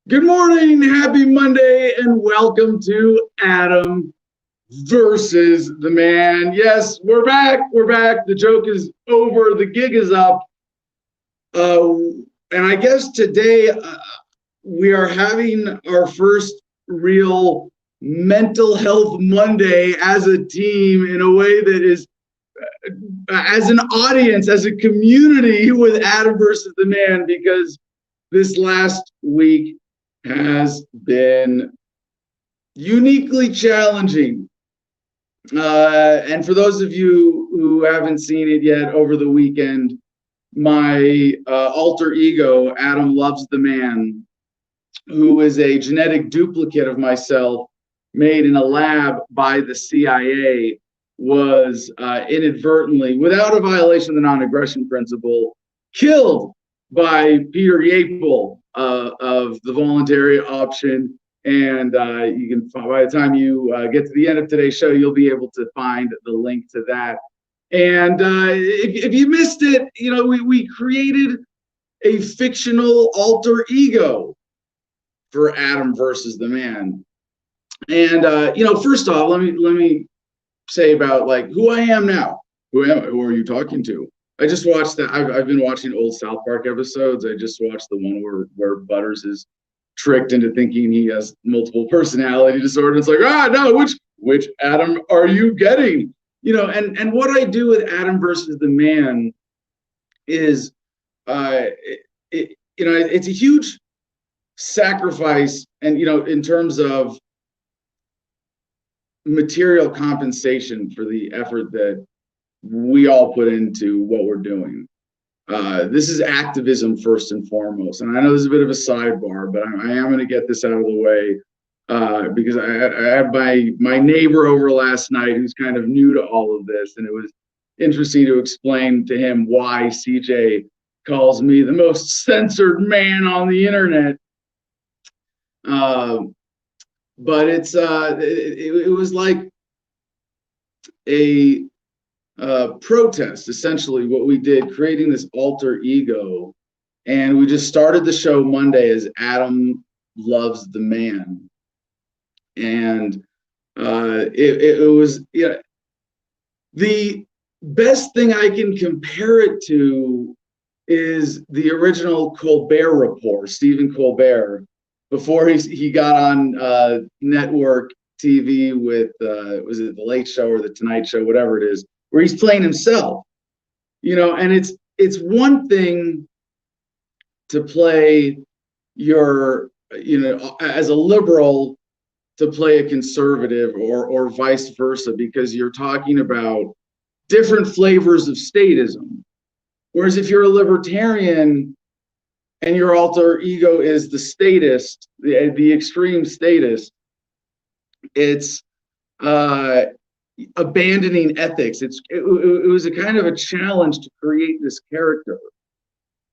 Good morning, happy Monday, and welcome to Adam versus the Man. Yes, we're back. We're back. The joke is over. The gig is up. And I guess today we are having our first real mental health Monday as a team in a way that is as an audience, as a community with Adam versus the Man, because this last week has been uniquely challenging. And for those of you who haven't seen it yet over the weekend, my alter ego, Adam Loves the Man, who is a genetic duplicate of myself made in a lab by the CIA, was inadvertently, without a violation of the non-aggression principle, killed by Peter Yapel of the Voluntary Option. And you can, by the time you get to the end of today's show, you'll be able to find the link to that. And if you missed it, you know, we created a fictional alter ego for Adam versus the Man. And you know, first off, let me say about like who I am now. Who are you talking to? I just watched that. I've been watching old South Park episodes. I just watched the one where Butters is tricked into thinking he has multiple personality disorder. It's like, no, which Adam are you getting? You know, and what I do with Adam versus the Man is, it's a huge sacrifice, and you know, in terms of material compensation for the effort that we all put into what we're doing. This is activism first and foremost. And I know this is a bit of a sidebar, but I am going to get this out of the way because I had my neighbor over last night who's kind of new to all of this. And it was interesting to explain to him why CJ calls me the most censored man on the internet. But it was like a protest, essentially, what we did, creating this alter ego. And we just started the show Monday as Adam Loves the Man. And it was, you know, the best thing I can compare it to is the original Colbert Report, Stephen Colbert, before he got on network TV with, was it The Late Show or The Tonight Show, whatever it is, where he's playing himself, you know. And it's one thing to play your, you know, as a liberal, to play a conservative or vice versa, because you're talking about different flavors of statism. Whereas if you're a libertarian and your alter ego is the statist, the extreme statist, it's abandoning ethics. It was a kind of a challenge to create this character.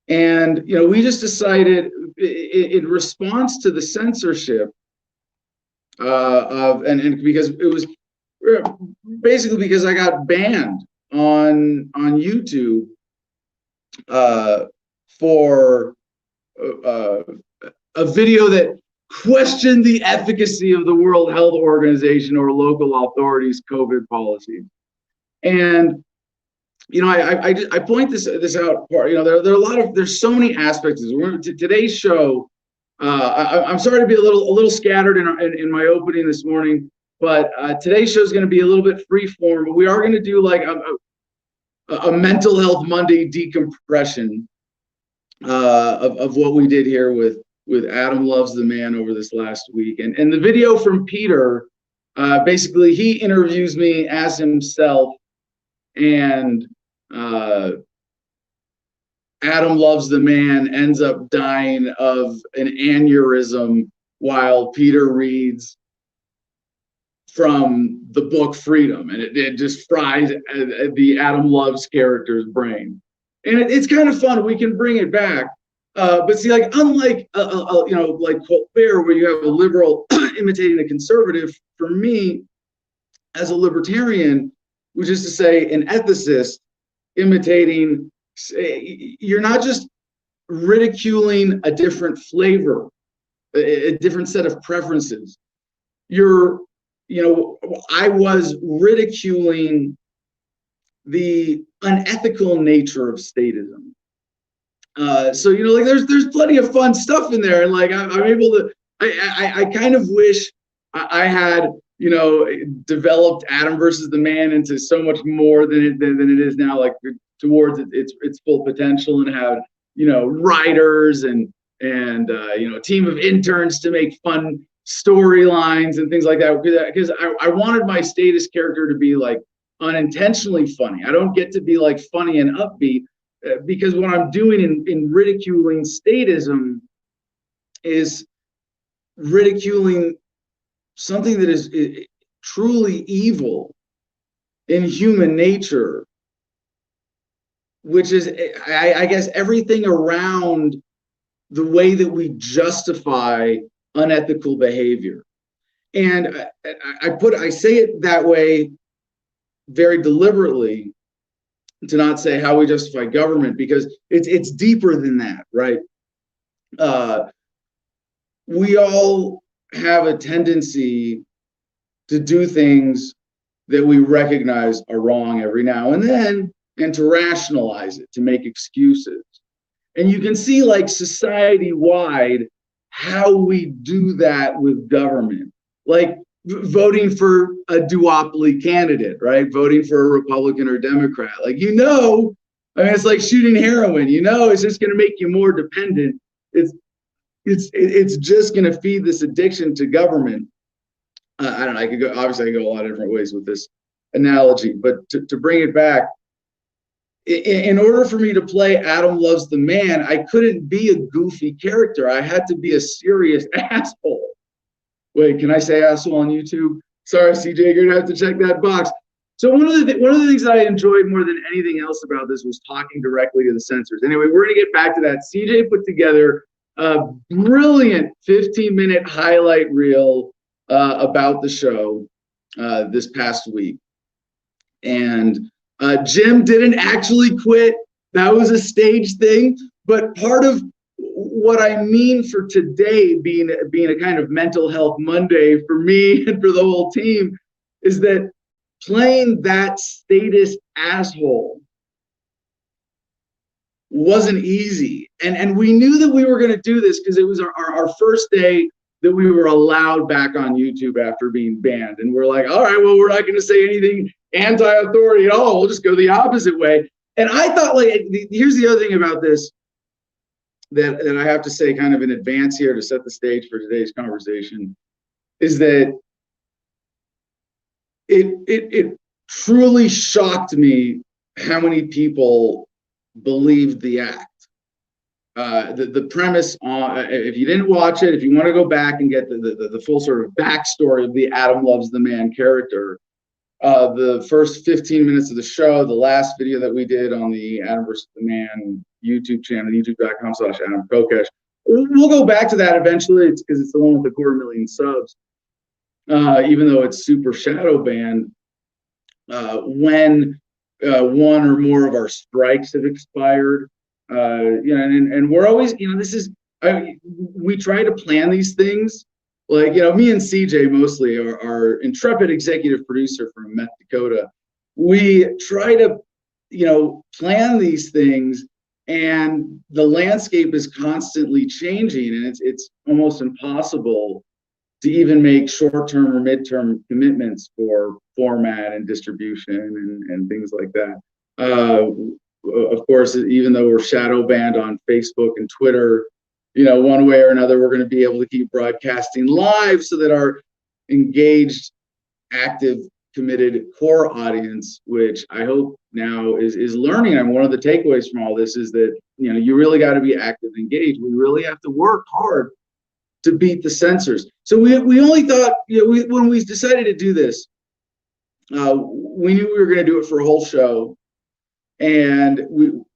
And you know, we just decided in response to the censorship and because it was basically because I got banned on YouTube for a video that questioned the efficacy of the World Health Organization or local authorities' COVID policy. And you know, I point this out. You know, there are there's so many aspects to today's show. I'm sorry to be a little scattered in my opening this morning, but today's show is going to be a little bit free form. But we are going to do like a mental health Monday decompression of what we did here with Adam Loves the Man over this last week. And the video from Peter, basically he interviews me as himself, and Adam Loves the Man ends up dying of an aneurysm while Peter reads from the book Freedom, and it just fries the Adam Loves character's brain. And it's kind of fun. We can bring it back. But see, like, unlike, you know, like Colbert, where you have a liberal imitating a conservative, for me, as a libertarian, which is to say an ethicist imitating, you're not just ridiculing a different flavor a different set of preferences. I was ridiculing the unethical nature of statism. So like there's plenty of fun stuff in there, and like I'm able to. I kind of wish I had developed Adam versus the Man into so much more than it is now, like towards its full potential, and have writers and a team of interns to make fun storylines and things like that, because I wanted my status character to be like unintentionally funny. I don't get to be like funny and upbeat, because what I'm doing in ridiculing statism is ridiculing something that is truly evil in human nature, which is, I guess, everything around the way that we justify unethical behavior. And I say it that way very deliberately, to not say how we justify government, because it's deeper than that, right? We all have a tendency to do things that we recognize are wrong every now and then, and to rationalize it, to make excuses. And you can see, like, society-wide, how we do that with government. Like voting for a duopoly candidate, right? Voting for a Republican or Democrat. Like, I mean, it's like shooting heroin. It's just going to make you more dependent. It's just going to feed this addiction to government. I don't know. I could go a lot of different ways with this analogy, but to bring it back, in order for me to play Adam Loves the Man, I couldn't be a goofy character. I had to be a serious asshole. Wait, can I say asshole on YouTube? Sorry, CJ, you're gonna have to check that box. So one of the things that I enjoyed more than anything else about this was talking directly to the censors. Anyway, we're gonna get back to that. CJ put together a brilliant 15-minute highlight reel about the show this past week. And Jim didn't actually quit. That was a stage thing. But part of what I mean for today being a kind of mental health Monday for me and for the whole team is that playing that statist asshole wasn't easy. And we knew that we were going to do this because it was our first day that we were allowed back on YouTube after being banned. And we're like, all right, well, we're not going to say anything anti-authority at all. We'll just go the opposite way. And I thought, like, here's the other thing about this that I have to say kind of in advance here to set the stage for today's conversation, is that it truly shocked me how many people believed the act. The premise, if you didn't watch it, if you want to go back and get the full sort of backstory of the Adam Loves the Man character, the first 15 minutes of the show, the last video that we did on the Adam vs. the Man YouTube channel, youtube.com/Adam Kokesh. We'll go back to that eventually. It's because it's the one with the 250,000 subs. Even though it's super shadow banned, when one or more of our strikes have expired, and we're always, we try to plan these things. Like, me and CJ mostly, our intrepid executive producer from Meth Dakota, we try to, plan these things, and the landscape is constantly changing, and it's almost impossible to even make short-term or mid-term commitments for format and distribution and things like that. Of course, even though we're shadow banned on Facebook and Twitter, one way or another, we're going to be able to keep broadcasting live so that our engaged, active, committed core audience, which I hope now is learning. And one of the takeaways from all this is that, you really got to be active and engaged. We really have to work hard to beat the censors. So we only thought, when we decided to do this, we knew we were going to do it for a whole show. And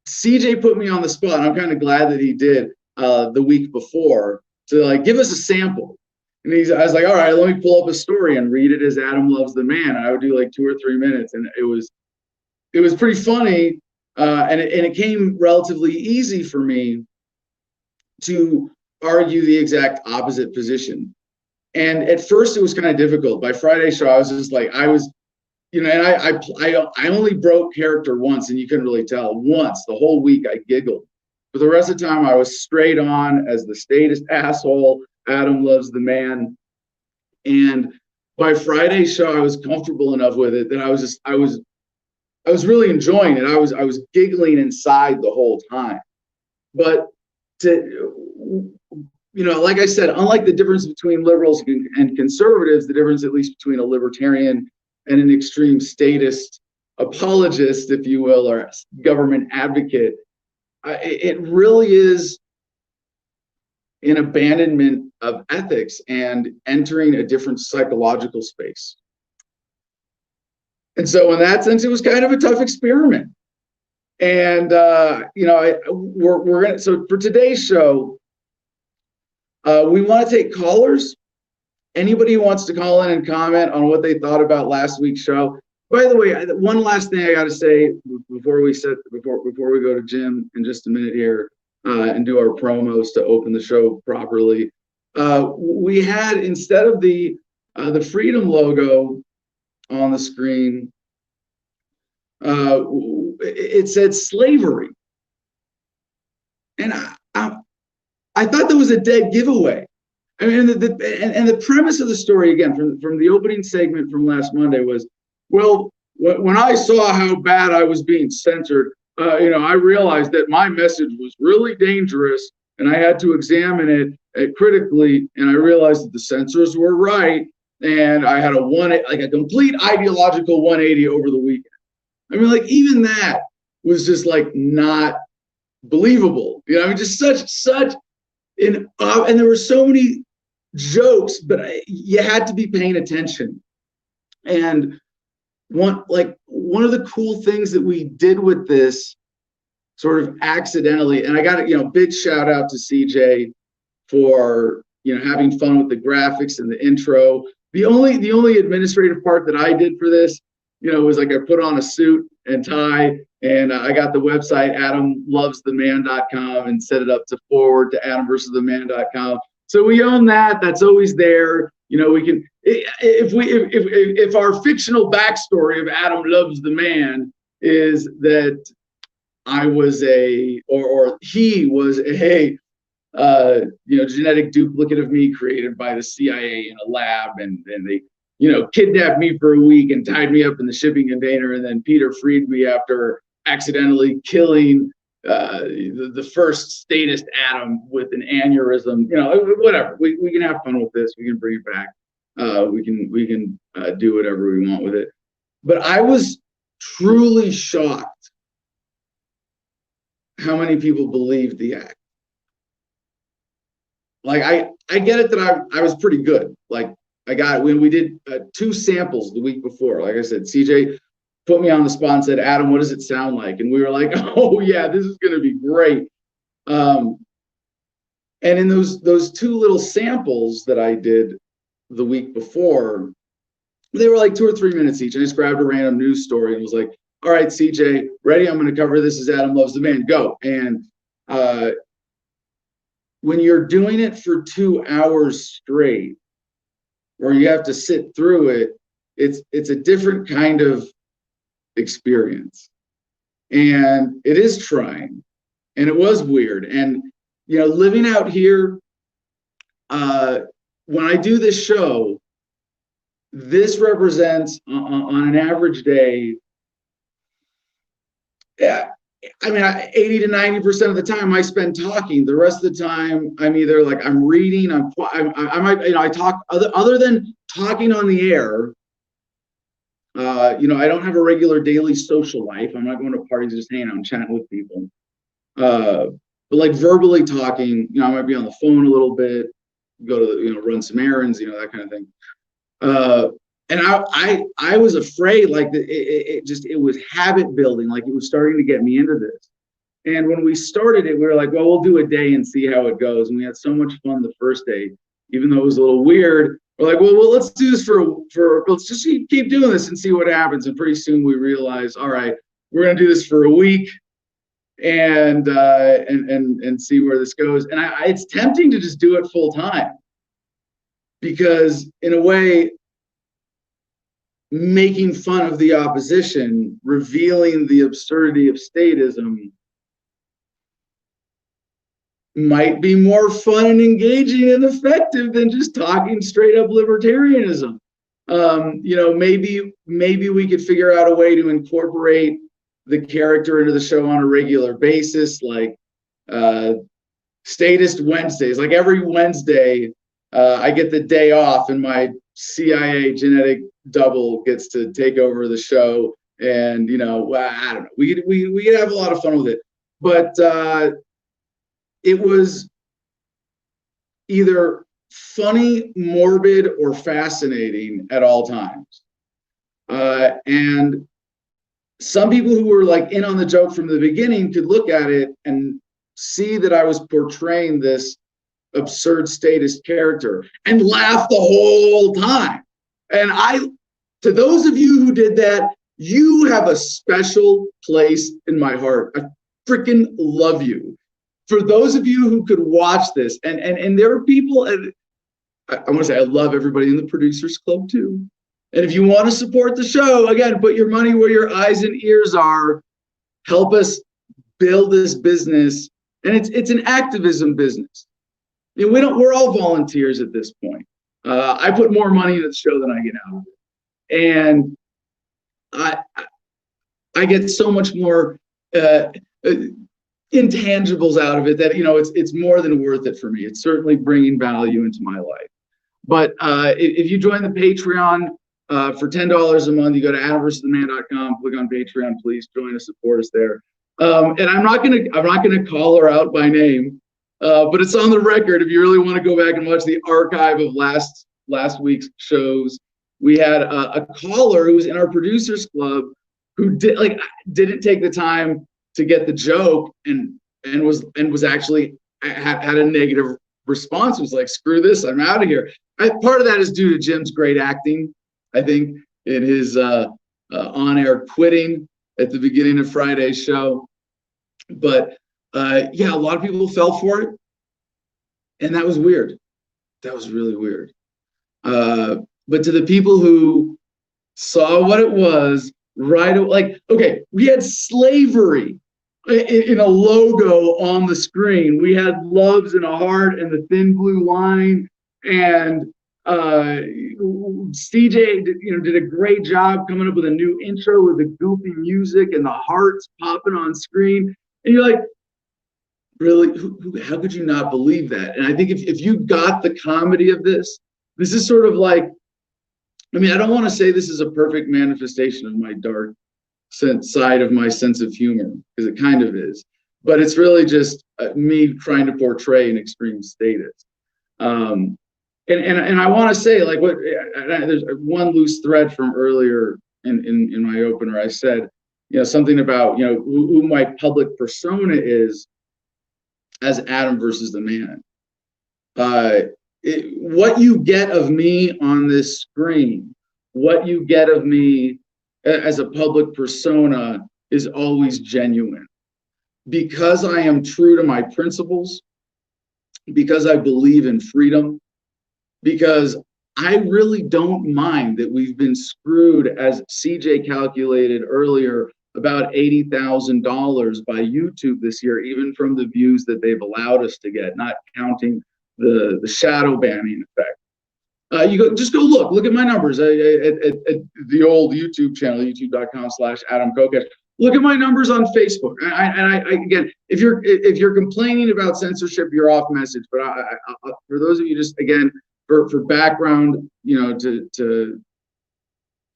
CJ put me on the spot. I'm kind of glad that he did the week before to give us a sample. And I was like, all right, let me pull up a story and read it as Adam Loves the Man. And I would do 2 or 3 minutes, and it was pretty funny, and it came relatively easy for me to argue the exact opposite position. And at first it was kind of difficult. By Friday's show, I was just like, I was, and I only broke character once, and you couldn't really tell. Once the whole week I giggled. But the rest of the time I was straight on as the statist asshole. Adam loves the man. And by Friday's show, I was comfortable enough with it that I was really enjoying it. I was giggling inside the whole time. But like I said, unlike the difference between liberals and conservatives, the difference at least between a libertarian and an extreme statist apologist, if you will, or government advocate, it really is an abandonment of ethics and entering a different psychological space. And so in that sense, it was kind of a tough experiment. And, we're going to, so for today's show, we want to take callers. Anybody who wants to call in and comment on what they thought about last week's show. By the way, one last thing I got to say before we go to Jim in just a minute here and do our promos to open the show properly. We had, instead of the Freedom logo on the screen, it said slavery, and I thought that was a dead giveaway. I mean, the premise of the story, again, from the opening segment from last Monday was, well, when I saw how bad I was being censored, I realized that my message was really dangerous, and I had to examine it critically, and I realized that the censors were right, and I had a complete ideological 180 over the weekend. I mean, like, even that was just like not believable. Just such and there were so many jokes, but you had to be paying attention. And one of the cool things that we did with this, sort of accidentally, and I got big shout out to CJ for having fun with the graphics and the intro. The only administrative part that I did for this, was like I put on a suit and tie, and I got the website adamlovestheman.com and set it up to forward to adamversustheman.com. So we own that. That's always there. We can, if our fictional backstory of Adam Loves the Man is that I was he was a genetic duplicate of me created by the CIA in a lab, and they kidnapped me for a week and tied me up in the shipping container, and then Peter freed me after accidentally killing the first statist Adam with an aneurysm. Whatever. We can have fun with this. We can bring it back. We can do whatever we want with it. But I was truly shocked how many people believed the act. Like, I get it that I was pretty good. Like, we did 2 samples the week before. Like I said, CJ put me on the spot and said, Adam, what does it sound like? And we were like, oh yeah, this is going to be great. And in those 2 little samples that I did the week before, they were like 2 or 3 minutes each. I just grabbed a random news story and was like, all right, CJ, ready? I'm going to cover this as Adam Loves the Man. Go. And when you're doing it for 2 hours straight, or you have to sit through it, it's a different kind of experience. And it is trying, and it was weird. And, living out here, when I do this show, this represents on an average day, 80 to 90% of the time I spend talking. The rest of the time I'm either like I'm reading, I might I talk other than talking on the air. I don't have a regular daily social life. I'm not going to parties, just hanging out and chatting with people. But like verbally talking, I might be on the phone a little bit, go to run some errands, that kind of thing. And I was afraid, like, it was habit building, like it was starting to get me into this. And when we started it, we were like, well, we'll do a day and see how it goes. And we had so much fun the first day, even though it was a little weird. We're like, well, let's do this let's just keep doing this and see what happens. And pretty soon we realized, all right, we're going to do this for a week. and see where this goes. And it's tempting to just do it full time, because in a way, making fun of the opposition, revealing the absurdity of statism, might be more fun and engaging and effective than just talking straight up libertarianism. Maybe we could figure out a way to incorporate the character into the show on a regular basis, like Statist Wednesdays. Like every Wednesday, I get the day off, and my CIA genetic double gets to take over the show. And I don't know. We could have a lot of fun with it, but it was either funny, morbid, or fascinating at all times. And some people who were like in on the joke from the beginning could look at it and see that I was portraying this absurd statist character and laugh the whole time. And to those of you who did that, you have a special place in my heart. I freaking love you. For those of you who could watch this, and there are people, and I want to say I love everybody in the Producers Club too. And if you want to support the show, again, put your money where your eyes and ears are. Help us build this business, and it's an activism business. We're all volunteers at this point. I put more money into the show than I get out of it, and I get so much more intangibles out of it that it's more than worth it for me. It's certainly bringing value into my life. But if you join the Patreon for $10 a month, you go to adamversustheman.com, click on Patreon, please join us, support us there. And I'm not gonna call her out by name, but it's on the record. If you really want to go back and watch the archive of last week's shows, we had a caller who was in our Producers Club who didn't take the time to get the joke and was actually had a negative response. It was like, screw this, I'm out of here. Part of that is due to Jim's great acting, I think, in his on-air quitting at the beginning of Friday's show. But a lot of people fell for it, and that was weird. That was really weird. But to the people who saw what it was, okay, we had slavery in a logo on the screen. We had loves and a heart and the thin blue line, and CJ did a great job coming up with a new intro with the goofy music and the hearts popping on screen. And you're like, really, how could you not believe that? And I think if you got the comedy of this is sort of like, I don't want to say this is a perfect manifestation of my dark side of my sense of humor, because it kind of is, but it's really just me trying to portray an extreme statist. And I want to say, there's one loose thread from earlier in my opener. I said, something about, who my public persona is as Adam versus the Man. What you get of me on this screen, what you get of me as a public persona is always genuine, because I am true to my principles, because I believe in freedom, because I really don't mind that we've been screwed, as CJ calculated earlier, about $80,000 by YouTube this year, even from the views that they've allowed us to get, not counting the shadow banning effect. Just go look at my numbers at the old YouTube channel, youtube.com/Adam Kokesh. Look at my numbers on Facebook. Again, if you're complaining about censorship, you're off message. But for those of you, just again, for background, to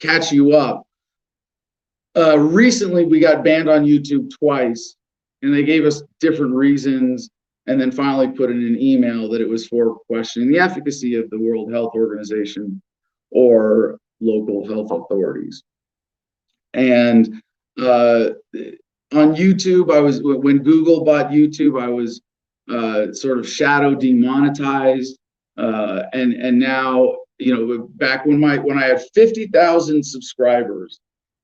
catch you up, recently we got banned on YouTube twice, and they gave us different reasons, and then finally put in an email that it was for questioning the efficacy of the World Health Organization or local health authorities. And on YouTube, when Google bought YouTube, I was sort of shadow demonetized. And now, back when I had 50,000 subscribers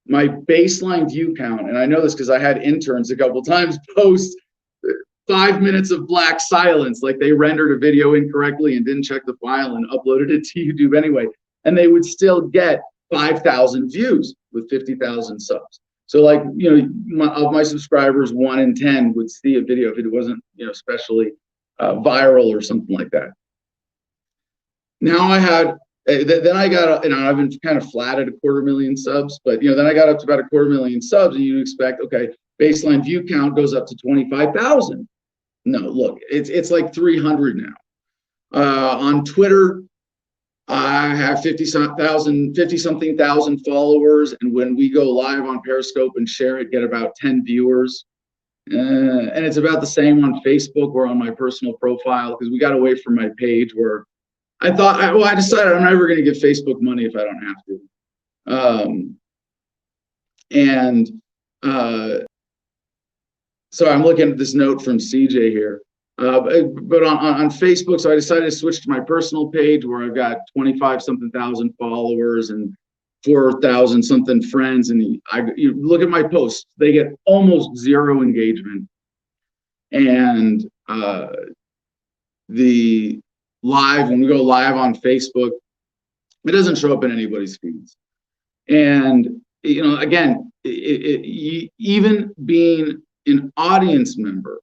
my baseline view count, and I know this because I had interns a couple times post 5 minutes of black silence, like they rendered a video incorrectly and didn't check the file and uploaded it to YouTube anyway, and they would still get 5,000 views with 50,000 subs. So like, of my subscribers, 1 in 10 would see a video if it wasn't, especially viral or something like that. Now I had, then I got, I've been kind of flat at 250,000 subs, but then I got up to about 250,000 subs, and you'd expect, okay, baseline view count goes up to 25,000. No, look, it's like 300 now. On Twitter, I have 50-something thousand followers, and when we go live on Periscope and share it, get about 10 viewers. And it's about the same on Facebook or on my personal profile, because we got away from my page where I thought, I decided I'm never going to give Facebook money if I don't have to. So I'm looking at this note from CJ here. But on Facebook, so I decided to switch to my personal page where I've got 25-something thousand followers and 4,000-something friends. And you look at my posts, they get almost zero engagement. And the live, when we go live on Facebook, it doesn't show up in anybody's feeds. And, again, even being an audience member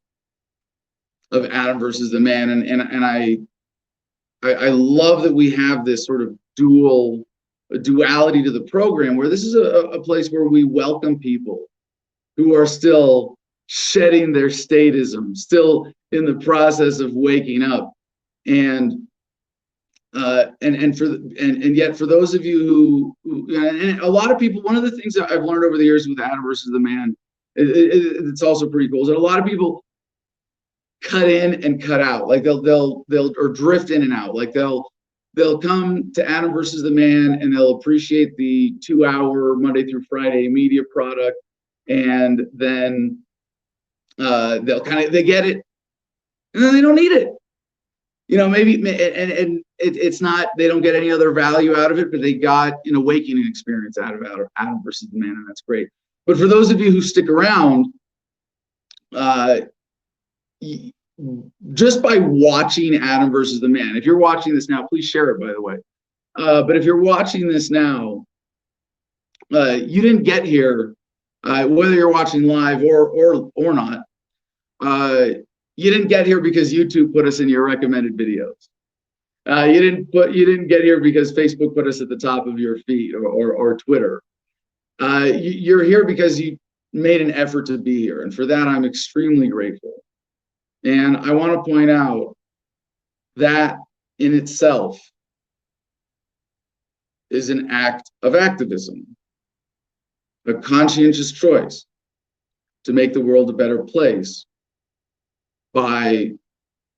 of Adam versus the Man, and I love that we have this sort of duality to the program, where this is a place where we welcome people who are still shedding their statism, still in the process of waking up, and yet for those of you who and a lot of people, one of the things that I've learned over the years with Adam versus the Man, it's also pretty cool, is that a lot of people cut in and cut out, like they'll or drift in and out, like they'll come to Adam versus the Man and they'll appreciate the 2-hour Monday through Friday media product, and then they get it, and then they don't need it. Maybe, and it's not, they don't get any other value out of it, but they got an awakening experience out of Adam versus the Man, and that's great. But for those of you who stick around, just by watching Adam versus the Man, if you're watching this now, please share it, by the way. But if you're watching this now, you didn't get here, whether you're watching live or not. You didn't get here because YouTube put us in your recommended videos. You didn't get here because Facebook put us at the top of your feed or Twitter. You're here because you made an effort to be here, and for that I'm extremely grateful. And I want to point out that in itself is an act of activism, a conscientious choice to make the world a better place by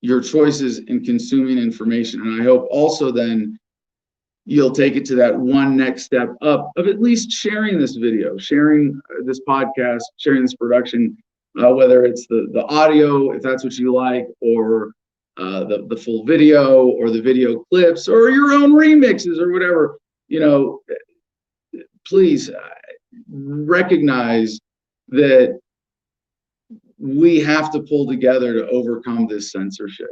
your choices in consuming information. And I hope also then you'll take it to that one next step up of at least sharing this video, sharing this podcast, sharing this production, whether it's the audio, if that's what you like, or the full video, or the video clips, or your own remixes, or whatever. Please recognize that we have to pull together to overcome this censorship,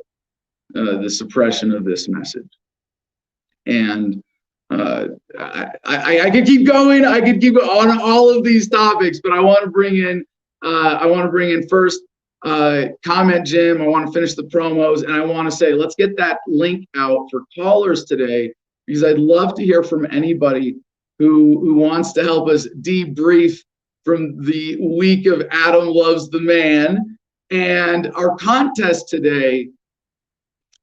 the suppression of this message. And I could keep going. I could keep on all of these topics, but I want to bring in first Comment Jim. I want to finish the promos, and I want to say, let's get that link out for callers today, because I'd love to hear from anybody who wants to help us debrief from the week of Adam Loves the Man. And our contest today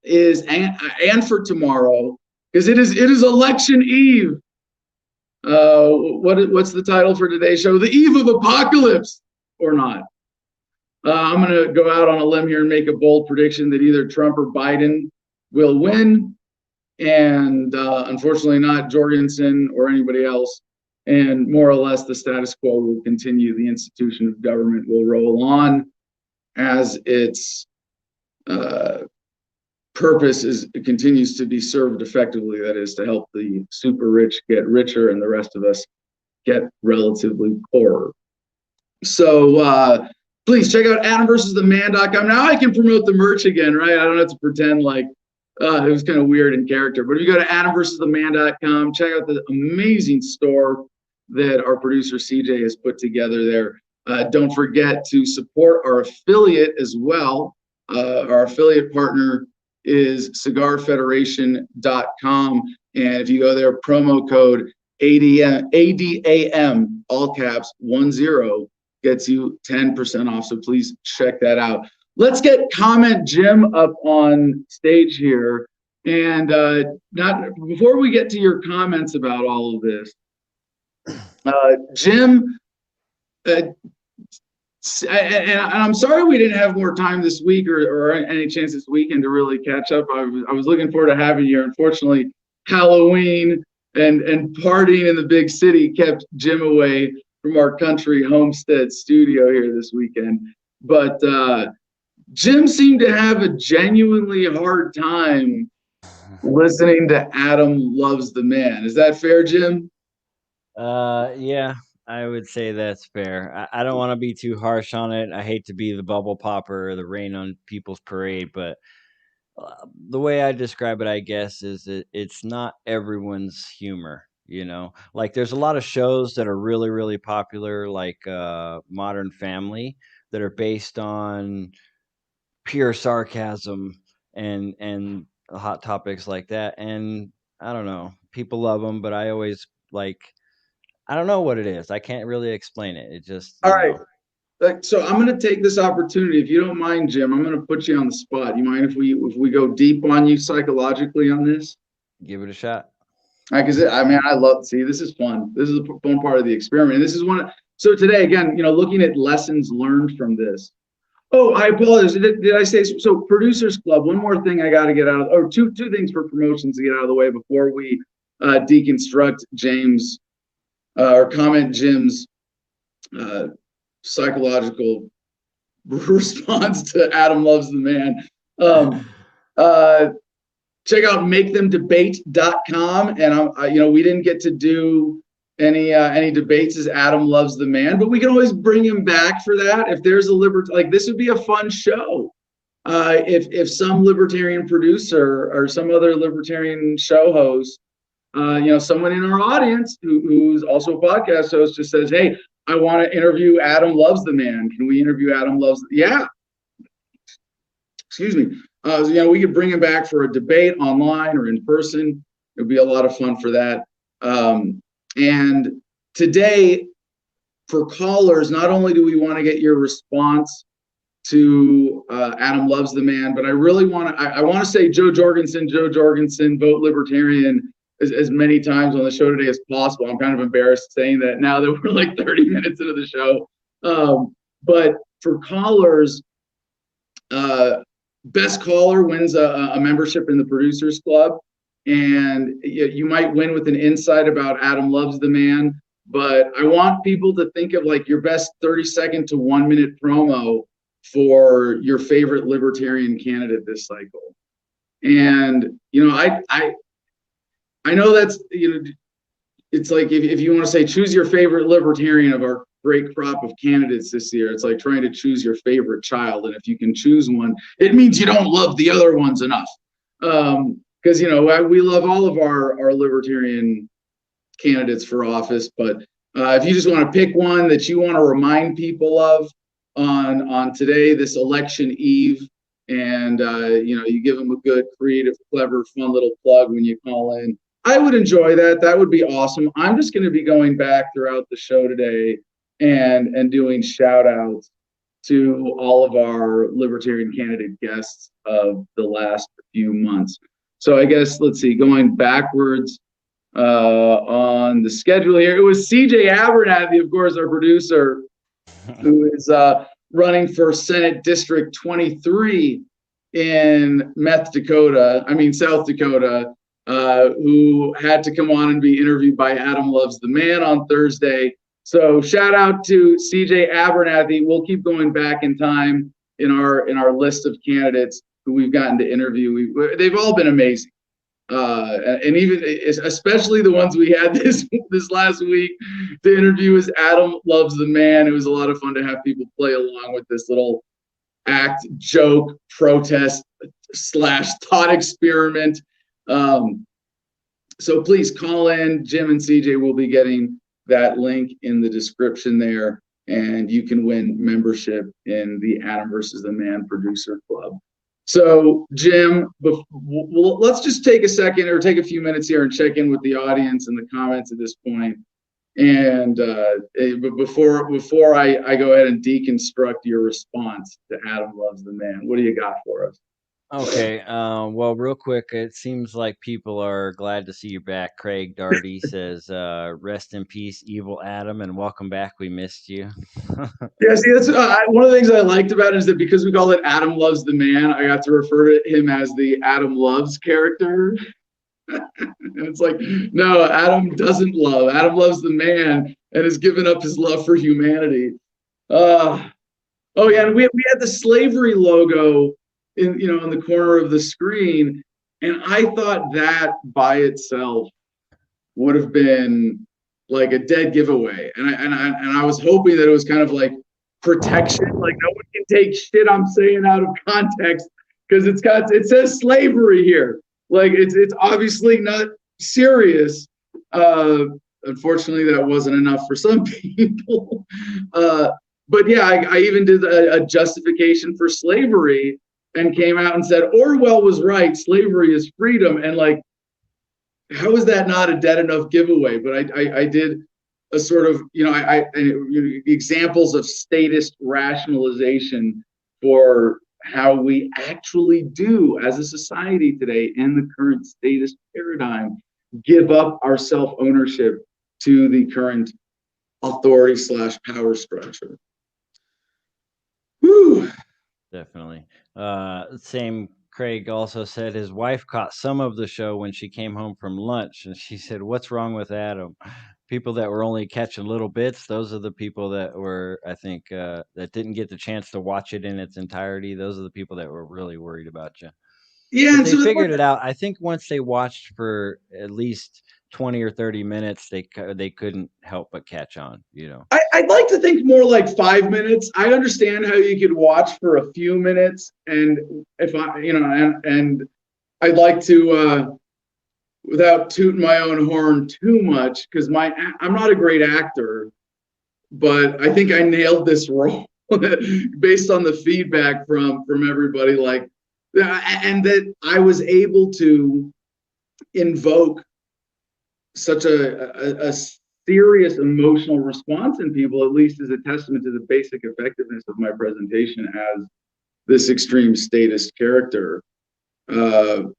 is, and for tomorrow, because it is election eve. What's the title for today's show? The Eve of Apocalypse, or not? I'm going to go out on a limb here and make a bold prediction that either Trump or Biden will win, and unfortunately not Jorgensen or anybody else. And more or less the status quo will continue. The institution of government will roll on as its purpose continues to be served effectively. That is to help the super rich get richer and the rest of us get relatively poorer. So please check out AdamVersusTheMan.com. Now I can promote the merch again, right? I don't have to pretend like it was kind of weird in character. But if you go to AdamVersusTheMan.com, check out the amazing store that our producer CJ has put together there. Don't forget to support our affiliate as well. Our affiliate partner is CigarFederation.com. And if you go there, promo code ADAM, all caps, 10, gets you 10% off. So please check that out. Let's get Comment Jim up on stage here. And before we get to your comments about all of this, Jim, and I'm sorry we didn't have more time this week or any chance this weekend to really catch up. I was looking forward to having you. Unfortunately, Halloween and partying in the big city kept Jim away from our country homestead studio here this weekend. But Jim seemed to have a genuinely hard time listening to Adam Loves the Man. Is that fair, Jim? Yeah, I would say that's fair. I don't want to be too harsh on it. I hate to be the bubble popper or the rain on people's parade, but the way I describe it, I guess, is it's not everyone's humor. Like there's a lot of shows that are really, really popular, like Modern Family, that are based on pure sarcasm and hot topics like that. And I don't know, people love them, but I always I don't know what it is. I can't really explain it. It just, all right. So I'm going to take this opportunity, if you don't mind, Jim. I'm going to put you on the spot. You mind if we go deep on you psychologically on this? Give it a shot. Because I love. See, this is fun. This is a fun part of the experiment. And this is one. So today, again, looking at lessons learned from this. Oh, I apologize. Did I say so? Producers Club. One more thing I got to get out of, or two things for promotions to get out of the way before we deconstruct James or comment Jim's psychological response to Adam Loves the Man. Check out makethemdebate.com. And we didn't get to do any debates as Adam Loves the Man, but we can always bring him back for that. If there's a this would be a fun show. If some libertarian producer or some other libertarian show host, someone in our audience who's also a podcast host just says, hey, I want to interview Adam Loves the Man. Can we interview Adam Loves? Yeah. Excuse me. We could bring him back for a debate online or in person. It would be a lot of fun for that. And today, for callers, not only do we want to get your response to Adam Loves the Man, but I really want to say Jo Jorgensen, vote Libertarian as many times on the show today as possible. I'm kind of embarrassed saying that now that we're like 30 minutes into the show. But for callers, best caller wins a membership in the Producers Club. And you might win with an insight about Adam Loves the Man. But I want people to think of your best 30-second to 1-minute promo for your favorite libertarian candidate this cycle. And, I know that's, it's like if you want to say choose your favorite libertarian of our great crop of candidates this year, it's like trying to choose your favorite child. And if you can choose one, it means you don't love the other ones enough. Because, we love all of our libertarian candidates for office. But if you just want to pick one that you want to remind people of on today, this election eve, and, you give them a good, creative, clever, fun little plug when you call in, I would enjoy that. That would be awesome. I'm just going to be going back throughout the show today and doing shout outs to all of our libertarian candidate guests of the last few months. So I guess, let's see, going backwards on the schedule here, it was CJ Abernathy, of course, our producer, who is running for Senate District 23 in South Dakota, who had to come on and be interviewed by Adam Loves the Man on Thursday. So shout out to CJ Abernathy. We'll keep going back in time in our list of candidates who we've gotten to interview. They've all been amazing. And even especially the ones we had this last week to interview is Adam Loves the Man. It was a lot of fun to have people play along with this little act, joke, protest / thought experiment. So please call in. Jim and CJ will be getting that link in the description there, and you can win membership in the Adam versus the Man Producer Club. So, Jim, let's just take a second or take a few minutes here and check in with the audience and the comments at this point. And before I go ahead and deconstruct your response to Adam Loves the Man, what do you got for us? Okay. Well, real quick, it seems like people are glad to see you back. Craig Darty says, "Rest in peace, evil Adam, and welcome back. We missed you." Yeah, see, that's one of the things I liked about it is that because we call it Adam Loves the Man, I got to refer to him as the Adam Loves character. And it's like, no, Adam doesn't love. Adam loves the man and has given up his love for humanity. Oh yeah, and we had the slavery logo in the corner of the screen, and I thought that by itself would have been like a dead giveaway. And I was hoping that it was kind of like protection, like no one can take shit I'm saying out of context because it says slavery here. Like it's obviously not serious. Unfortunately, that wasn't enough for some people. But yeah, I even did a justification for slavery and came out and said Orwell was right. Slavery is freedom. And like, how is that not a dead enough giveaway? But I did a sort of, examples of statist rationalization for how we actually do as a society today in the current statist paradigm give up our self-ownership to the current authority / power structure. Whew. Definitely. Same. Craig also said his wife caught some of the show when she came home from lunch, and she said, "What's wrong with Adam?" People that were only catching little bits, those are the people that were, I think, that didn't get the chance to watch it in its entirety. Those are the people that were really worried about you. Yeah, But and they so figured it out. I think once they watched for at least 20 or 30 minutes, they couldn't help but catch on, I'd like to think more like 5 minutes. I understand how you could watch for a few minutes, and if I, and I'd like to, without tooting my own horn too much, because I'm not a great actor, but I think I nailed this role based on the feedback from everybody. Like, and that I was able to invoke such a serious emotional response in people, at least as a testament to the basic effectiveness of my presentation as this extreme statist character. But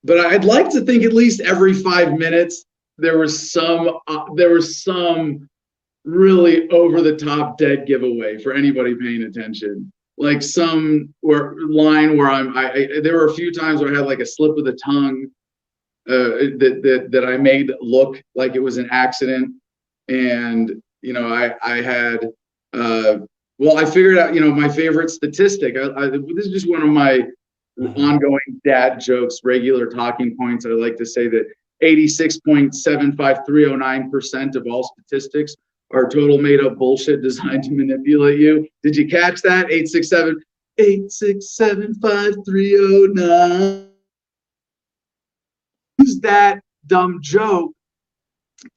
I'd like to think at least every 5 minutes there was some really over the top dead giveaway for anybody paying attention. Like some line where there were a few times where I had like a slip of the tongue that I made look like it was an accident. And, I had, I figured out, my favorite statistic. This is just one of my ongoing dad jokes, regular talking points. I like to say that 86.75309% of all statistics are total made up bullshit designed to manipulate you. Did you catch that? 867-867-5309. Use that dumb joke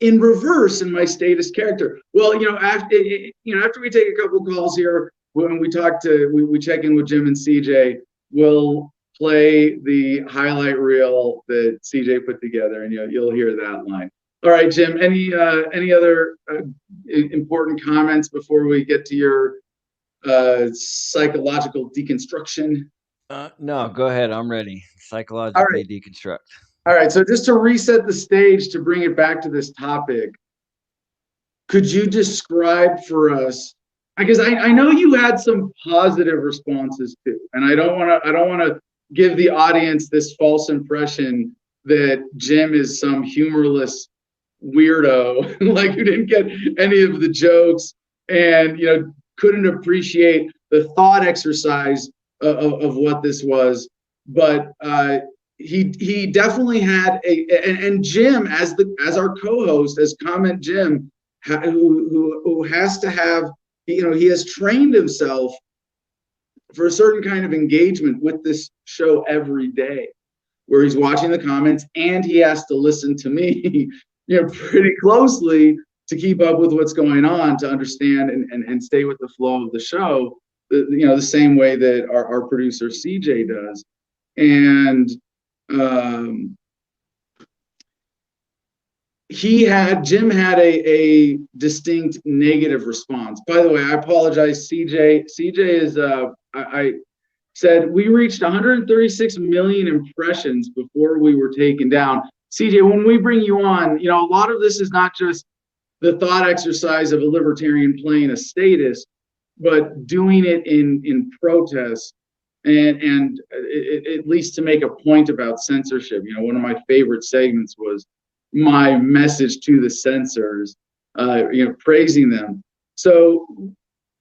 in reverse in my statist character. Well, after we take a couple calls here, when we check in with Jim and CJ, we'll play the highlight reel that CJ put together, and you'll hear that line. All right, Jim. Any other important comments before we get to your psychological deconstruction? No, go ahead. I'm ready. Psychologically deconstruct. All right. So just to reset the stage, to bring it back to this topic, could you describe for us? Because I know you had some positive responses too, and I don't want to give the audience this false impression that Jim is some humorless weirdo, like who didn't get any of the jokes and couldn't appreciate the thought exercise of what this was. But he definitely had and Jim as our co-host, as comment Jim, who has to have, he has trained himself for a certain kind of engagement with this show every day, where he's watching the comments and he has to listen to me, pretty closely to keep up with what's going on, to understand and stay with the flow of the show, the same way that our producer CJ does. And um, Jim had a distinct negative response. By the way, I apologize, CJ. CJ is I said we reached 136 million impressions before we were taken down. CJ, when we bring you on, a lot of this is not just the thought exercise of a libertarian playing a statist, but doing it in protest and at least to make a point about censorship. One of my favorite segments was my message to the censors, praising them. So,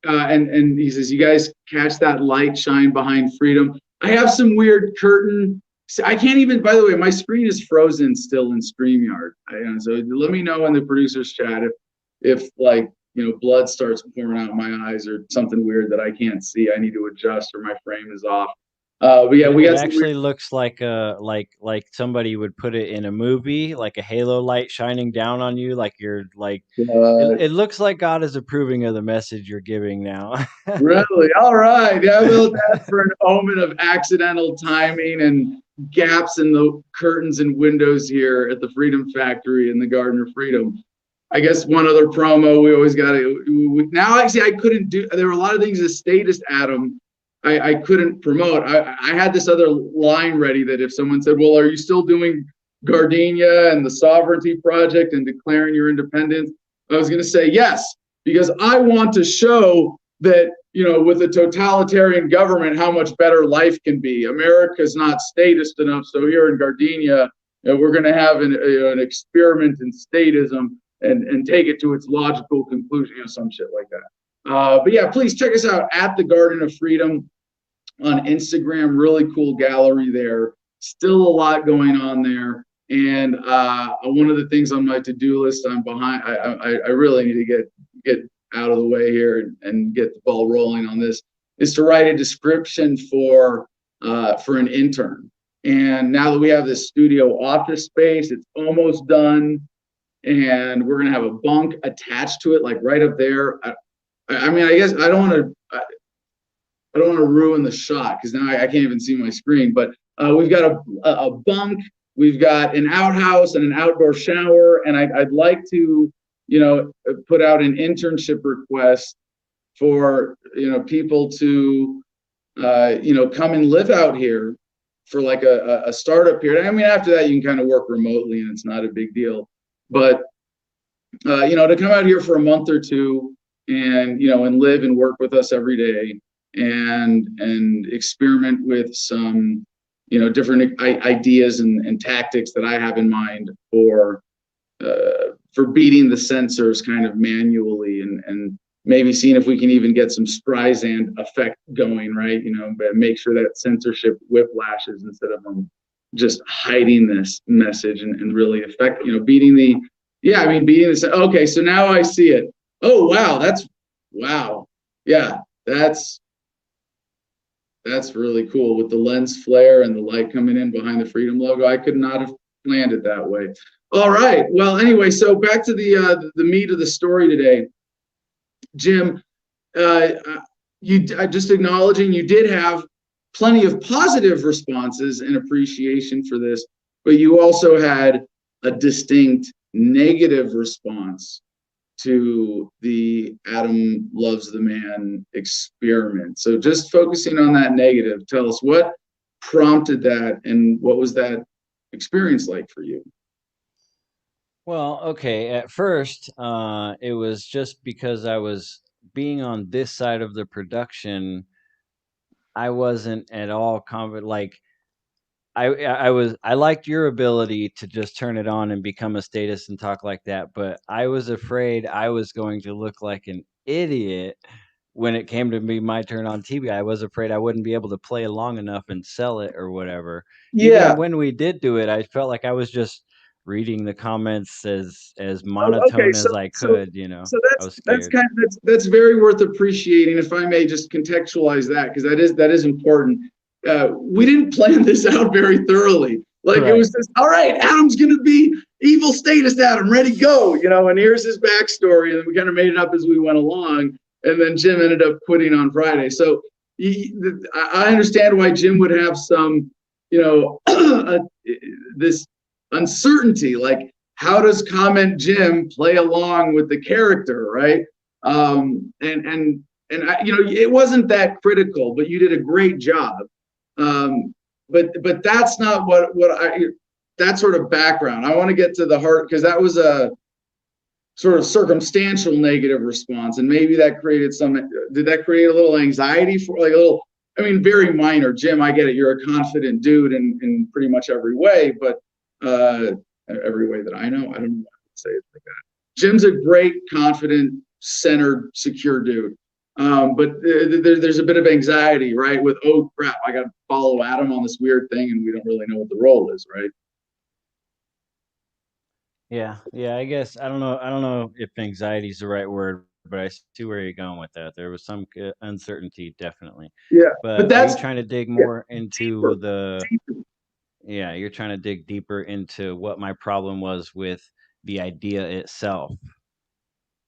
and he says, you guys catch that light shine behind freedom. I have some weird curtain. I can't even, by the way, my screen is frozen still in StreamYard. So let me know in the producers chat if like, blood starts pouring out my eyes or something weird that I can't see. I need to adjust or my frame is off. But yeah, we got. It actually looks like like somebody would put it in a movie, like a halo light shining down on you, like you're like. It looks like God is approving of the message you're giving now. Really? All right. Yeah, well, that's for an omen of accidental timing and gaps in the curtains and windows here at the Freedom Factory in the Garden of Freedom. I guess one other promo we always got to. Now, actually, I couldn't do. There were a lot of things as statist, Adam. I couldn't promote. I had this other line ready that if someone said, "Well, are you still doing Gardenia and the Sovereignty Project and declaring your independence?" I was going to say yes, because I want to show that, with a totalitarian government, how much better life can be. America's not statist enough, so here in Gardenia, we're going to have an experiment in statism and take it to its logical conclusion, some shit like that. But yeah, please check us out at the Garden of Freedom on Instagram. Really cool gallery there. Still a lot going on there. And one of the things on my to-do list, I'm behind. I really need to get out of the way here and get the ball rolling on this, is to write a description for an intern. And now that we have this studio office space, it's almost done. And we're going to have a bunk attached to it, like right up there. I mean, I guess I don't want to ruin the shot because now I can't even see my screen, but we've got a bunk, we've got an outhouse and an outdoor shower. And I'd like to, put out an internship request for, people to, come and live out here for like a startup period. I mean, after that, you can kind of work remotely and it's not a big deal. But, to come out here for a month or two and, and live and work with us every day and experiment with some, different ideas and tactics that I have in mind for beating the censors kind of manually and maybe seeing if we can even get some Streisand effect going, right? But make sure that censorship whiplashes instead of them just hiding this message and really affect, beating the. Okay, so now I see it. Oh, wow. Yeah, that's really cool with the lens flare and the light coming in behind the Freedom logo. I could not have planned it that way. All right. Well, anyway, so back to the meat of the story today. Jim, just acknowledging you did have plenty of positive responses and appreciation for this, but you also had a distinct negative response to the Adam Loves the Man experiment. So just focusing on that negative, tell us what prompted that and what was that experience like for you? Well, okay. At first, it was just because I was being on this side of the production. I wasn't at all confident. Like I liked your ability to just turn it on and become a statist and talk like that, but I was afraid I was going to look like an idiot when it came to be my turn on TV, I was afraid I wouldn't be able to play long enough and sell it or whatever. Yeah. Even when we did do it, I felt like I was just reading the comments as Okay. monotone So as I so could, you know. so I was that's scared. kind of that's very worth appreciating. If I may just contextualize that, because that is important. We didn't plan this out very thoroughly. Like it Right. was just, all right, Adam's gonna be evil statist Adam, ready, go, and here's his backstory, and then we kind of made it up as we went along, and then Jim ended up quitting on Friday. So I understand why Jim would have some, this uncertainty, like how does comment Jim play along with the character, right? And it wasn't that critical, but you did a great job. But that's not what I that sort of background. I want to get to the heart because that was a sort of circumstantial negative response, and maybe that created some. Did that create a little anxiety for like a little? I mean, very minor. Jim, I get it. You're a confident dude in pretty much every way, but every way that I know, I don't know why I would say it like that. Jim's a great, confident, centered, secure dude. But there's a bit of anxiety, right? With, oh crap, I got to follow Adam on this weird thing, and we don't really know what the role is, right? Yeah. Yeah, I guess I don't know if anxiety is the right word, but I see where you're going with that. There was some uncertainty definitely. Yeah, but But are you that's trying to dig yeah, more deeper, into the deeper. yeah, you're trying to dig deeper into what my problem was with the idea itself,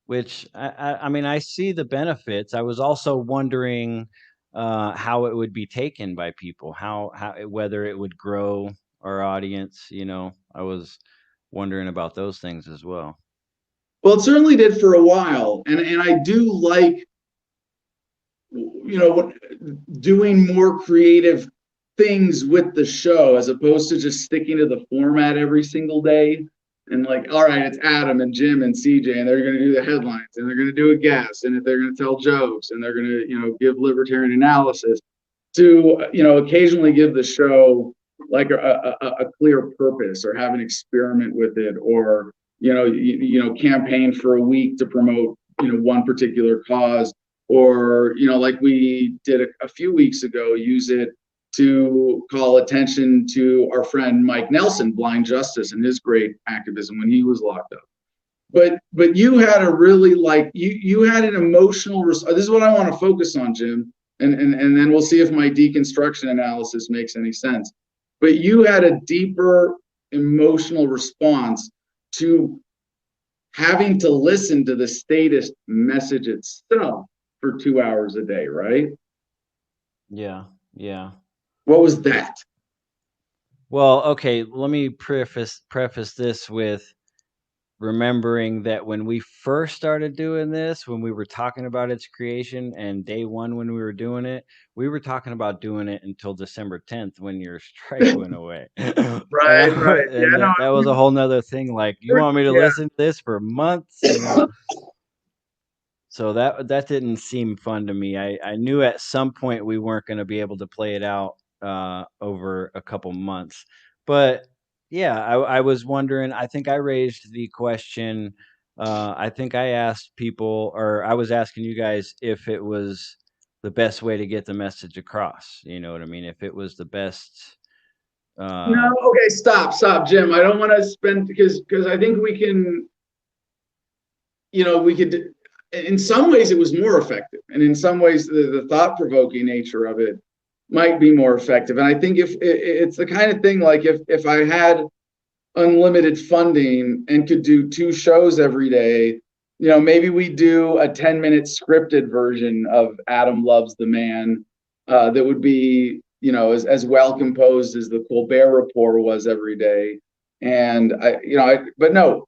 which I mean, I see the benefits. I was also wondering how it would be taken by people, whether it would grow our audience. I was wondering about those things as well. Well, it certainly did for a while, and I do like doing more creative things with the show as opposed to just sticking to the format every single day. And like, all right, it's Adam and Jim and CJ, and they're going to do the headlines, and they're going to do a guest, and if they're going to tell jokes, and they're going to, give libertarian analysis. To occasionally give the show like a clear purpose, or have an experiment with it, or campaign for a week to promote one particular cause, or like we did a few weeks ago, use it to call attention to our friend Mike Nelson, Blind Justice, and his great activism when he was locked up. But you had a really, like, you had an emotional this is what I want to focus on, Jim, and then we'll see if my deconstruction analysis makes any sense. But you had a deeper emotional response to having to listen to the statist message itself for 2 hours a day, right? Yeah, yeah. What was that? Well, okay, let me preface this with remembering that when we first started doing this, when we were talking about its creation and day one when we were doing it, we were talking about doing it until December 10th when your strike went away. and Right, right. Yeah, and no, that was a whole nother thing. Like, you want me to yeah. listen to this for months? So that didn't seem fun to me. I knew at some point we weren't going to be able to play it out over a couple months. But yeah, I was wondering. I think I raised the question. I think I asked people, or I was asking you guys, if it was the best way to get the message across. You know what I mean? If it was the best. No, Uh, okay, stop, Jim. I don't want to spend, because I think we can, we could, in some ways it was more effective, and in some ways the thought-provoking nature of it might be more effective. And I think if it's the kind of thing, like if I had unlimited funding and could do two shows every day, maybe we do a 10-minute scripted version of Adam Loves the Man, that would be, as well composed as the Colbert Report was every day. And but no,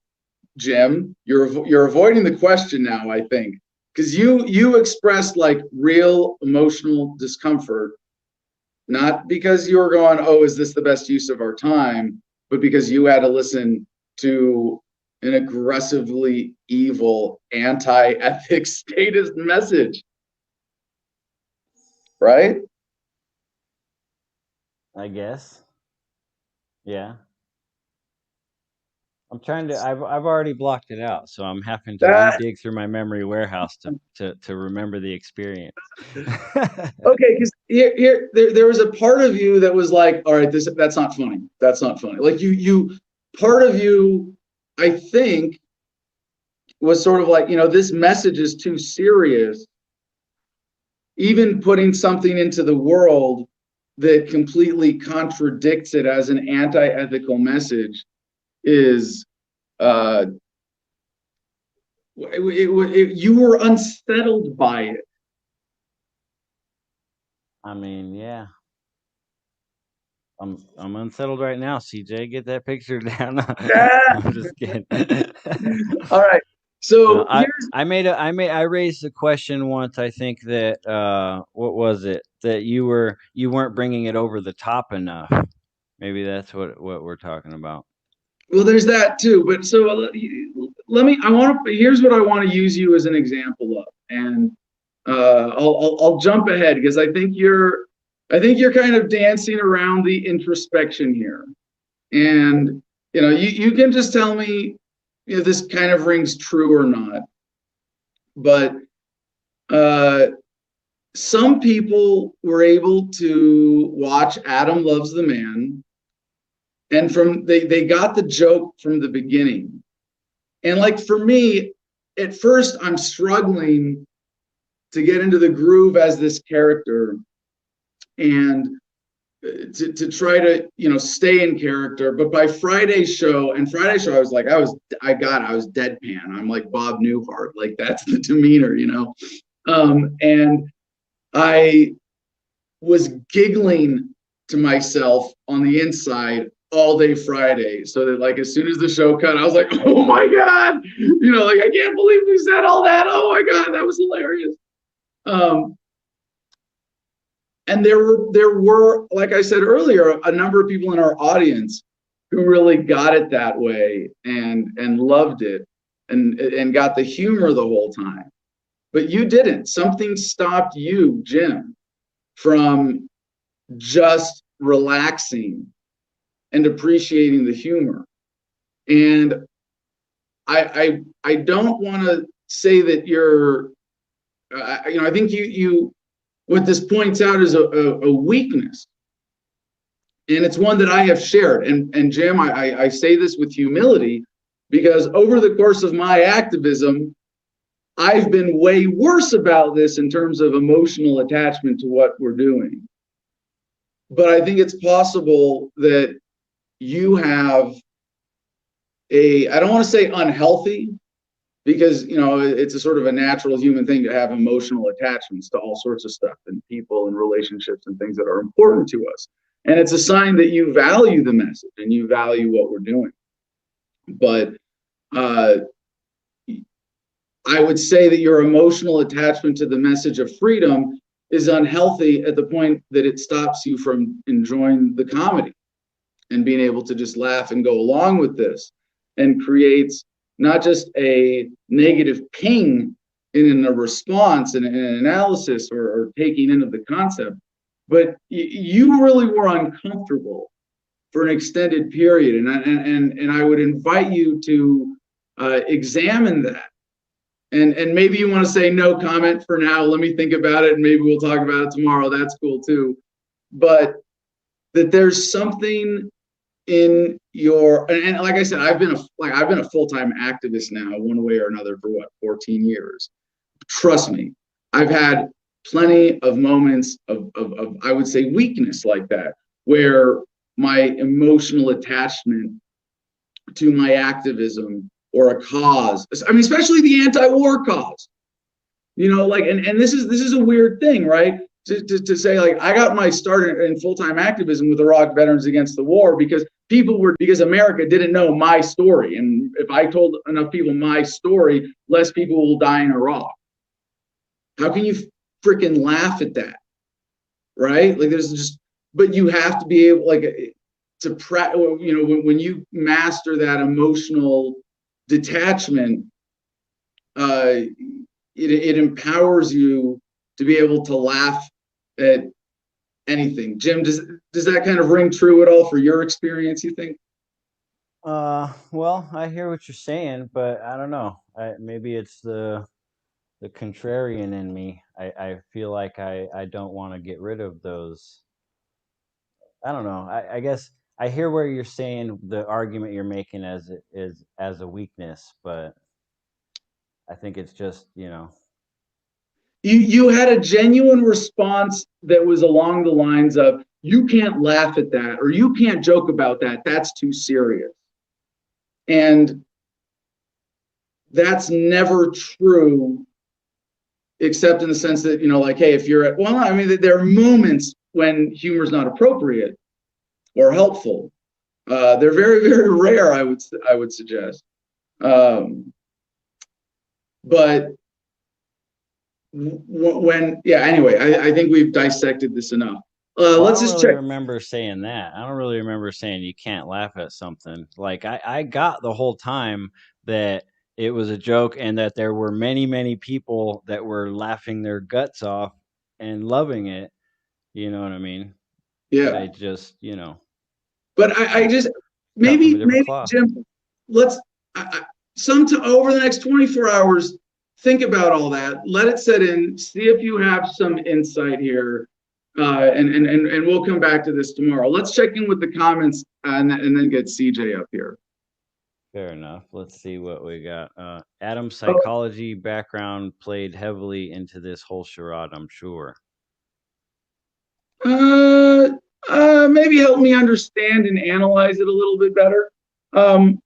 Jim, you're avoiding the question now, I think, because you expressed like real emotional discomfort, not because you were going, oh, is this the best use of our time, but because you had to listen to an aggressively evil, anti-ethics statist message, right? I guess. Yeah. I'm trying to. I've already blocked it out, so I'm having to That redig through my memory warehouse to remember the experience. okay, because there was a part of you that was like, all right, that's not funny. That's not funny. Like part of you, I think, was sort of like, this message is too serious. Even putting something into the world that completely contradicts it as an anti-ethical message is you were unsettled by it. I mean, yeah. I'm unsettled right now, CJ. Get that picture down. I'm just kidding. All right. No, So I raised the question once. I think that what was it that you weren't bringing it over the top enough. Maybe that's what we're talking about. well, there's that too. But so here's what I want to use you as an example of, and I'll jump ahead because I think you're kind of dancing around the introspection here, and you can just tell me if this kind of rings true or not. But some people were able to watch Adam Loves the Man, and they got the joke from the beginning. And like for me, at first I'm struggling to get into the groove as this character and to try to stay in character. But by Friday's show, I was like, I was deadpan. I'm like Bob Newhart, like that's the demeanor, and I was giggling to myself on the inside all day Friday, so that like as soon as the show cut, I was like, oh my god, like I can't believe we said all that. Oh my god, that was hilarious. And there were, like I said earlier, a number of people in our audience who really got it that way and loved it and got the humor the whole time. But you didn't. Something stopped you, Jim, from just relaxing and appreciating the humor. And I don't want to say that you're, I think you what this points out is a weakness. And it's one that I have shared. And Jim, I say this with humility because over the course of my activism, I've been way worse about this in terms of emotional attachment to what we're doing. But I think it's possible that you have I don't want to say unhealthy, because it's a sort of a natural human thing to have emotional attachments to all sorts of stuff and people and relationships and things that are important to us. And it's a sign that you value the message and you value what we're doing. But I would say that your emotional attachment to the message of freedom is unhealthy at the point that it stops you from enjoying the comedy and being able to just laugh and go along with this, and creates not just a negative ping in a response and an analysis or taking into the concept, but you really were uncomfortable for an extended period. And I would invite you to examine that. And maybe you want to say no comment for now. Let me think about it, and maybe we'll talk about it tomorrow. That's cool too. But that there's something in your, and like I said, I've been a full-time activist now, one way or another, for 14 years. Trust me, I've had plenty of moments of I would say weakness like that, where my emotional attachment to my activism or a cause, I mean, especially the anti-war cause, like, and this is a weird thing, right? To say, like, I got my start in full-time activism with Iraq Veterans Against the War because America didn't know my story. And if I told enough people my story, less people will die in Iraq. How can you freaking laugh at that? Right? Like, but you have to be able, like, when you master that emotional detachment, it empowers you to be able to laugh at anything. Jim, does that kind of ring true at all for your experience, you think? Well, I hear what you're saying, but I don't know. Maybe it's the contrarian in me. I feel like I don't want to get rid of those. I don't know. I guess I hear where you're saying the argument you're making as it is as a weakness, but I think it's just, You had a genuine response that was along the lines of, you can't laugh at that, or you can't joke about that. That's too serious. And that's never true, except in the sense that, like, hey, if you're well, I mean, there are moments when humor is not appropriate or helpful. They're very, very rare, I would suggest. But anyway, I think we've dissected this enough. well, I Let's don't just really check. remember saying that. I don't really remember saying you can't laugh at something. Like I got the whole time that it was a joke and that there were many, many people that were laughing their guts off and loving it. You know what I mean? Yeah, I just, but I just cut from a maybe different cloth. Jim, let's some to over the next 24 hours. Think about all that. Let it set in. See if you have some insight here, and we'll come back to this tomorrow. Let's check in with the comments and then get CJ up here. Fair enough. Let's see what we got. Adam's Oh, psychology background played heavily into this whole charade, I'm sure. uh, maybe help me understand and analyze it a little bit better. Um,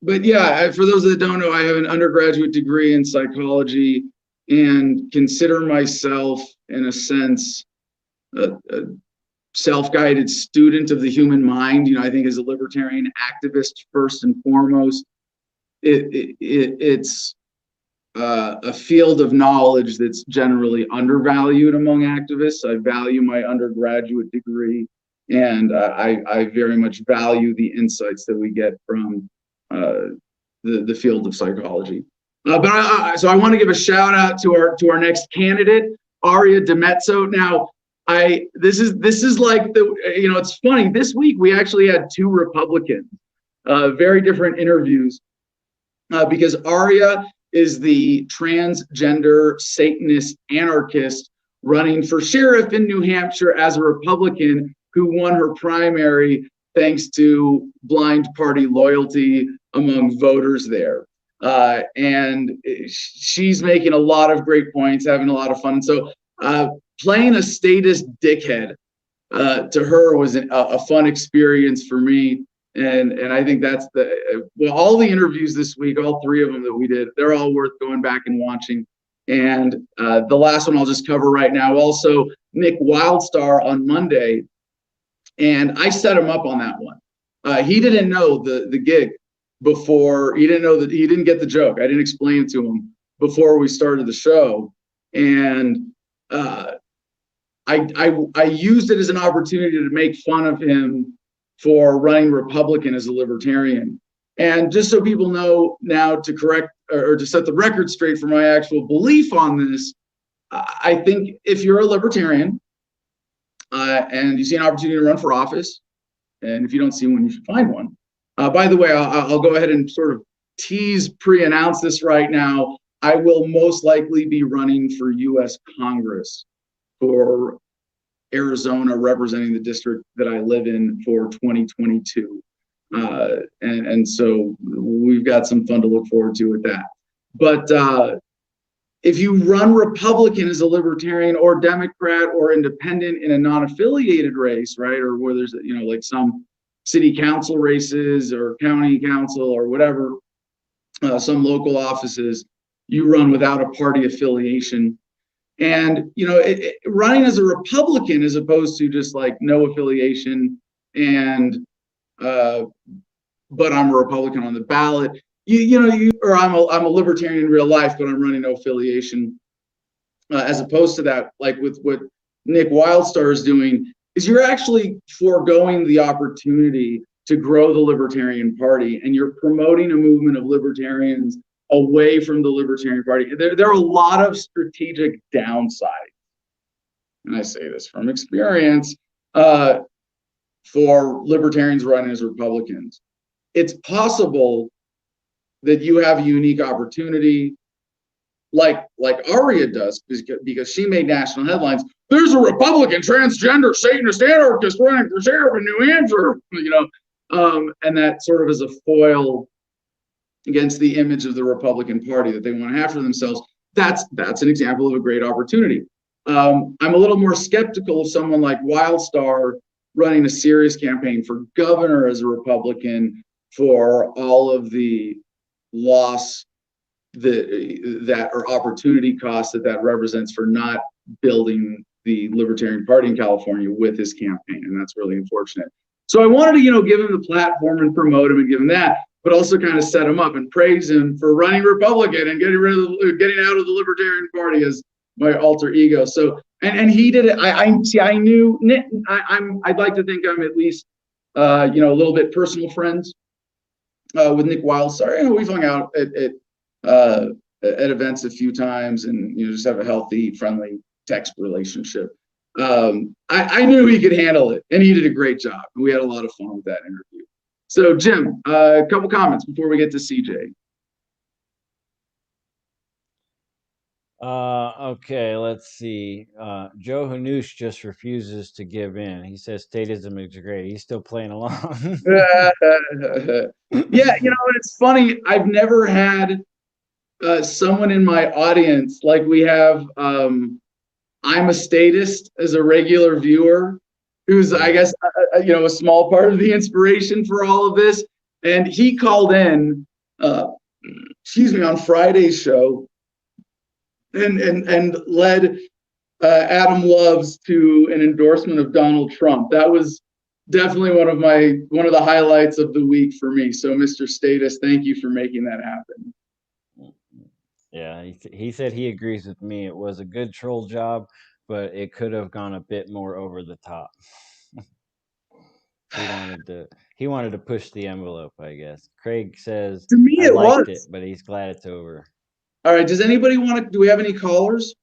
but yeah, for those that don't know, I have an undergraduate degree in psychology and consider myself, in a sense, a self-guided student of the human mind. I think as a libertarian activist, first and foremost, it's a field of knowledge that's generally undervalued among activists. I value my undergraduate degree, and I very much value the insights that we get from the field of psychology. So I want to give a shout out to our next candidate, Aria DiMezzo. Now, this is like it's funny. This week we actually had two Republicans, very different interviews, because Aria is the transgender Satanist anarchist running for sheriff in New Hampshire as a Republican who won her primary thanks to blind party loyalty among voters there. And she's making a lot of great points, having a lot of fun. So playing a statist dickhead to her was a fun experience for me. And I think that's all the interviews this week, all three of them that we did, they're all worth going back and watching. And the last one I'll just cover right now. Also, Nick Wildstar on Monday, and I set him up on that one. He didn't know the gig before. He didn't know that he didn't get the joke. I didn't explain it to him before we started the show, and I used it as an opportunity to make fun of him for running Republican as a libertarian. And just so people know now, to correct or to set the record straight for my actual belief on this, I think if you're a libertarian and you see an opportunity to run for office, and if you don't see one, you should find one. By the way, I'll go ahead and sort of pre-announce this right now. I will most likely be running for U.S. Congress for Arizona, representing the district that I live in for 2022. And so we've got some fun to look forward to with that. But if you run Republican as a libertarian or Democrat or independent in a non-affiliated race, right, or where there's like some city council races or county council or whatever, some local offices, you run without a party affiliation. And running as a Republican as opposed to just like no affiliation and but I'm a Republican on the ballot, or I'm a libertarian in real life, but I'm running no affiliation, as opposed to that, like with what Nick Wildstar is doing, is you're actually foregoing the opportunity to grow the Libertarian Party, and you're promoting a movement of libertarians away from the Libertarian Party. There are a lot of strategic downsides, and I say this from experience, for libertarians running as Republicans. it's possible that you have a unique opportunity like Aria does, because she made national headlines. There's a Republican transgender Satanist anarchist running for sheriff in New Hampshire, and that sort of is a foil against the image of the Republican Party that they want to have for themselves. That's an example of a great opportunity. I'm a little more skeptical of someone like Wildstar running a serious campaign for governor as a Republican for all of the loss that or opportunity cost that represents for not building the Libertarian Party in California with his campaign, and that's really unfortunate. So I wanted to, give him the platform and promote him and give him that, but also kind of set him up and praise him for running Republican and getting out of the Libertarian Party as my alter ego. So and he did it. I knew. I'd like to think I'm at least a little bit personal friends with Nick Wildstar. We've hung out at events a few times, and just have a healthy, friendly text relationship. I knew he could handle it, and he did a great job. We had a lot of fun with that interview. So, Jim, a couple comments before we get to CJ. Okay, let's see. Joe Hanoush just refuses to give in. He says statism is great. He's still playing along. Yeah, it's funny. I've never had someone in my audience like we have. I'm a statist as a regular viewer, who's, I guess, a small part of the inspiration for all of this. And he called in, on Friday's show, and led Adam Loves to an endorsement of Donald Trump. That was definitely one of the highlights of the week for me. So, Mr. Statist, thank you for making that happen. Yeah, he said he agrees with me. It was a good troll job, but it could have gone a bit more over the top. He wanted to push the envelope, I guess. Craig says, to me, I liked it, but he's glad it's over. All right. Does anybody do we have any callers?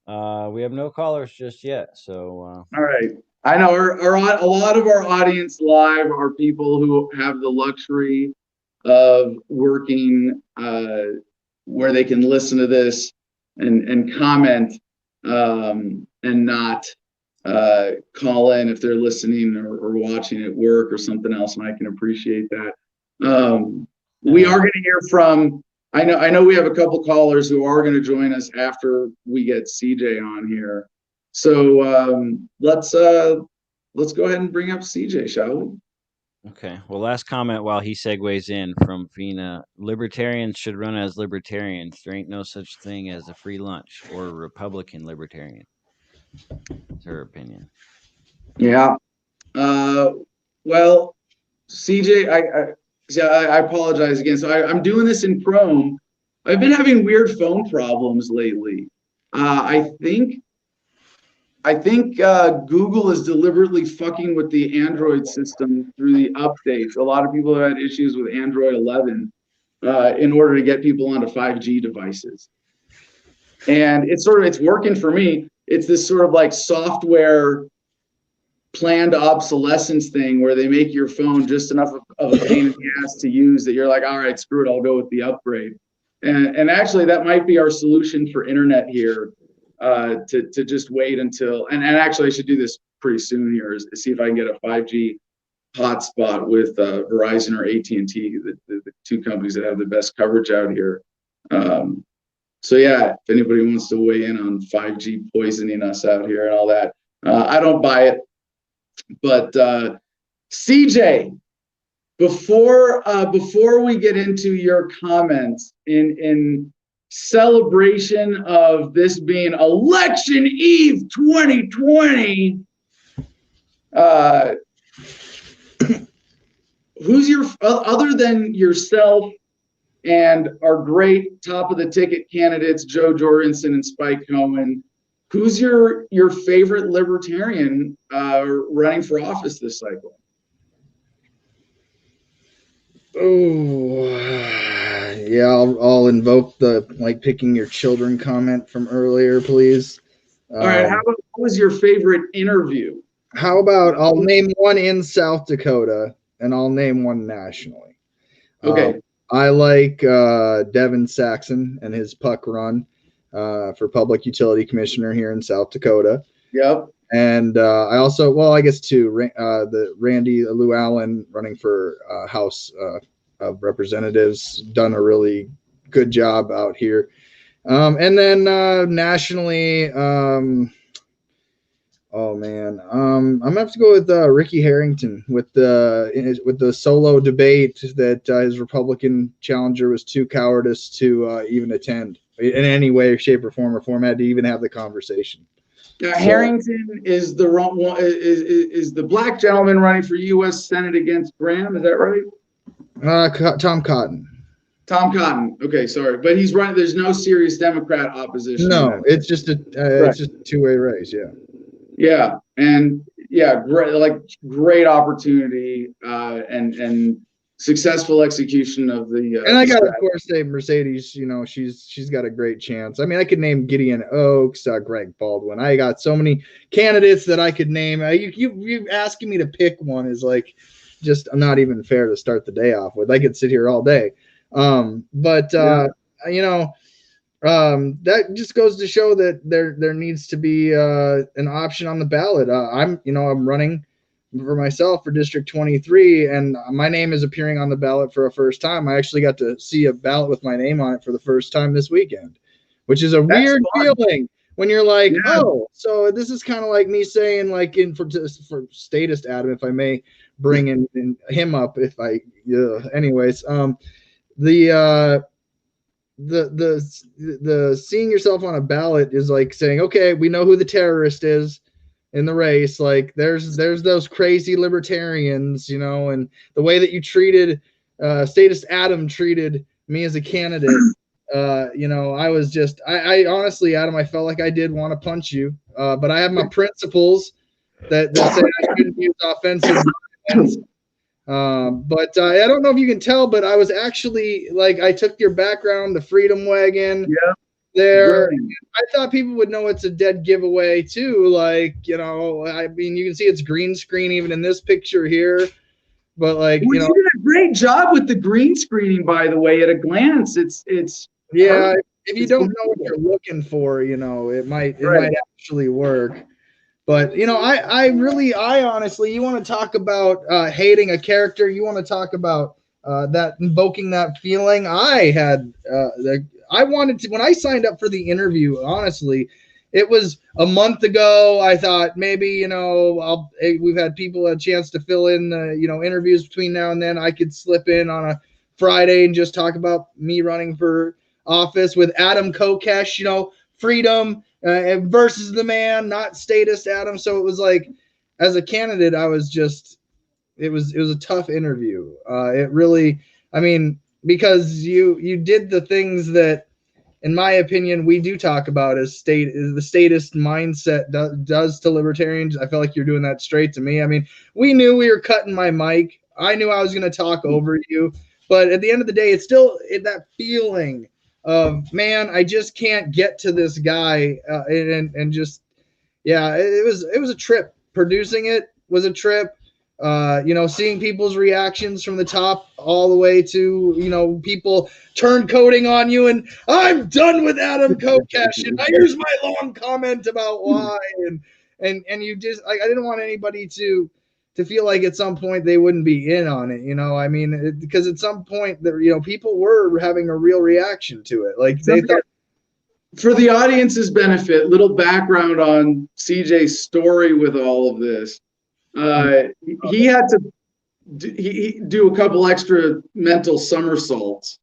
We have no callers just yet. So. All right. I know a lot of our audience live are people who have the luxury of working where they can listen to this and comment and not call in if they're listening or watching at work or something else, and I can appreciate that. We are going to hear from. I know we have a couple callers who are going to join us after we get CJ on here. So let's go ahead and bring up CJ, shall we? Okay. Well, last comment while he segues in from Fina. Libertarians should run as libertarians. There ain't no such thing as a free lunch or a Republican libertarian. That's her opinion. Yeah. Well, CJ, I apologize again. So I'm doing this in Chrome. I've been having weird phone problems lately. I think Google is deliberately fucking with the Android system through the updates. A lot of people have had issues with Android 11 in order to get people onto 5G devices. And it's working for me. It's this sort of like software planned obsolescence thing where they make your phone just enough of a pain in the ass to use that you're like, all right, screw it, I'll go with the upgrade. And actually that might be our solution for internet here. To just wait until, and actually I should do this pretty soon here, is see if I can get a 5G hotspot with Verizon or AT&T, the two companies that have the best coverage out here. So yeah, if anybody wants to weigh in on 5G poisoning us out here and all that, I don't buy it. But CJ, before we get into your comments in celebration of this being election eve 2020, who's your, other than yourself and our great top of the ticket candidates Jo Jorgensen and Spike Cohen, who's your favorite libertarian running for office this cycle? Oh, yeah, I'll invoke the picking your children comment from earlier, please. All right, how about, what was your favorite interview? How about I'll name one in South Dakota. and I'll name one nationally. Okay. I like Devin Saxon and his puck run for Public Utility Commissioner here in South Dakota. Yep. And I also, well, I guess too, the Randy Lou Allen running for House of Representatives, done a really good job out here. And then nationally, oh man, I'm gonna have to go with Ricky Harrington with the solo debate that his Republican challenger was too cowardice to even attend in any way, shape, or format to even have the conversation. Harrington is the wrong one. Is the black gentleman running for U.S. Senate against Graham? Is that right? Tom Cotton. Tom Cotton. Okay, sorry, but he's running. There's no serious Democrat opposition. No, it's just it's just a two-way race. Yeah. Yeah, and yeah, great opportunity and successful execution of the. And I got to, of course, say Mercedes. You know, she's got a great chance. I mean, I could name Gideon Oaks, Greg Baldwin. I got so many candidates that I could name. You asking me to pick one is like just not even fair to start the day off with. I could sit here all day. You know. That just goes to show that there needs to be an option on the ballot. I'm running for myself for District 23, and my name is appearing on the ballot for a first time. I actually got to see a ballot with my name on it for the first time this weekend, which is a weird feeling when you're like, oh, so this is kind of like me saying, like, for statist Adam, if I may bring in him up, if I, anyways, the seeing yourself on a ballot is like saying, okay, we know who the terrorist is in the race. Like there's those crazy libertarians, and the way that you treated statist Adam treated me as a candidate. I was just, I honestly, Adam, I felt like I did want to punch you, but I have my principles that say I shouldn't use offensive violence. But I don't know if you can tell, but I was actually like, I took your background, the Freedom Wagon there. Right. I thought people would know it's a dead giveaway too. Like, I mean, you can see it's green screen even in this picture here, but like, you did a great job with the green screening, by the way, at a glance. It's yeah. If you don't know what you're looking for, it might actually work. But, I honestly, you want to talk about hating a character, you want to talk about that invoking that feeling. I had, I wanted to, when I signed up for the interview, honestly, it was a month ago. I thought maybe, we've had people a chance to fill in the, interviews between now and then. I could slip in on a Friday and just talk about me running for office with Adam Kokesh, freedom. Versus the man, not statist Adam. So it was like, as a candidate, I was just, it was a tough interview. It really, I mean, because you did the things that, in my opinion, we do talk about as the statist mindset does to libertarians. I felt like you're doing that straight to me. I mean, we knew we were cutting my mic. I knew I was going to talk over you, but at the end of the day, it's still that feeling of, man, I just can't get to this guy, and just, yeah, it was a trip. Producing it was a trip. Seeing people's reactions from the top all the way to, people turncoating on you, and I'm done with Adam Kokesh, and here's my long comment about why, and you just, I didn't want anybody to feel like at some point they wouldn't be in on it, I mean, because at some point that, people were having a real reaction to it. Like they thought. For the audience's benefit, little background on CJ's story with all of this. He had to do a couple extra mental somersaults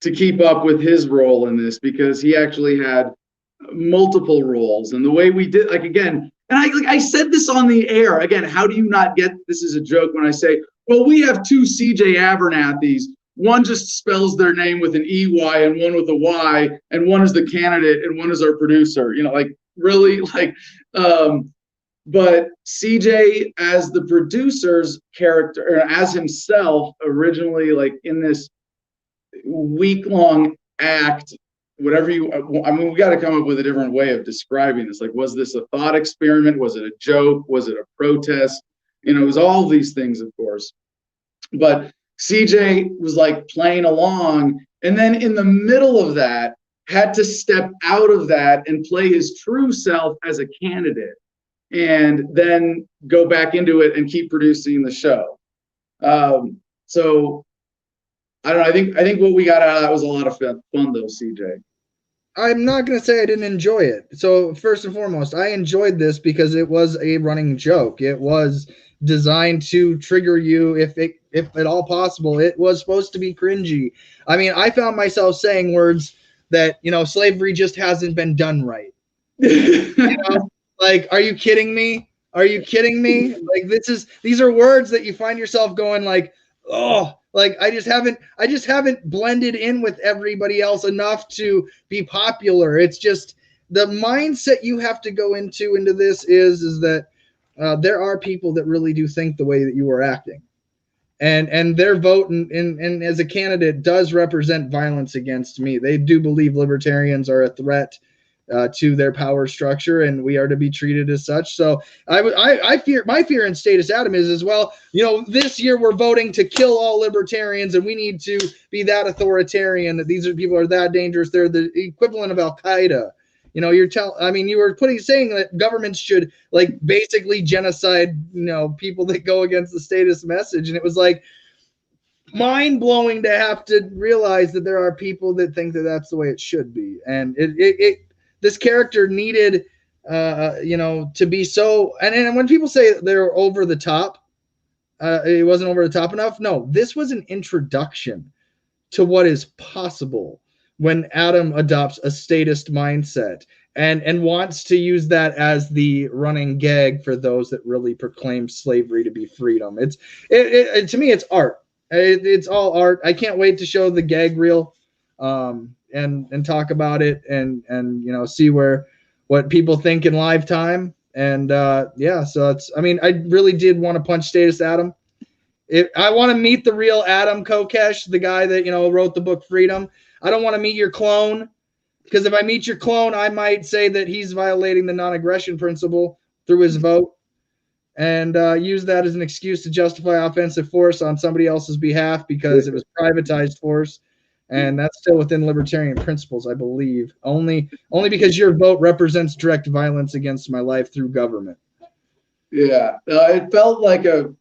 to keep up with his role in this, because he actually had multiple roles. And the way we did, like, again, and I said this on the air, again, how do you not get this is a joke when I say, well, we have two CJ Abernathys. One just spells their name with an EY and one with a Y, and one is the candidate and one is our producer, really, but CJ as the producer's character, or as himself originally, like in this week-long act, whatever we got to come up with a different way of describing this. Like, was this a thought experiment? Was it a joke? Was it a protest? It was all these things, of course. But CJ was like playing along, and then in the middle of that, had to step out of that and play his true self as a candidate, and then go back into it and keep producing the show. So I don't know. I think what we got out of that was a lot of fun though, CJ. I'm not going to say I didn't enjoy it. So first and foremost, I enjoyed this because it was a running joke. It was designed to trigger you if at all possible. It was supposed to be cringy. I mean, I found myself saying words that, slavery just hasn't been done right. Like, are you kidding me? Are you kidding me? Like, these are words that you find yourself going like, oh, like I just haven't blended in with everybody else enough to be popular. It's just the mindset you have to go into this is that there are people that really do think the way that you are acting, and their vote and as a candidate does represent violence against me. They do believe libertarians are a threat to their power structure, and we are to be treated as such. So I fear, my fear in Status Adam is as well, this year we're voting to kill all libertarians, and we need to be that authoritarian, that these people are that dangerous. They're the equivalent of Al-Qaeda. You were saying that governments should like basically genocide, people that go against the status message. And it was like mind blowing to have to realize that there are people that think that that's the way it should be. And this character needed, to be so. And when people say they're over the top, it wasn't over the top enough. No, this was an introduction to what is possible when Adam adopts a statist mindset and wants to use that as the running gag for those that really proclaim slavery to be freedom. To me, it's art. It's all art. I can't wait to show the gag reel. And talk about it and see what people think in live time. And so I really did want to punch Status Adam. I want to meet the real Adam Kokesh, the guy that wrote the book Freedom. I don't want to meet your clone, because if I meet your clone, I might say that he's violating the non-aggression principle through his vote, and use that as an excuse to justify offensive force on somebody else's behalf because it was privatized force. And that's still within libertarian principles, I believe. Only because your vote represents direct violence against my life through government. Yeah, it felt like a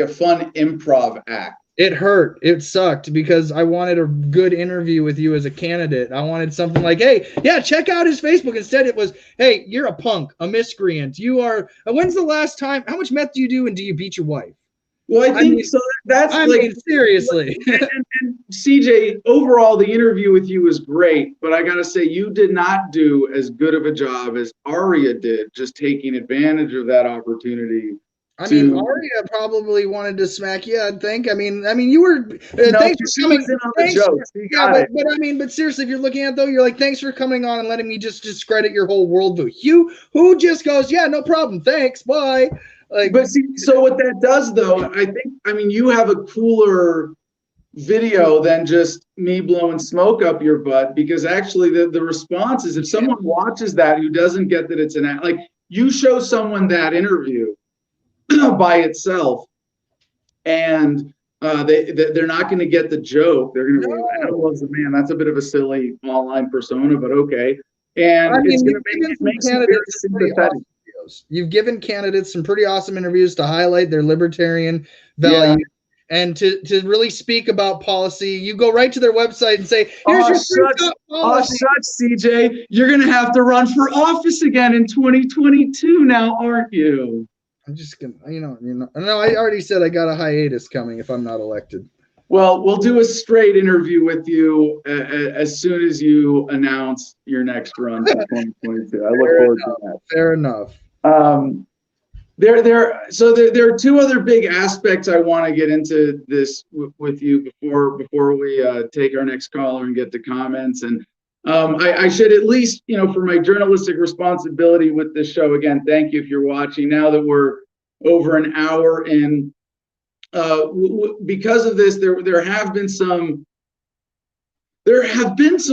fun improv act. It hurt. It sucked because I wanted a good interview with you as a candidate. I wanted something like, hey, yeah, check out his Facebook. Instead, it was, hey, you're a punk, a miscreant. You are. When's the last time? How much meth do you do, and do you beat your wife? Well, I think so. That's seriously. and CJ, overall, the interview with you was great, but I gotta say, you did not do as good of a job as Aria did, just taking advantage of that opportunity. Aria probably wanted to smack you, I think. You were. Thanks for coming. But seriously, if you're looking at it, though, you're like, thanks for coming on and letting me just discredit your whole worldview. Who just goes, yeah, no problem, thanks, bye. But see, so what that does, though, you have a cooler video than just me blowing smoke up your butt, because actually the response is, if someone watches that who doesn't get that it's an act, like you show someone that interview by itself, and they're not going to get the joke. They're going to go, Adam loves the man. That's a bit of a silly online persona, but okay. And it's going to make it very sympathetic. You've given candidates some pretty awesome interviews to highlight their libertarian values and to really speak about policy. You go right to their website and say, here's your policy. CJ, you're going to have to run for office again in 2022 now, aren't you? I'm just going to, no, I already said I got a hiatus coming if I'm not elected. Well, we'll do a straight interview with you as soon as you announce your next run for 2022. I look forward to that. Fair enough. There are two other big aspects I want to get into this with you before we take our next caller and get to comments. And I should at least, for my journalistic responsibility with this show, again, thank you if you're watching. Now that we're over an hour in, because of this, there have been some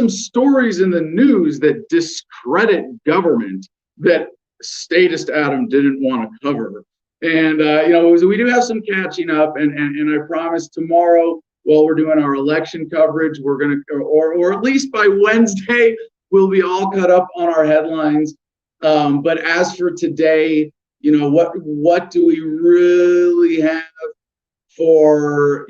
stories in the news that discredit government that Statist Adam didn't want to cover. And so we do have some catching up, and I promise tomorrow, while we're doing our election coverage, we're gonna, or at least by Wednesday, we'll be all caught up on our headlines. But as for today, what do we really have for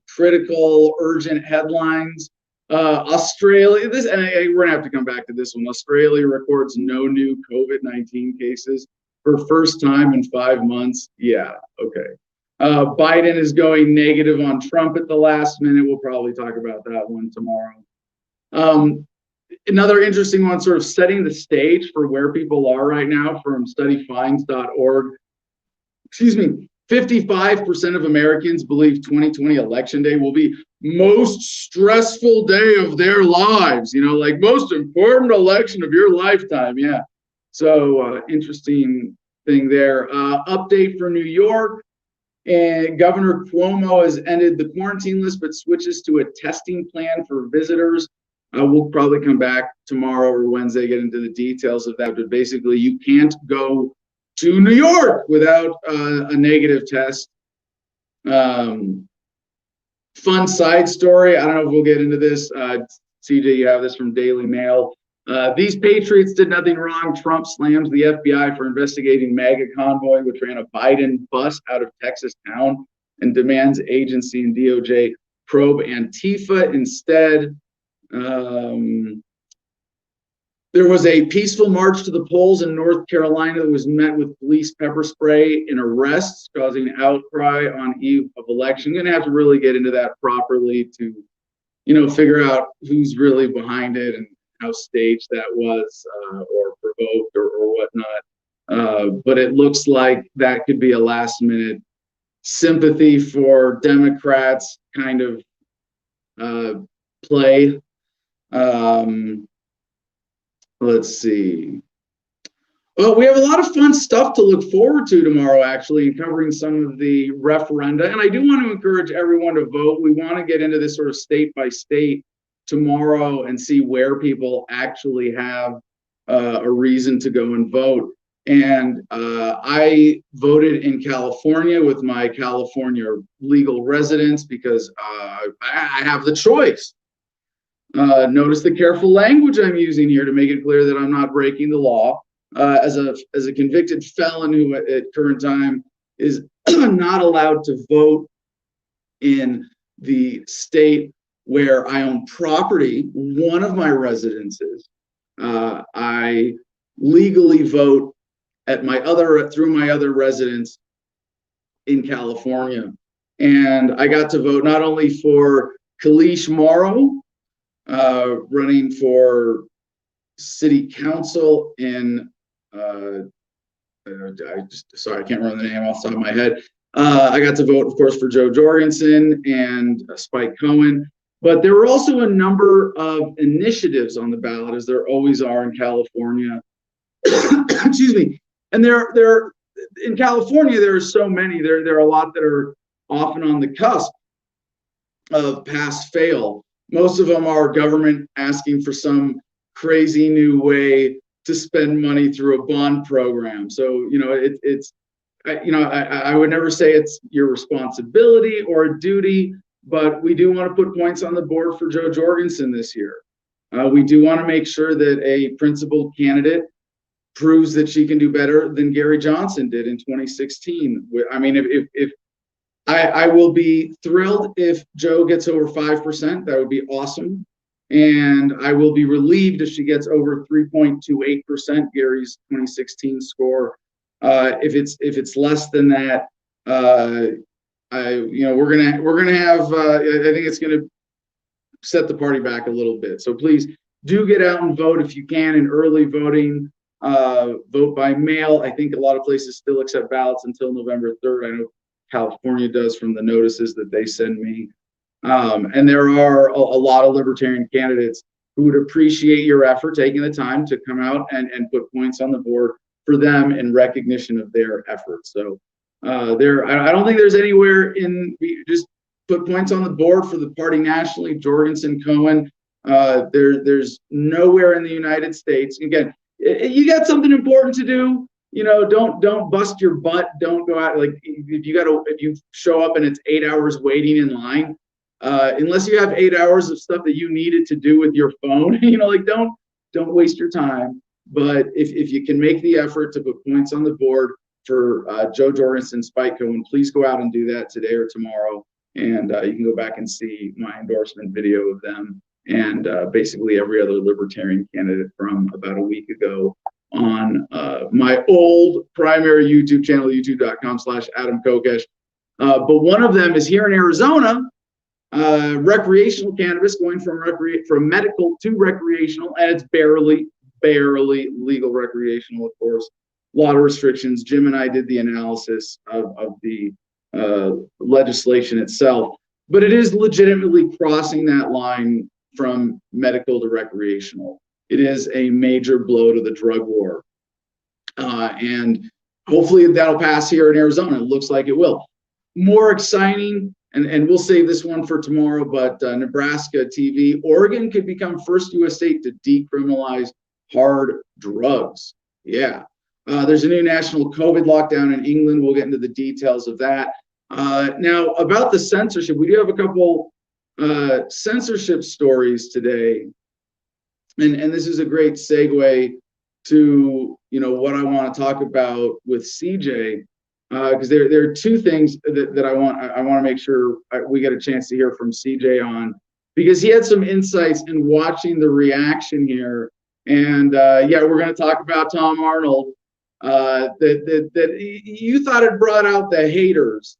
critical, urgent headlines? Australia, and we're gonna have to come back to this one. Australia records no new COVID-19 cases for first time in 5 months. Yeah, okay. Biden is going negative on Trump at the last minute. We'll probably talk about that one tomorrow. Another interesting one, sort of setting the stage for where people are right now, from studyfinds.org. 55% of Americans believe 2020 election day will be most stressful day of their lives. Like most important election of your lifetime. Yeah. So interesting thing there. Update for New York. And Governor Cuomo has ended the quarantine list, but switches to a testing plan for visitors. We'll probably come back tomorrow or Wednesday, get into the details of that. But basically, you can't go to New York without a negative test. Fun side story. I don't know if we'll get into this. CJ, you have this from Daily Mail. These patriots did nothing wrong. Trump slams the FBI for investigating MAGA convoy, which ran a Biden bus out of Texas town, and demands agency and DOJ probe Antifa instead. There was a peaceful march to the polls in North Carolina that was met with police pepper spray and arrests, causing outcry on eve of election. Going to have to really get into that properly to, figure out who's really behind it and how staged that was, or provoked or whatnot. But it looks like that could be a last minute sympathy for Democrats kind of play. Let's see. Well, we have a lot of fun stuff to look forward to tomorrow, actually, in covering some of the referenda. And I do want to encourage everyone to vote. We want to get into this sort of state by state tomorrow and see where people actually have a reason to go and vote. And I voted in California with my California legal residence because I have the choice. Notice the careful language I'm using here to make it clear that I'm not breaking the law. As a convicted felon who at current time is not allowed to vote in the state where I own property, one of my residences, I legally vote through my other residence in California. And I got to vote not only for Kalish Morrow, running for city council in, sorry, I can't remember the name off the top of my head. I got to vote, of course, for Jo Jorgensen and Spike Cohen. But there were also a number of initiatives on the ballot, as there always are in California. Excuse me. And there in California, there are so many. There are a lot that are often on the cusp of pass fail. Most of them are government asking for some crazy new way to spend money through a bond program. So, I would never say it's your responsibility or a duty, but we do want to put points on the board for Jo Jorgensen this year. We do want to make sure that a principal candidate proves that she can do better than Gary Johnson did in 2016. I mean, if I will be thrilled if Jo gets over 5%. That would be awesome. And I will be relieved if she gets over 3.28%, Gary's 2016 score. If it's less than that, we're gonna have. I think it's gonna set the party back a little bit. So please do get out and vote if you can. In early voting, vote by mail. I think a lot of places still accept ballots until November 3rd. I know California does from the notices that they send me. And there are a lot of libertarian candidates who would appreciate your effort, taking the time to come out and put points on the board for them in recognition of their efforts. So I don't think there's anywhere just put points on the board for the party nationally. Jorgensen, Cohen, there's nowhere in the United States. Again, you got something important to do. don't bust your butt. Don't go out. Like if you show up and it's 8 hours waiting in line, unless you have 8 hours of stuff that you needed to do with your phone, like don't waste your time. But if you can make the effort to put points on the board for Joe Jorgensen, Spike Cohen, please go out and do that today or tomorrow. And you can go back and see my endorsement video of them and basically every other libertarian candidate from about a week ago on my old primary YouTube channel, youtube.com/Adam Kokesh. But one of them is here in Arizona, recreational cannabis going from medical to recreational, and it's barely legal recreational, of course. A lot of restrictions. Jim and I did the analysis of the legislation itself, but it is legitimately crossing that line from medical to recreational. It is a major blow to the drug war. And hopefully that'll pass here in Arizona. It looks like it will. More exciting, and we'll save this one for tomorrow, but Nebraska TV, Oregon could become first U.S. state to decriminalize hard drugs. Yeah. There's a new national COVID lockdown in England. We'll get into the details of that. Now, about the censorship, we do have a couple censorship stories today. And this is a great segue to what I want to talk about with CJ, because there are two things that I want to make sure we get a chance to hear from CJ on, because he had some insights in watching the reaction here. And yeah, we're going to talk about Tom Arnold. That you thought it brought out the haters,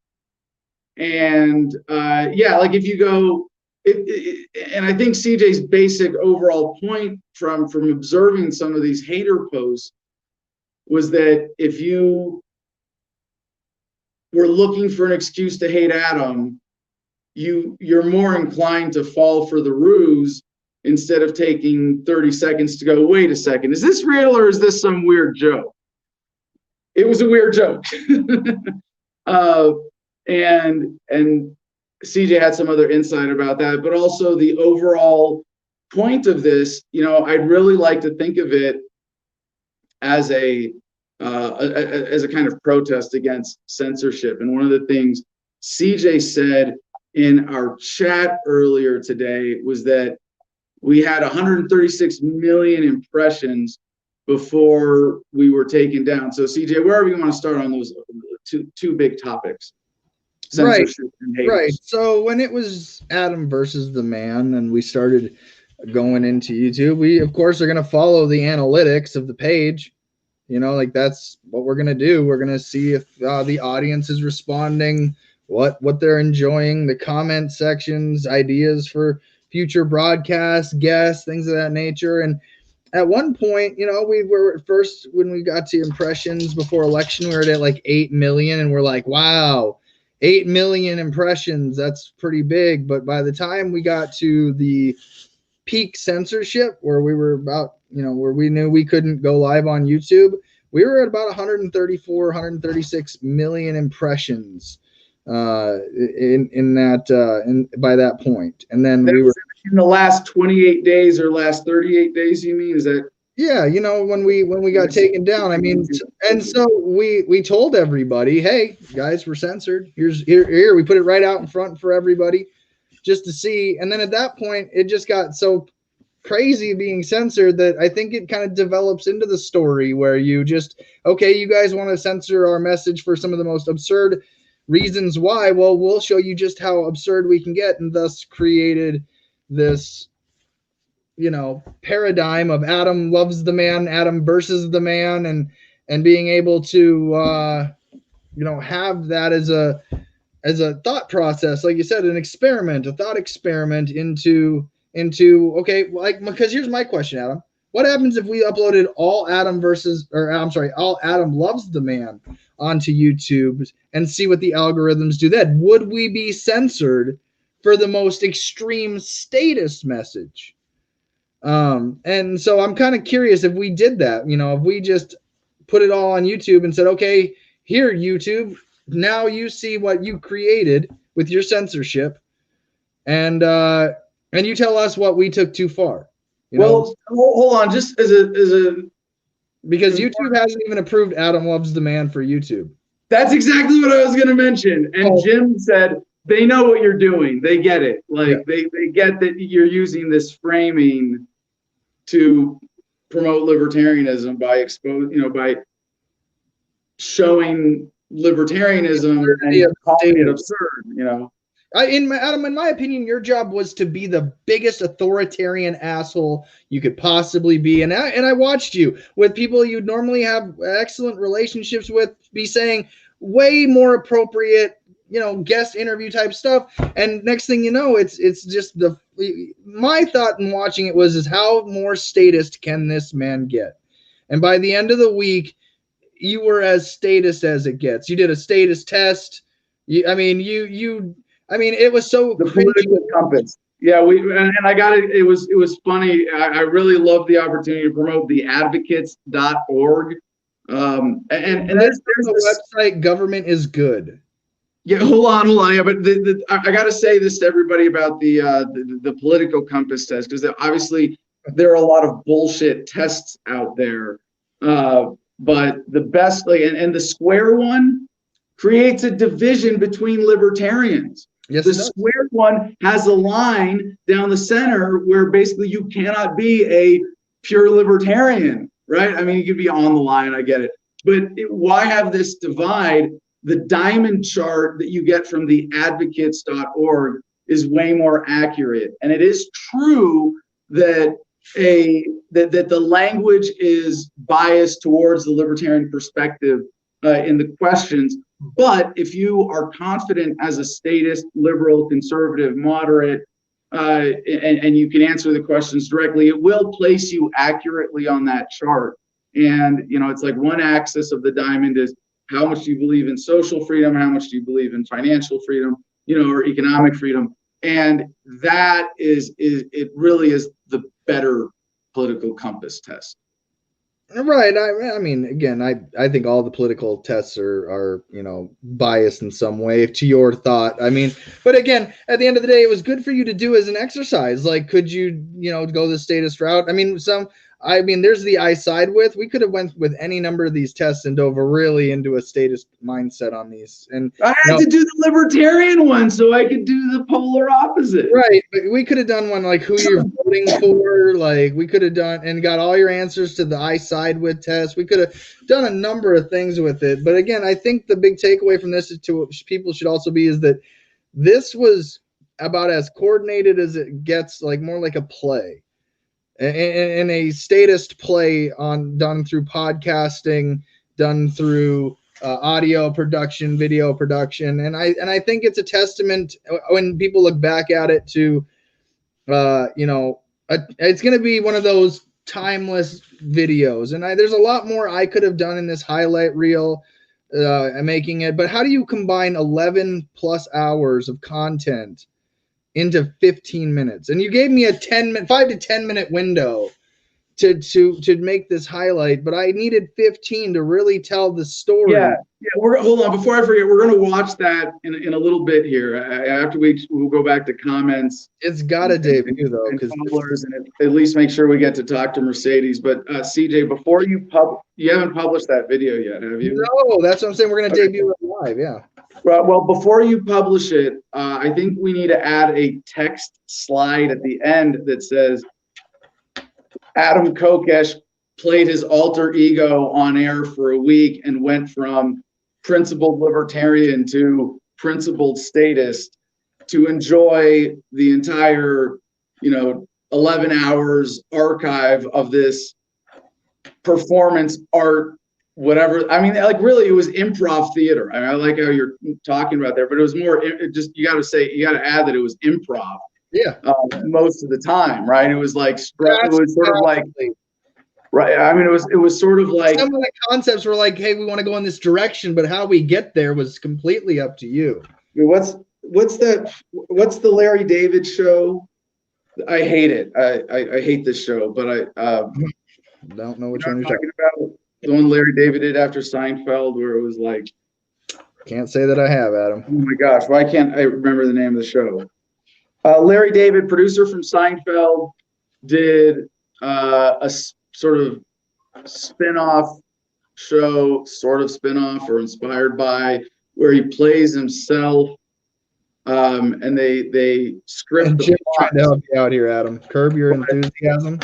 and yeah, like if you go, and I think CJ's basic overall point from observing some of these hater posts was that if you were looking for an excuse to hate Adam, you're more inclined to fall for the ruse instead of taking 30 seconds to go, wait a second, is this real or is this some weird joke? It was a weird joke. And CJ had some other insight about that, but also the overall point of this, I'd really like to think of it as a kind of protest against censorship. And one of the things CJ said in our chat earlier today was that we had 136 million impressions before we were taken down. So CJ, wherever you want to start on those two big topics. Censorship and hate. Right. So when it was Adam versus the man and we started going into YouTube, we of course are going to follow the analytics of the page. Like that's what we're going to do. We're going to see if the audience is responding, what they're enjoying, the comment sections, ideas for future broadcasts, guests, things of that nature. And at one point, we were at first, when we got to impressions before election, we were at like 8 million, and we're like, wow, 8 million impressions, that's pretty big. But by the time we got to the peak censorship, where we were about, where we knew we couldn't go live on YouTube, we were at about 134, 136 million impressions in by that point. And then we were in the last 28 days or last 38 days, you mean? Is that? Yeah, when we got taken down, I mean, and so we told everybody, hey guys, we're censored. Here we put it right out in front for everybody just to see. And then at that point, it just got so crazy being censored that I think it kind of develops into the story where you just, okay, you guys want to censor our message for some of the most absurd reasons why. Well, we'll show you just how absurd we can get, and thus created this paradigm of Adam loves the man, Adam versus the man, and being able to have that as a thought process, like you said, a thought experiment into okay, like, because here's my question, Adam. What happens if we uploaded all Adam loves the man onto YouTube and see what the algorithms do then? Would we be censored for the most extreme statist message? And so I'm kind of curious if we did that, if we just put it all on YouTube and said, okay, here, YouTube, now you see what you created with your censorship, and you tell us what we took too far. Well, hold on, just as a Because YouTube hasn't even approved Adam Loves the Man for YouTube. That's exactly what I was going to mention. And Jim said, they know what you're doing. They get it. Like they get that you're using this framing to promote libertarianism by by showing libertarianism and calling it absurd, Adam, in my opinion, your job was to be the biggest authoritarian asshole you could possibly be. And I watched you with people you'd normally have excellent relationships with be saying way more appropriate, guest interview type stuff. And next thing you know, it's just my thought in watching it is how more statist can this man get? And by the end of the week, you were as statist as it gets. You did a statist test. It was so the political compass. Yeah, I got it. It was funny. I really loved the opportunity to promote the advocates.org. And there's the website. Government is good. Yeah, hold on. Yeah, but I got to say this to everybody about the political compass test, because obviously there are a lot of bullshit tests out there. But the best, and the square one creates a division between libertarians. Yes, the square one has a line down the center where basically you cannot be a pure libertarian, right? I mean, you could be on the line, I get it. But why have this divide? The diamond chart that you get from the advocates.org is way more accurate. And it is true that that the language is biased towards the libertarian perspective in the questions. But if you are confident as a statist, liberal, conservative, moderate, and you can answer the questions directly, it will place you accurately on that chart. And, it's like one axis of the diamond is how much do you believe in social freedom? How much do you believe in financial freedom, or economic freedom? And that it really is the better political compass test. Right. I mean, again, I think all the political tests are biased in some way to your thought. I mean, but again, at the end of the day, it was good for you to do as an exercise. Like, could you, go the statist route? I mean, there's the I side with. We could have went with any number of these tests and dove really into a statist mindset on these. And I had to do the libertarian one so I could do the polar opposite. Right, but we could have done one like who you're voting for. Like we could have done and got all your answers to the I side with test. We could have done a number of things with it. But again, I think the big takeaway from this people should also be is that this was about as coordinated as it gets, like more like a play. And a statist play done through podcasting, done through audio production, video production, and I think it's a testament when people look back at it to, it's going to be one of those timeless videos. And there's a lot more I could have done in this highlight reel, making it. But how do you combine 11 plus hours of content into 15 minutes? And you gave me a 5 to 10 minute window to make this highlight, but I needed 15 to really tell the story. Yeah. Hold on, before I forget, we're going to watch that in a little bit here. After we'll go back to comments. It's got to debut though, because and at least make sure we get to talk to Mercedes. But CJ, before you haven't published that video yet, have you? No, that's what I'm saying. We're going to debut it live. Yeah. Well, before you publish it, I think we need to add a text slide at the end that says Adam Kokesh played his alter ego on air for a week and went from principled libertarian to principled statist to enjoy the entire, 11 hours archive of this performance art. Whatever. I mean, like really, it was improv theater. I like how you're talking about there, but it was more. You got to add that it was improv. Yeah. Most of the time, right? It was like it was sort of like, right. I mean, it was sort of like some of the concepts were like, hey, we want to go in this direction, but how we get there was completely up to you. What's the Larry David show? I hate it. I hate this show, but I don't know which one you're talking about. The one Larry David did after Seinfeld, where it was like, can't say that I have, Adam. Oh my gosh, why can't I remember the name of the show? Larry David, producer from Seinfeld, did a sort of spin-off show, sort of spin-off or inspired by, where he plays himself, and they script And the Jim's plot. trying to help you out here, Adam. Curb Your Enthusiasm.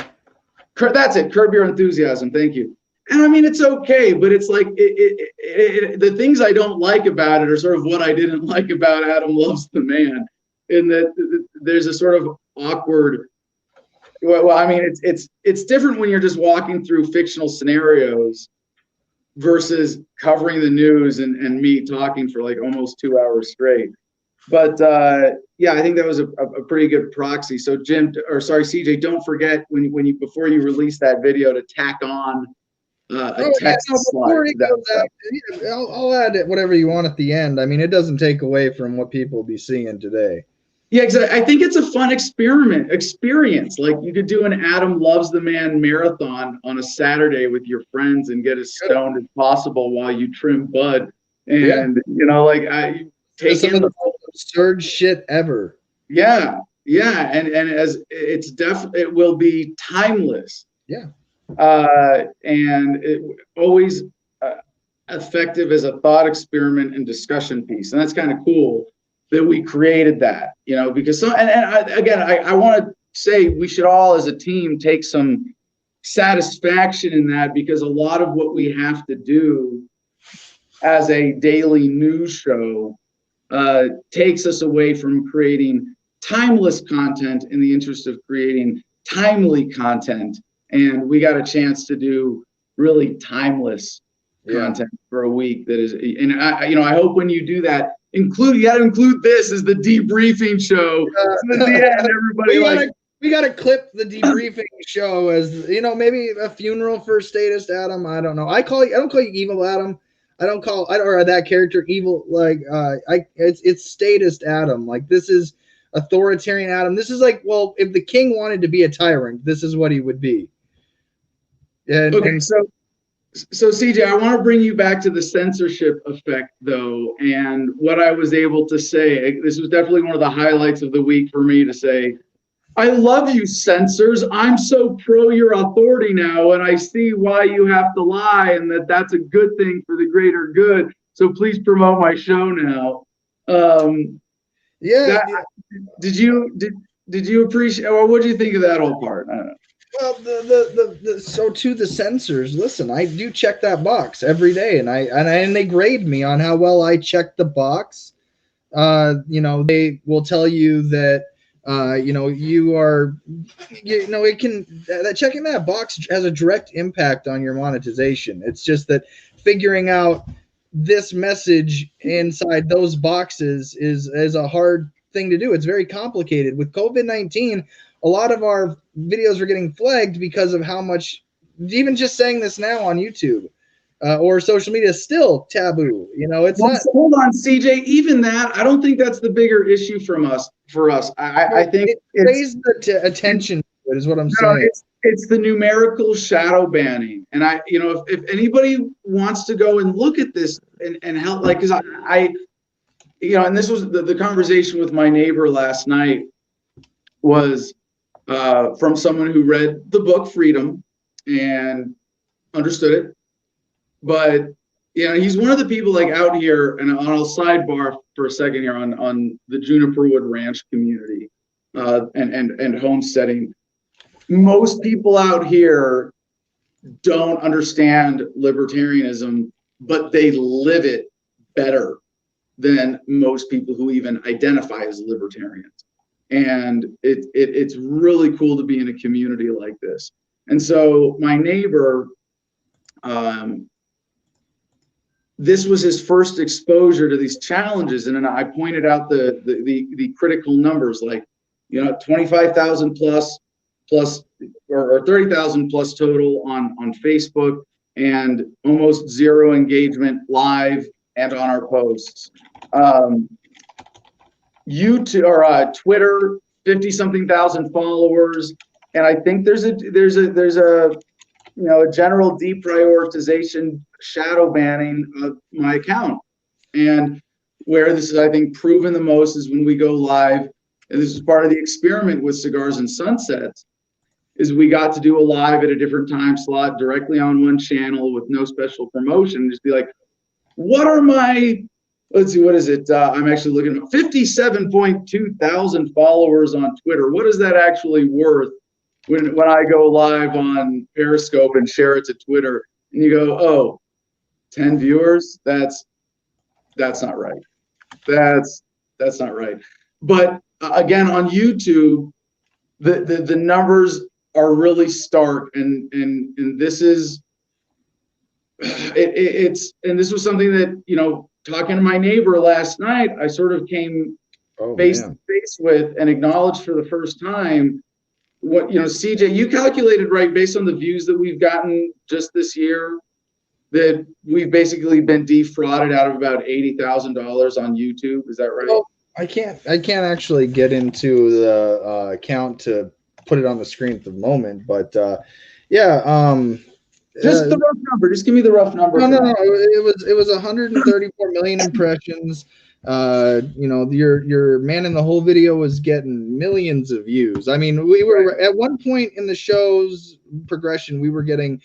That's it. Curb Your Enthusiasm. Thank you. And I mean, it's okay, but it's like the things I don't like about it are sort of what I didn't like about Adam Loves the Man, in that there's a sort of awkward. Well, I mean, it's different when you're just walking through fictional scenarios versus covering the news and me talking for like almost 2 hours straight. But yeah, I think that was a pretty good proxy. So CJ, don't forget when you before you release that video to tack on a text slide. I'll add whatever you want at the end. I mean, it doesn't take away from what people will be seeing today. Yeah, exactly. I think it's a fun experience. Like, you could do an Adam Loves the Man marathon on a Saturday with your friends and get as stoned as possible while you trim bud. And you know, like, I take some of the most absurd shit ever. Yeah, and as it will be timeless. Yeah. And it always effective as a thought experiment and discussion piece, and that's kind of cool that we created that, you know, because I want to say we should all as a team take some satisfaction in that, because a lot of what we have to do as a daily news show takes us away from creating timeless content in the interest of creating timely content. And we got a chance to do really timeless content for a week that is, and I hope when you do that, you got to include this as the debriefing show. So at the end, everybody we got to clip the debriefing show as, you know, maybe a funeral for Statist Adam. I don't know. I don't call you Evil Adam. Or that character evil. Like, it's Statist Adam. Like, this is authoritarian Adam. This is like, well, if the king wanted to be a tyrant, this is what he would be. So CJ, I want to bring you back to the censorship effect, though, and what I was able to say. This was definitely one of the highlights of the week for me to say, I love you, censors. I'm so pro your authority now, and I see why you have to lie, and that's a good thing for the greater good. So please promote my show now. Did you appreciate, or what do you think of that whole part? I don't know. Well, so to the censors, listen, I do check that box every day, and they grade me on how well I check the box. You know, they will tell you that, you know, that checking that box has a direct impact on your monetization. It's just that figuring out this message inside those boxes is a hard thing to do. It's very complicated. With COVID-19, a lot of our videos are getting flagged because of how much, even just saying this now on YouTube or social media is still taboo. You know, it's not. Hold on, CJ. Even that, I don't think that's the bigger issue for us. I think it raised the attention to it, is what I'm saying. It's the numerical shadow banning, and if anybody wants to go and look at this and help, like, because and this was the conversation with my neighbor last night was from someone who read the book Freedom and understood it, but he's one of the people, like, out here, and I'll sidebar for a second here on the Juniperwood Ranch community and homesteading. Most people out here don't understand libertarianism, but they live it better than most people who even identify as libertarians. And it's really cool to be in a community like this. And so my neighbor, this was his first exposure to these challenges, and then I pointed out the critical numbers, like 25,000 plus or 30,000 plus total on Facebook, and almost zero engagement live and on our posts. YouTube or Twitter, 50-something thousand followers, and I think there's a general deprioritization, shadow banning of my account. And where this is, I think, proven the most is when we go live, and this is part of the experiment with Cigars and Sunsets, is we got to do a live at a different time slot directly on one channel with no special promotion. Just be like, what are my, let's see, what is it? I'm actually looking at 57.2 thousand followers on Twitter. What is that actually worth when I go live on Periscope and share it to Twitter? And you go, oh, 10 viewers? That's not right. That's not right. But again, on YouTube, the numbers are really stark, and this is it's and this was something that, you know, talking to my neighbor last night, I sort of came face to face with and acknowledged for the first time what, you know, CJ, you calculated right based on the views that we've gotten just this year, that we've basically been defrauded out of about $80,000 on YouTube. Is that right? Well, I can't actually get into the account to put it on the screen at the moment, but yeah. Just the rough number. Just give me the rough number. No. It was 134 million impressions. You know, your man in the whole video was getting millions of views. I mean, we were at one point in the show's progression, we were getting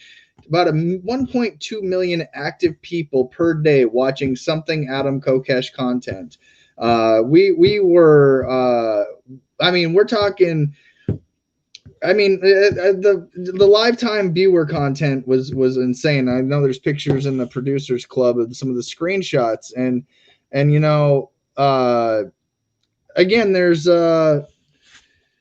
about 1.2 million active people per day watching something Adam Kokesh content. We were, I mean, we're talking. I mean, the lifetime viewer content was insane. I know there's pictures in the producers club of some of the screenshots, and you know, again, there's well,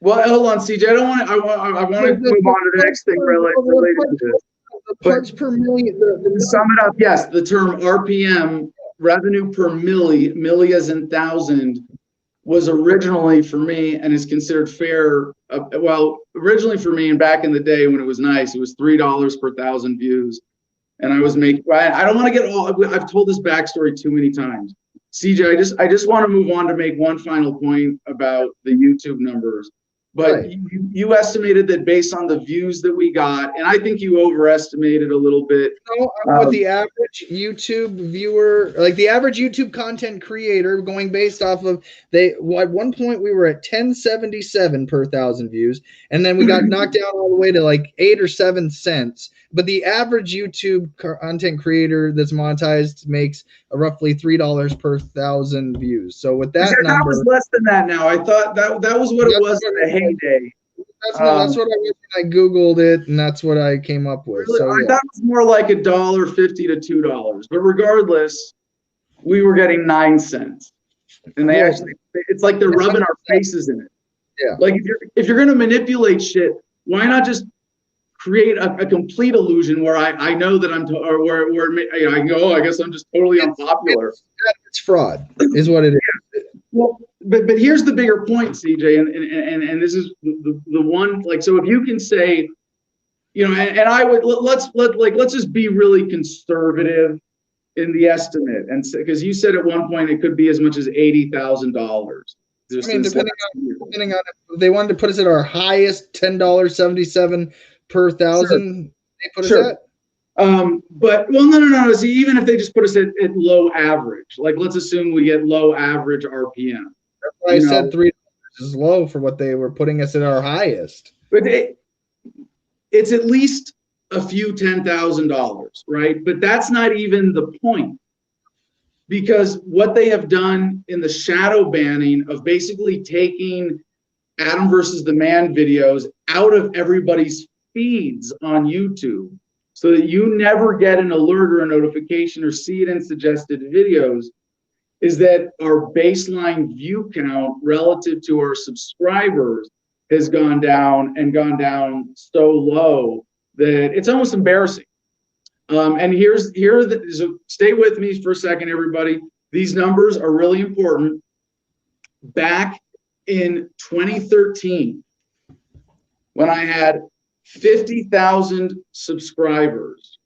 hold on, CJ. I want to move on to the next thing related to this. The parts per million. To sum it up, yes, the term RPM, revenue per milli as in thousand, was originally for me and is considered fair. Well, originally for me and back in the day when it was nice, it was $3 per thousand views. And I was making, I don't want to get all, I've told this backstory too many times. CJ, I just want to move on to make one final point about the YouTube numbers. But right. You estimated that based on the views that we got, and I think you overestimated a little bit. No, what the average YouTube viewer, like the average YouTube content creator, going based off of at one point we were at 1077 per thousand views, and then we got knocked down all the way to like 8 or 7 cents. But the average YouTube content creator that's monetized makes roughly $3 per thousand views. So with that number, that was less than that now. I thought that was what it was in the heyday. That's what I was when I Googled it, and that's what I came up with. Really, so I thought it was more like $1.50 to $2. But regardless, we were getting 9 cents. And they actually, it's like they're rubbing our faces in it. Yeah. Like if you're gonna manipulate shit, why not just create a complete illusion where I know that where I can go, oh, I guess I'm just totally unpopular. It's fraud, is what it is. Yeah. Well, but here's the bigger point, CJ, and this is the one, like, so if you can say, you know, and I would let's just be really conservative in the estimate, and because you said at one point it could be as much as $80,000. I mean, depending on if they wanted to put us at our highest, $10.77 per thousand, they put us at. But well, no. See, even if they just put us at low average, like let's assume we get low average RPM. That's why I said $3 is low for what they were putting us at our highest. But it's at least a few $10,000, right? But that's not even the point, because what they have done in the shadow banning of basically taking Adam versus the Man videos out of everybody's feeds on YouTube, so that you never get an alert or a notification or see it in suggested videos, is that our baseline view count relative to our subscribers has gone down so low that it's almost embarrassing. And so stay with me for a second, everybody. These numbers are really important. Back in 2013, when I had 50,000 subscribers,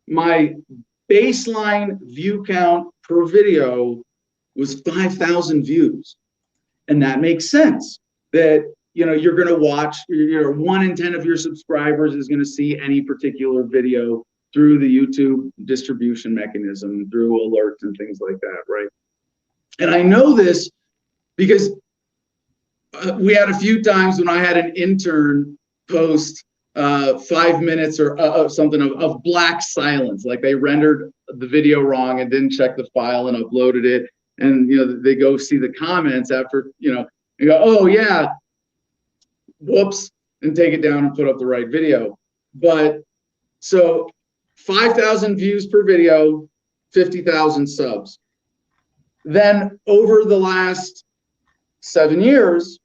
my baseline view count per video was 5,000 views. And that makes sense that, you know, you're going to watch, 1 in 10 of your subscribers is going to see any particular video through the YouTube distribution mechanism, through alerts and things like that, right? And I know this because we had a few times when I had an intern post 5 minutes or something of black silence, like they rendered the video wrong and didn't check the file and uploaded it, and they go see the comments after and go, oh yeah, whoops, and take it down and put up the right video. But so 5,000 views per video, 50,000 subs. Then over the last 7 years,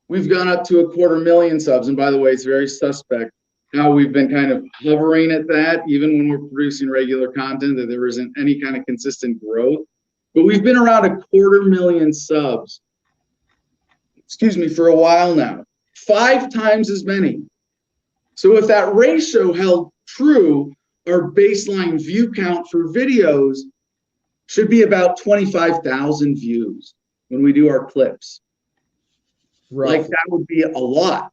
we've gone up to 250,000 subs. And by the way, it's very suspect how we've been kind of hovering at that, even when we're producing regular content, that there isn't any kind of consistent growth. But we've been around 250,000 subs, for a while now. 5 times as many. So if that ratio held true, our baseline view count for videos should be about 25,000 views when we do our clips. Right. Like that would be a lot.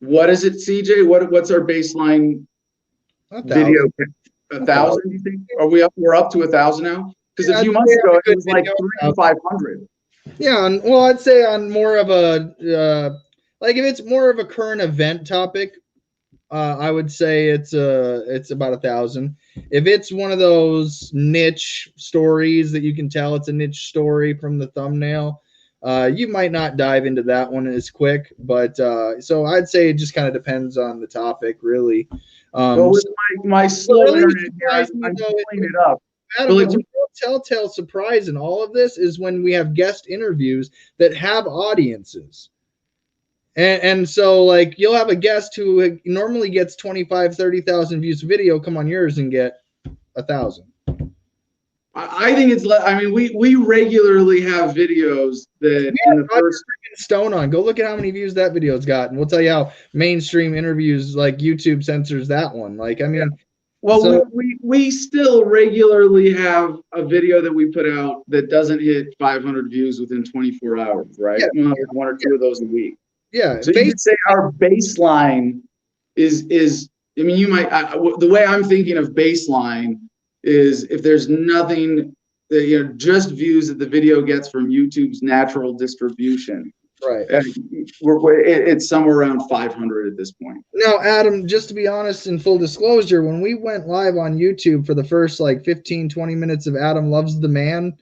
What is it, CJ? What's our baseline video? 1,000, you think? We're up to 1,000 now? Because a few months ago it was like 3,500. Yeah, well, I'd say on more of a like if it's more of a current event topic, I would say it's about 1,000. If it's one of those niche stories that you can tell it's a niche story from the thumbnail, you might not dive into that one as quick. But so I'd say it just kind of depends on the topic, really. Well, with my slow internet here, I'm pulling it up. Adam, the real telltale surprise in all of this is when we have guest interviews that have audiences. And so, like, you'll have a guest who normally gets 25, 30,000 views video come on yours and get 1,000. I think it's, I mean, we regularly have videos that in the first Stone on. Go look at how many views that video's got, and we'll tell you how mainstream interviews like YouTube censors that one. Like, I mean, well, so, we still regularly have a video that we put out that doesn't hit 500 views within 24 hours, right? Yeah, we'll have 1 or 2 of those a week. Yeah. So you could say our baseline is I mean, you might the way I'm thinking of baseline is if there's nothing that, just views that the video gets from YouTube's natural distribution. Right. It's somewhere around 500 at this point. Now, Adam, just to be honest and full disclosure, when we went live on YouTube for the first like 15, 20 minutes of Adam Loves the Man,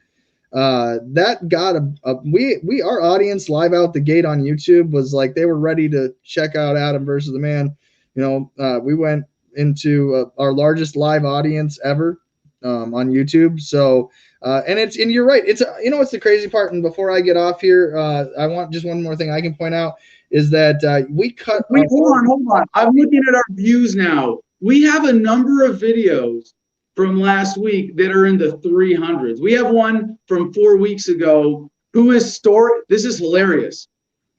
that got our audience live out the gate on YouTube was like, they were ready to check out Adam versus the Man. We went into our largest live audience ever on YouTube. So, and you're right. It's what's the crazy part. And before I get off here, I want just one more thing I can point out is that we cut. Wait, hold on. I'm looking at our views now. We have a number of videos from last week that are in the 300s. We have one from 4 weeks ago who is this is hilarious.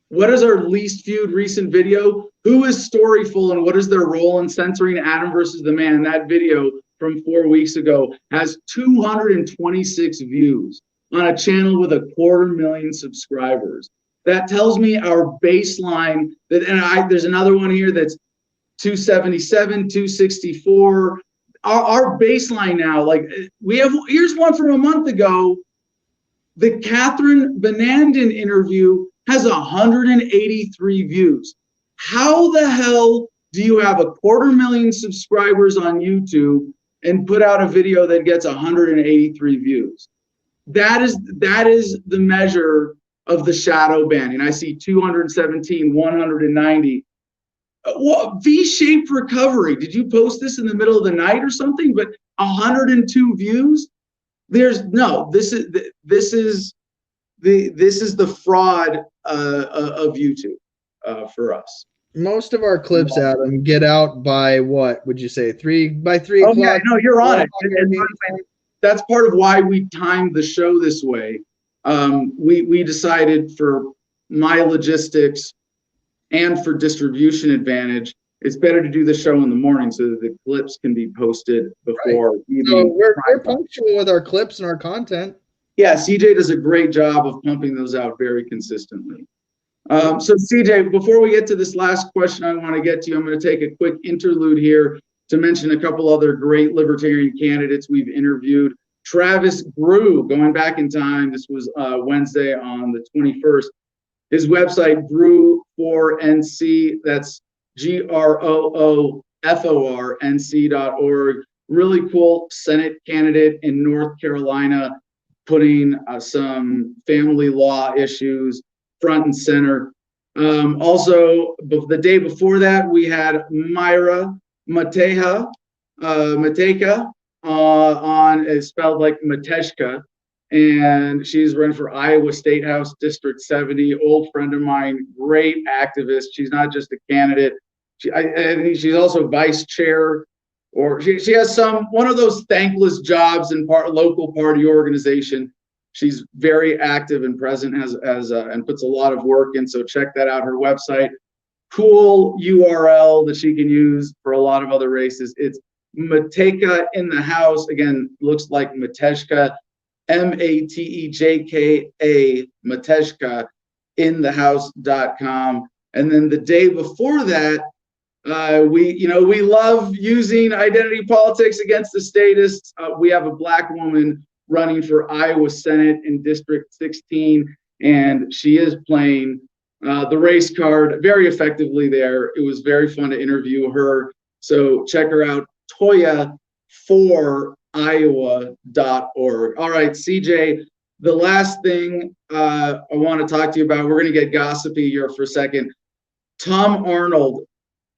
What is our least viewed recent video? Who is Storyful and what is their role in censoring Adam versus the Man? That video from 4 weeks ago has 226 views on a channel with 250,000 subscribers. That tells me our baseline there's another one here that's 277, 264. Our baseline now, like here's one from a month ago. The Catherine Benandin interview has 183 views. How the hell do you have 250,000 subscribers on YouTube and put out a video that gets 183 views? That is the measure of the shadow banning. I see 217, 190. V-shaped recovery. Did you post this in the middle of the night or something? But 102 views. This is the fraud of YouTube for us. Most of our clips, Adam, get out by what would you say? 3 o'clock? Yeah, no, you're on it. That's part of why we timed the show this way. We decided for my logistics and for distribution advantage, it's better to do the show in the morning so that the clips can be posted before evening. So we're punctual with our clips and our content. Yeah, CJ does a great job of pumping those out very consistently. So CJ, before we get to this last question I want to get to, I'm going to take a quick interlude here to mention a couple other great libertarian candidates we've interviewed. Travis Grew, going back in time, this was Wednesday on the 21st. his website, Groo4NC, that's GROOFORNC.org. Really cool Senate candidate in North Carolina, putting some family law issues front and center. Also, the day before that, we had Myra Matejka, on, it's spelled like Matejka, and she's running for Iowa State House District 70. Old friend of mine, great activist. She's not just a candidate. I think she's also vice chair, or she has one of those thankless jobs in local party organization. She's very active and present, and puts a lot of work in. So check that out. Her website, cool URL that she can use for a lot of other races. It's Matejka in the House. Again, looks like Matejka, Matejka, Matejka in the house.com. And then the day before that, we love using identity politics against the statists. We have a Black woman running for Iowa Senate in District 16, and she is playing the race card very effectively there. It was very fun to interview her. So check her out, Toya4Iowa.org. All right, CJ, the last thing I want to talk to you about, we're going to get gossipy here for a second. Tom Arnold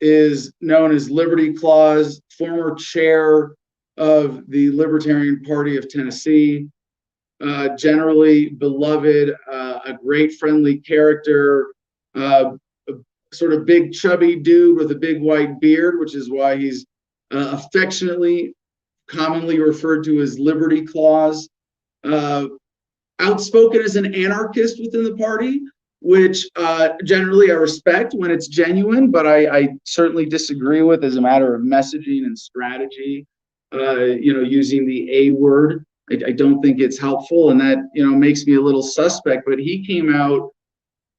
is known as Liberty Claus, former chair of the Libertarian Party of Tennessee, generally beloved, a great friendly character, a sort of big chubby dude with a big white beard, which is why he's affectionately, commonly referred to as Liberty Claus. Outspoken as an anarchist within the party, which generally I respect when it's genuine, but I certainly disagree with as a matter of messaging and strategy. Using the A word, I don't think it's helpful, and that makes me a little suspect. But he came out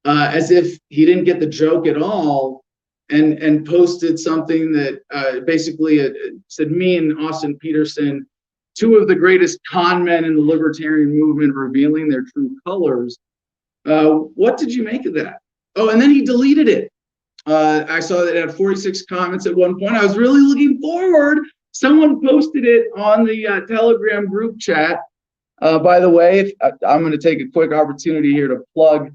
as if he didn't get the joke at all, and posted something that basically said, "Me and Austin Peterson, two of the greatest con men in the libertarian movement, revealing their true colors." What did you make of that? Oh, and then he deleted it. I saw that it had 46 comments at one point. I was really looking forward. Someone posted it on the Telegram group chat. By the way, I'm going to take a quick opportunity here to plug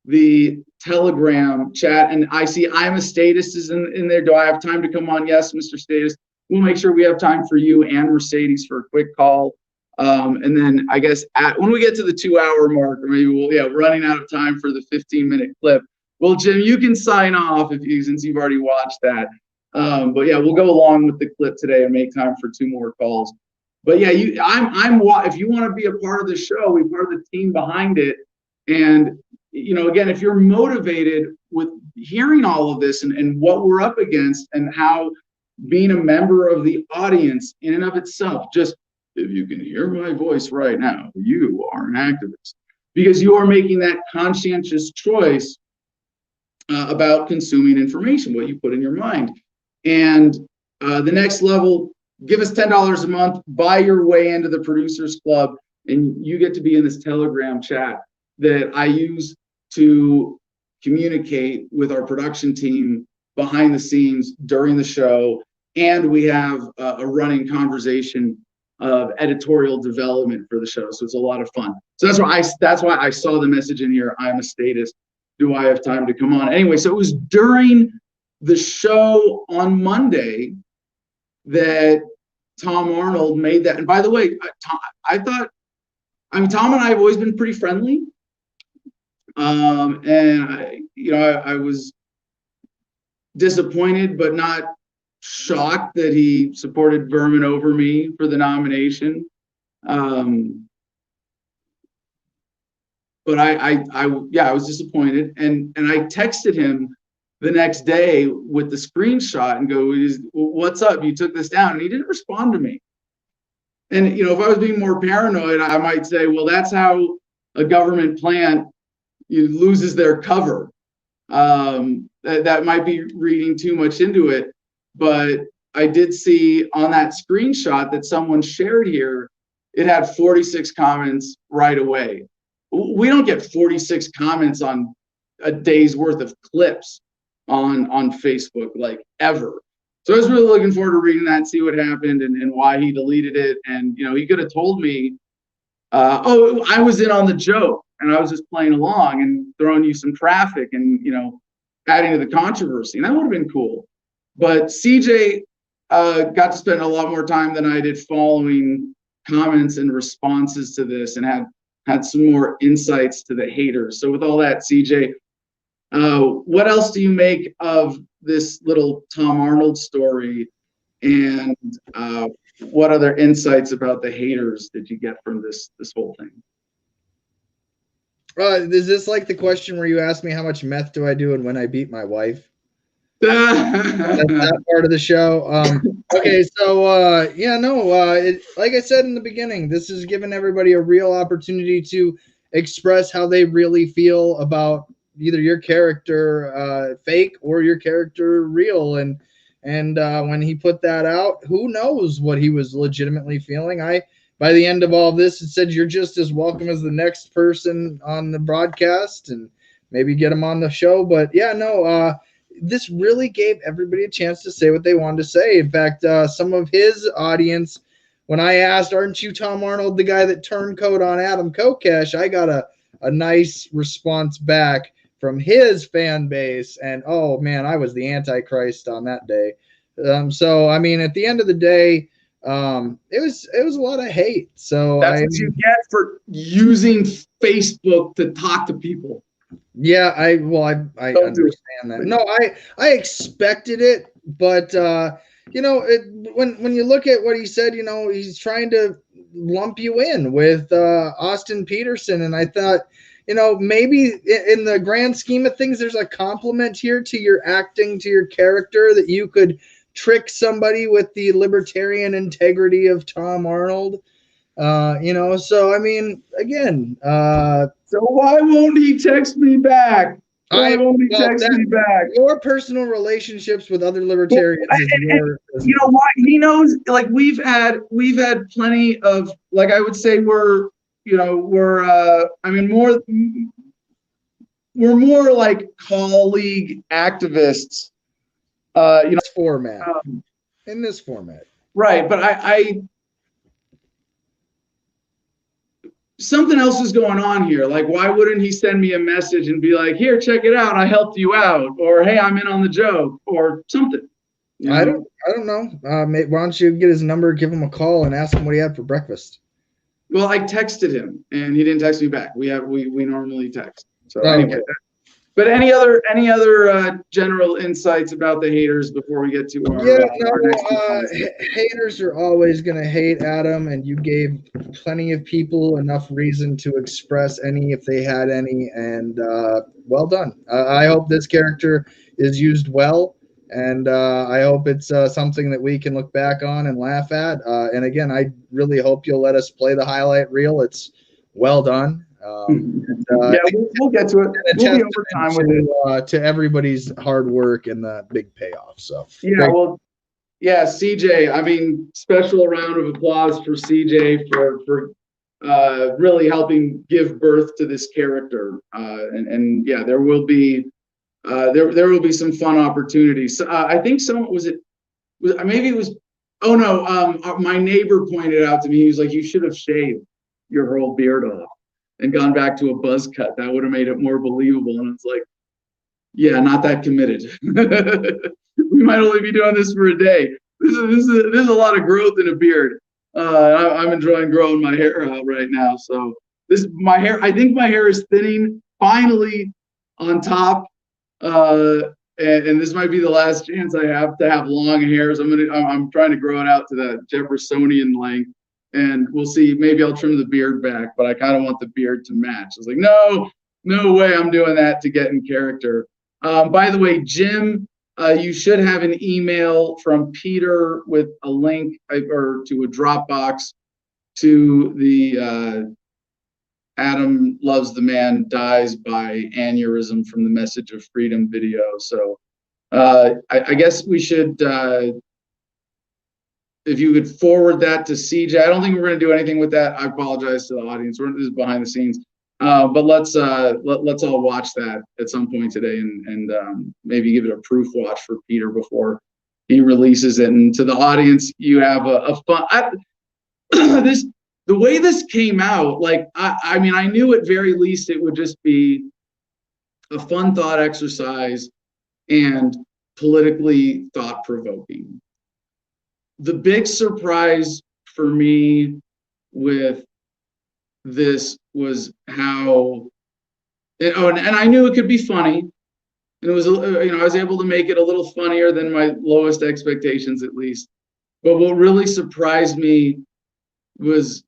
the Telegram chat. And I see I'm a Statist is in there. Do I have time to come on? Yes, Mr. Statist. We'll make sure we have time for you and Mercedes for a quick call. And then I guess when we get to the 2-hour mark, or maybe running out of time for the 15-minute clip. Well, Jim, you can sign off since you've already watched that. But yeah, we'll go along with the clip today and make time for 2 more calls. But yeah, if you want to be a part of the show, we're part of the team behind it. And again, if you're motivated with hearing all of this and what we're up against, and how being a member of the audience in and of itself, just if you can hear my voice right now, you are an activist, because you are making that conscientious choice about consuming information, what you put in your mind. And the next level, give us $10 a month, buy your way into the Producers Club, and you get to be in this Telegram chat that I use to communicate with our production team behind the scenes during the show. And we have a running conversation of editorial development for the show. So it's a lot of fun. So that's why I saw the message in here. I'm a statist. Do I have time to come on? Anyway, so it was during the show on Monday that Tom Arnold made that. And by the way, Tom and I have always been pretty friendly. And I was disappointed, but not shocked that he supported Berman over me for the nomination. But I was disappointed, and I texted him the next day with the screenshot and go, "What's up? You took this down?" And he didn't respond to me. And if I was being more paranoid, I might say, well, that's how a government plant loses their cover. That might be reading too much into it. But I did see on that screenshot that someone shared here, it had 46 comments right away. We don't get 46 comments on a day's worth of clips on Facebook, like, ever. So I was really looking forward to reading that, see what happened and why he deleted it. And, you know, he could have told me, oh, I was in on the joke and I was just playing along and throwing you some traffic and, you know, adding to the controversy. And that would have been cool. But CJ got to spend a lot more time than I did following comments and responses to this, and had some more insights to the haters. So with all that, CJ, what else do you make of this little Tom Arnold story, and what other insights about the haters did you get from this whole thing? Is this like the question where you ask me how much meth do I do and when I beat my wife? That's that part of the show. Okay, so yeah, no, like I said in the beginning, this has given everybody a real opportunity to express how they really feel about either your character fake or your character real. And when he put that out, who knows what he was legitimately feeling. By the end of all of this, it said you're just as welcome as the next person on the broadcast, and maybe get him on the show. But yeah, no, this really gave everybody a chance to say what they wanted to say. In fact, some of his audience, when I asked, aren't you Tom Arnold, the guy that turncoat on Adam Kokesh, I got a nice response back from his fan base. And oh man, I was the Antichrist on that day. So I mean, at the end of the day, it was a lot of hate. So that's what you get for using Facebook to talk to people. Yeah, I understand that. No, I expected it, but you know, when you look at what he said, you know, he's trying to lump you in with Austin Peterson, and I thought, you know, maybe in the grand scheme of things, there's a compliment here to your acting, to your character, that you could trick somebody with the libertarian integrity of Tom Arnold. You know, so I mean, again, so why won't he text me back? Why won't he text me back? Your personal relationships with other libertarians and you know what? He knows, like, we've had plenty of, like, I would say we're more like colleague activists, you know, format. In this format. Right, but I something else is going on here. Like, why wouldn't he send me a message and be like, here, check it out, I helped you out, or hey, I'm in on the joke, or something? You know? I don't know. Why don't you get his number, give him a call, and ask him what he had for breakfast? Well, I texted him and he didn't text me back. We normally text. So anyway, okay. But any other general insights about the haters before we get to our next haters are always going to hate Adam, and you gave plenty of people enough reason to express any if they had any, and well done. I hope this character is used well, and I hope it's something that we can look back on and laugh at. And again, I really hope you'll let us play the highlight reel. It's well done. Yeah, we'll get to it. We'll be over time with it. To everybody's hard work and the big payoff. So yeah, great. Well, yeah, CJ. I mean, special round of applause for CJ for really helping give birth to this character. And yeah, there will be there will be some fun opportunities. I think my neighbor pointed out to me. He was like, "You should have shaved your whole beard off and gone back to a buzz cut. That would have made it more believable." And it's like, yeah, not that committed. We might only be doing this for a day. There's a lot of growth in a beard. I'm enjoying growing my hair out right now. So I think my hair is thinning finally on top. And this might be the last chance I have to have long hair. So I'm trying to grow it out to that Jeffersonian length. And we'll see. Maybe I'll trim the beard back, but I kind of want the beard to match. I was like, no way I'm doing that to get in character. By the way, Jim, you should have an email from Peter with a link or to a Dropbox to the Adam Loves the Man Dies by Aneurysm from the Message of Freedom video. So I guess we should... if you could forward that to CJ. I don't think we're going to do anything with that. I apologize to the audience. This is behind the scenes. But let's all watch that at some point today, and maybe give it a proof watch for Peter before he releases it. And to the audience, you have a fun. The way this came out, like I mean, I knew at very least it would just be a fun thought exercise and politically thought provoking. The big surprise for me with this was how, and I knew it could be funny, and it was, I was able to make it a little funnier than my lowest expectations, at least. But what really surprised me was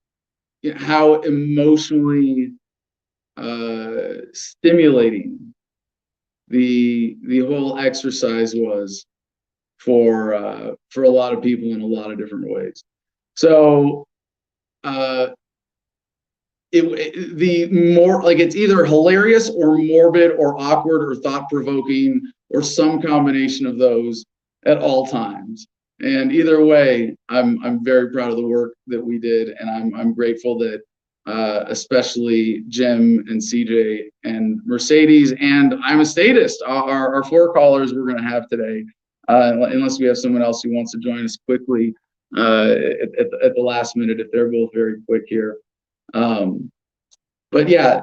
how emotionally stimulating the whole exercise was for a lot of people in a lot of different ways. So the more, like, it's either hilarious or morbid or awkward or thought-provoking or some combination of those at all times. And either way, I'm very proud of the work that we did, and I'm grateful that especially Jim and CJ and Mercedes, and I'm a statist, our four callers we're going to have today, unless we have someone else who wants to join us quickly at the last minute, if they're both very quick here. But yeah,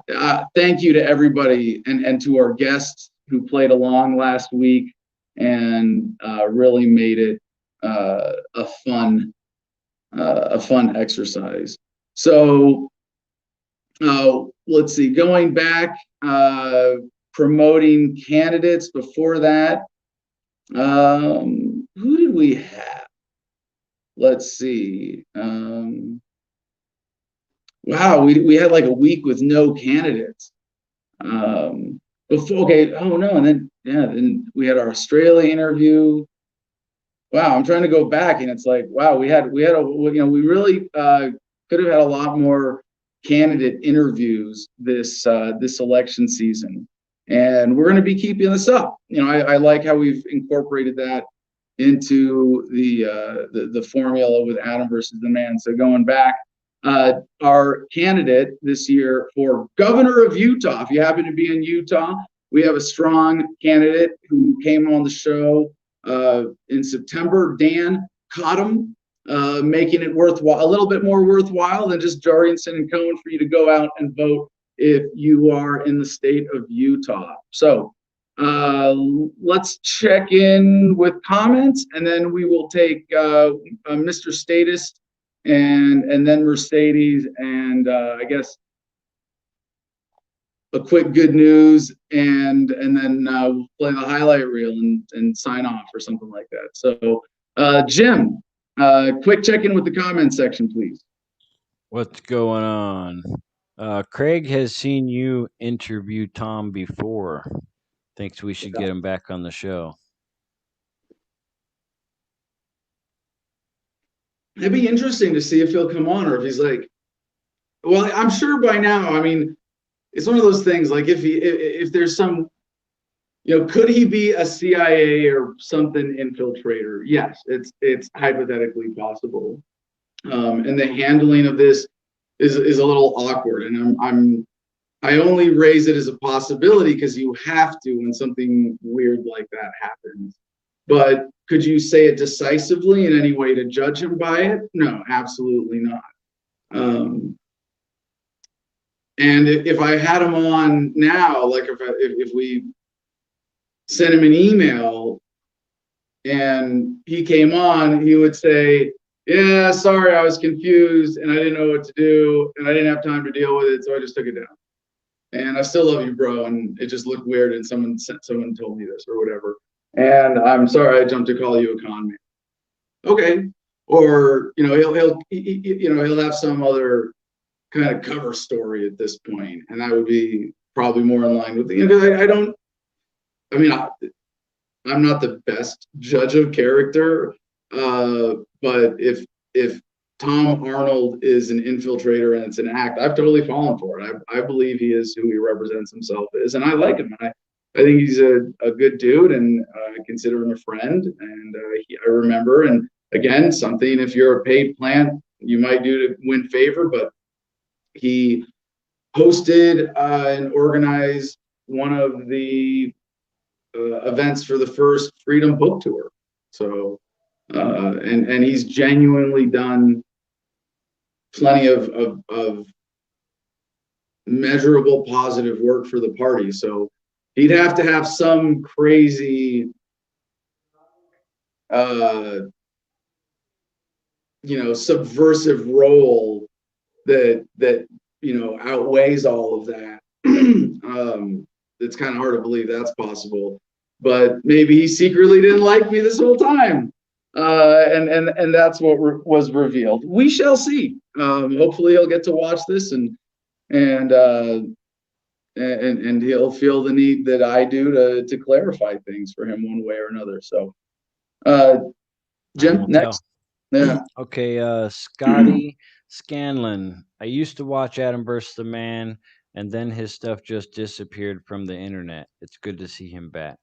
thank you to everybody and to our guests who played along last week and really made it a fun exercise. So let's see, going back, promoting candidates before that, who did we have? Let's see. Wow, we had like a week with no candidates. Okay, oh no, and then we had our Australia interview. Wow, I'm trying to go back, and it's like, wow, we really could have had a lot more candidate interviews this election season, and we're going to be keeping this up. I like how we've incorporated that into the formula with Adam versus the Man. So going back, our candidate this year for governor of Utah, if you happen to be in Utah, we have a strong candidate who came on the show in September, Dan Cottom, making it worthwhile, a little bit more worthwhile than just Jorgensen and Cohen for you to go out and vote if you are in the state of Utah. So let's check in with comments, and then we will take Mr. Statist and then Mercedes, and I guess a quick good news, and then we'll play the highlight reel and sign off or something like that. So Jim, quick check-in with the comment section, please. What's going on? Craig has seen you interview Tom before. Thinks we should get him back on the show. It'd be interesting to see if he'll come on, or if he's like, well, I'm sure by now, I mean, it's one of those things, like if there's some, could he be a CIA or something infiltrator? Yes, it's hypothetically possible. And the handling of this is a little awkward, and I only raise it as a possibility because you have to when something weird like that happens. But could you say it decisively in any way to judge him by it? No, absolutely not. And if I had him on now, like if we sent him an email and he came on, he would say, yeah, sorry, I was confused and I didn't know what to do and I didn't have time to deal with it, so I just took it down. And I still love you, bro, and it just looked weird and someone told me this or whatever. And I'm sorry I jumped to call you a con man. Okay. Or, he'll have some other kind of cover story at this point, and that would be probably more in line with I'm not the best judge of character, but if Tom Arnold is an infiltrator and it's an act, I've totally fallen for it. I believe he is who he represents himself as, and I like him. And I think he's a good dude, and I consider him a friend. And I remember, and again, something if you're a paid plant, you might do to win favor, but he hosted and organized one of the events for the first Freedom Book Tour. So, and he's genuinely done plenty of measurable positive work for the party. So he'd have to have some crazy, subversive role that outweighs all of that. It's kind of hard to believe that's possible, but maybe he secretly didn't like me this whole time, and that's what was revealed. We shall see. Hopefully, he'll get to watch this and he'll feel the need that I do to clarify things for him one way or another. So, Jim, next. Yeah. Okay, Scotty Scanlon. I used to watch Adam vs. the Man, and then his stuff just disappeared from the internet. It's good to see him back.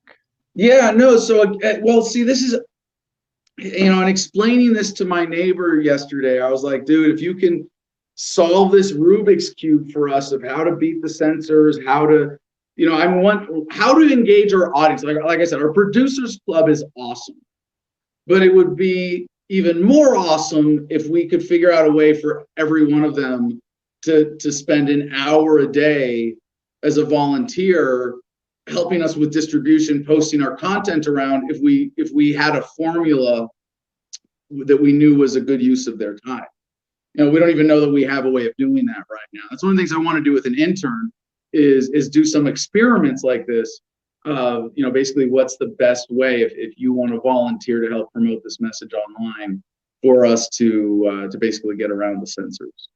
Yeah, no. So, well, see, this is, and explaining this to my neighbor yesterday, I was like, dude, if you can solve this Rubik's Cube for us of how to beat the censors, how to, how to engage our audience. Like I said, our producers club is awesome, but it would be even more awesome if we could figure out a way for every one of them to spend an hour a day as a volunteer helping us with distribution, posting our content around, if we had a formula that we knew was a good use of their time. We don't even know that we have a way of doing that right now. That's one of the things I want to do with an intern is do some experiments like this. Basically what's the best way if you want to volunteer to help promote this message online for us to basically get around the censors.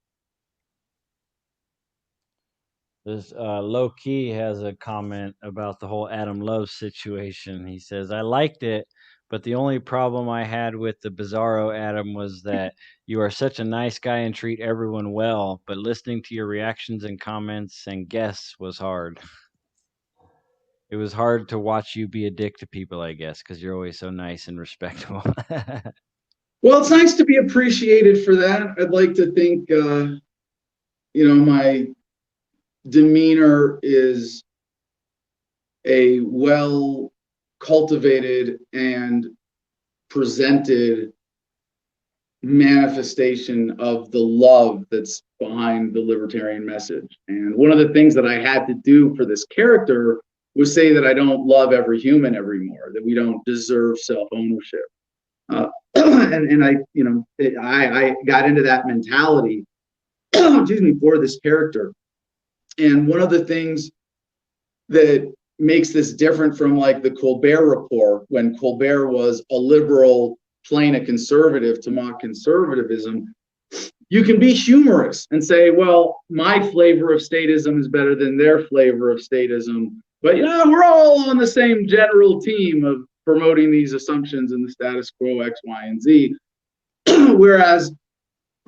This Low Key has a comment about the whole Adam Love situation. He says, I liked it, but the only problem I had with the Bizarro Adam was that you are such a nice guy and treat everyone well, but listening to your reactions and comments and guests was hard. It was hard to watch you be a dick to people, I guess, because you're always so nice and respectful. Well, it's nice to be appreciated for that. I'd like to think, my demeanor is a well cultivated and presented manifestation of the love that's behind the libertarian message. And one of the things that I had to do for this character was say that I don't love every human anymore, that we don't deserve self-ownership. And I got into that mentality, excuse me, for this character. And one of the things that makes this different from like the Colbert Report, when Colbert was a liberal playing a conservative to mock conservatism, you can be humorous and say, well, my flavor of statism is better than their flavor of statism. But we're all on the same general team of promoting these assumptions in the status quo X, Y, and Z. Whereas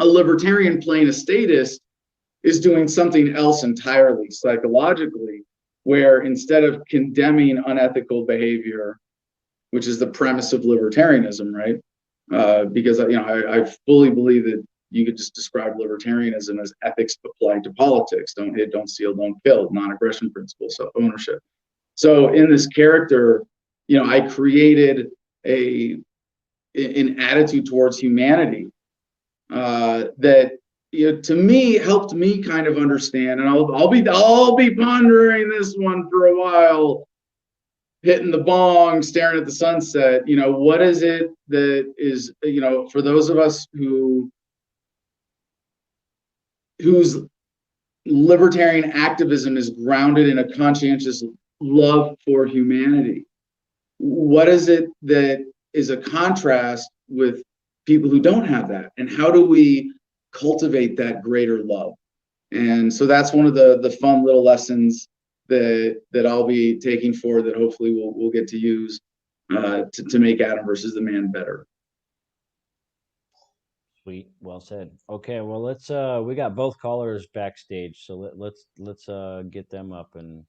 a libertarian playing a statist is doing something else entirely psychologically, where instead of condemning unethical behavior, which is the premise of libertarianism, right? Because I fully believe that you could just describe libertarianism as ethics applied to politics. Don't hit, don't steal, don't kill, non-aggression principle, self-ownership. So in this character, I created an attitude towards humanity that to me helped me kind of understand, and I'll be pondering this one for a while, hitting the bong, staring at the sunset. What is it that is, for those of us whose libertarian activism is grounded in a conscientious love for humanity, what is it that is a contrast with people who don't have that, and how do we cultivate that greater love? And so that's one of the fun little lessons that I'll be taking forward, that hopefully we'll get to use to make Adam vs. the Man better. Sweet, well said. Okay, well let's we got both callers backstage, so let's get them up. And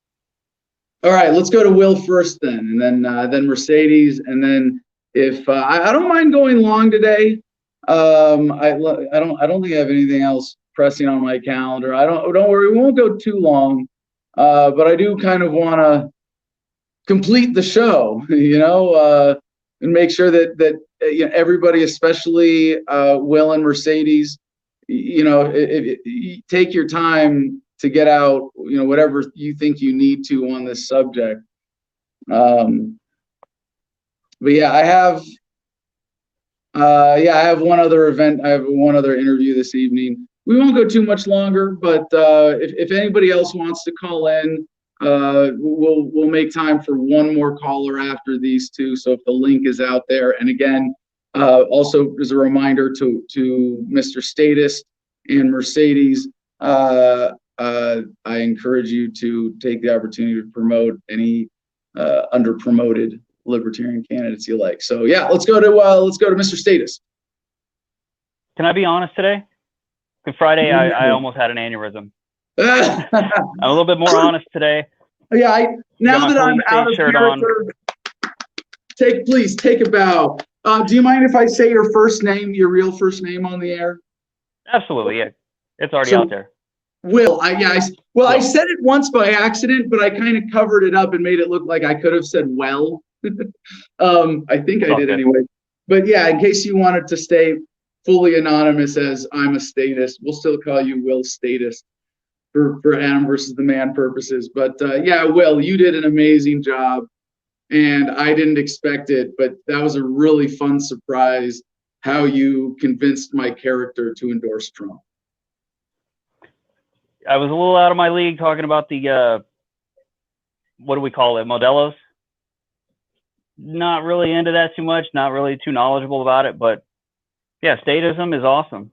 all right, let's go to Will first, then then Mercedes, and then if I don't mind going long today. I don't think I have anything else pressing on my calendar. Don't worry, we won't go too long, but I do kind of want to complete the show, and make sure that everybody, especially Will and Mercedes, take your time to get out, whatever you think you need to on this subject. But yeah, I have one other event. I have one other interview this evening. We won't go too much longer, but if anybody else wants to call in, we'll make time for one more caller after these two. So if the link is out there, and again, also as a reminder to Mr. Statist and Mercedes, I encourage you to take the opportunity to promote any under-promoted libertarian candidates you like. So yeah, let's go to Mr. Statist. Can I be honest today? Good Friday, I almost had an aneurysm. I'm a little bit more honest today. Yeah, now that I'm out of character, please take a bow. Do you mind if I say your real first name on the air? Absolutely, yeah. It's already out there. Will, I said it once by accident, but I kind of covered it up and made it look like I could have said well. I think I did anyway. But yeah, in case you wanted to stay fully anonymous as I'm a statist, we'll still call you Will Statist for Adam versus the Man purposes. But yeah, Will, you did an amazing job, and I didn't expect it, but that was a really fun surprise how you convinced my character to endorse Trump. I was a little out of my league talking about the, what do we call it, Modelos? Not really into that too much, not really too knowledgeable about it, but yeah, statism is awesome.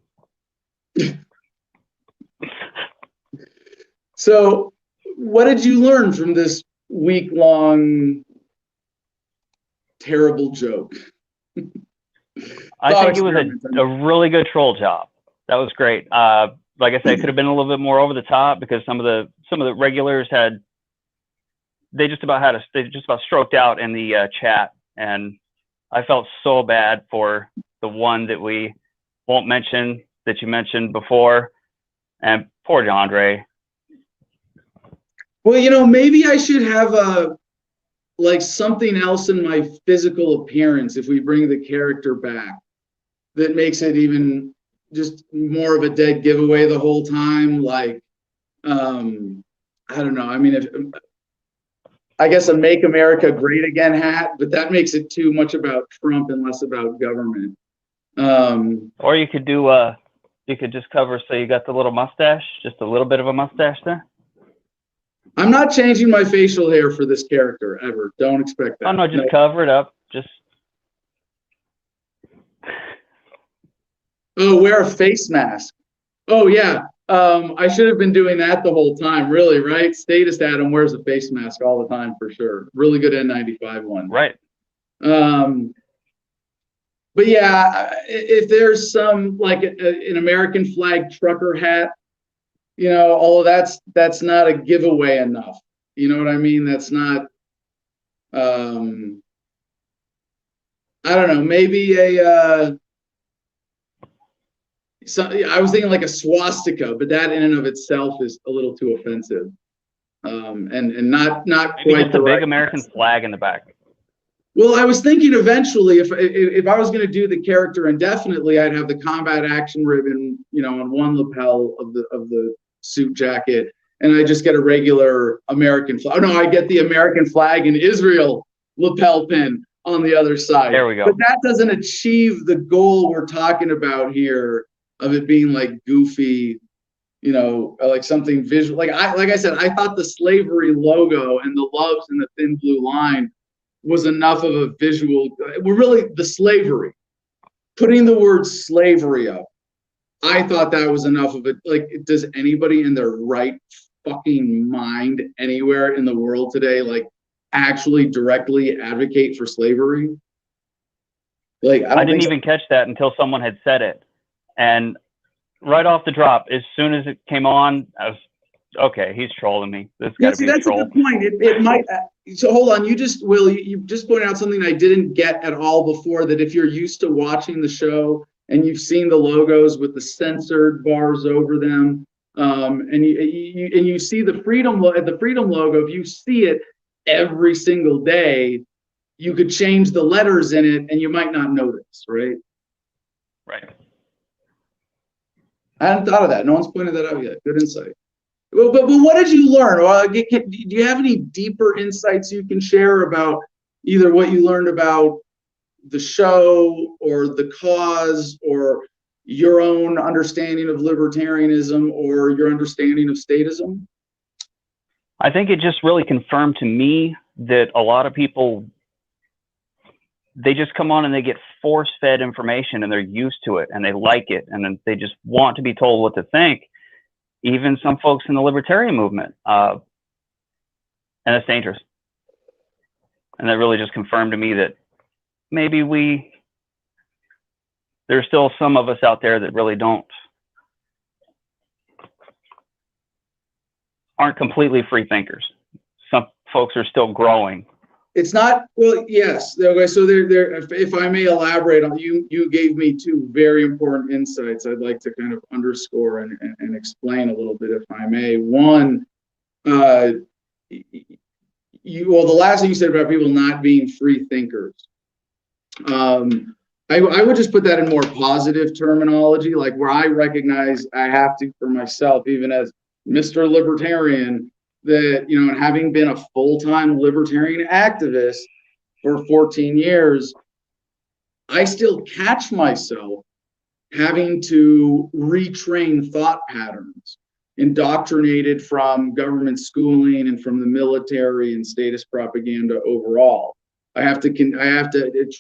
So what did you learn from this week-long terrible joke? I think it was a really good troll job. That was great. Like I said, it could have been a little bit more over the top because some of the regulars they just about stroked out in the chat, and I felt so bad for the one that we won't mention that you mentioned before, and poor Andre. Well, maybe I should have something else in my physical appearance if we bring the character back that makes it even just more of a dead giveaway the whole time. Like, I don't know. I mean, I guess a Make America Great Again hat, but that makes it too much about Trump and less about government. Or you could just cover so you got the little mustache, just a little bit of a mustache there. I'm not changing my facial hair for this character ever. Don't expect that. Oh no, just cover it up. Just wear a face mask. Oh yeah. I should have been doing that the whole time, really, right? Statist Adam wears a face mask all the time for sure. Really good N95 one. Right. But yeah, if there's some like an American flag trucker hat, all of that's not a giveaway enough. You know what I mean? That's not. I don't know. Maybe I was thinking like a swastika, but that in and of itself is a little too offensive, and not maybe quite just a big American flag in the back. Well, I was thinking eventually, if I was going to do the character indefinitely, I'd have the combat action ribbon, on one lapel of the suit jacket, and I just get a regular American flag. Oh no, I get the American flag in Israel lapel pin on the other side. There we go. But that doesn't achieve the goal we're talking about here of it being like goofy, like something visual. Like I said, I thought the slavery logo and the loves and the thin blue line was enough of a visual. Well, really, the slavery, putting the word slavery up, I thought that was enough of it. Like, does anybody in their right fucking mind anywhere in the world today, like, actually directly advocate for slavery? Like, I didn't even catch that until someone had said it. And right off the drop, as soon as it came on, I was, okay, he's trolling me. This got to be a troll. That's a good point. It might. So hold on. You just pointed out something I didn't get at all before, that if you're used to watching the show and you've seen the logos with the censored bars over them. And you see the freedom logo. If you see it every single day, you could change the letters in it and you might not notice, right? Right. I hadn't thought of that. No one's pointed that out yet. Good insight. Well, but what did you learn? Do you have any deeper insights you can share about either what you learned about the show or the cause or your own understanding of libertarianism or your understanding of statism? I think it just really confirmed to me that a lot of people, they just come on and they get force-fed information and they're used to it and they like it and then they just want to be told what to think. Even some folks in the libertarian movement, and it's dangerous. And that really just confirmed to me that maybe there's still some of us out there that really aren't completely free thinkers. Some folks are still growing. It's not, well, yes. Okay, so if I may elaborate on, you gave me two very important insights I'd like to kind of underscore and explain a little bit, if I may. One, the last thing you said about people not being free thinkers. I would just put that in more positive terminology, like where I recognize I have to for myself, even as Mr. Libertarian, that, you know, and having been a full-time libertarian activist for 14 years, I still catch myself having to retrain thought patterns indoctrinated from government schooling and from the military and statist propaganda overall. I have to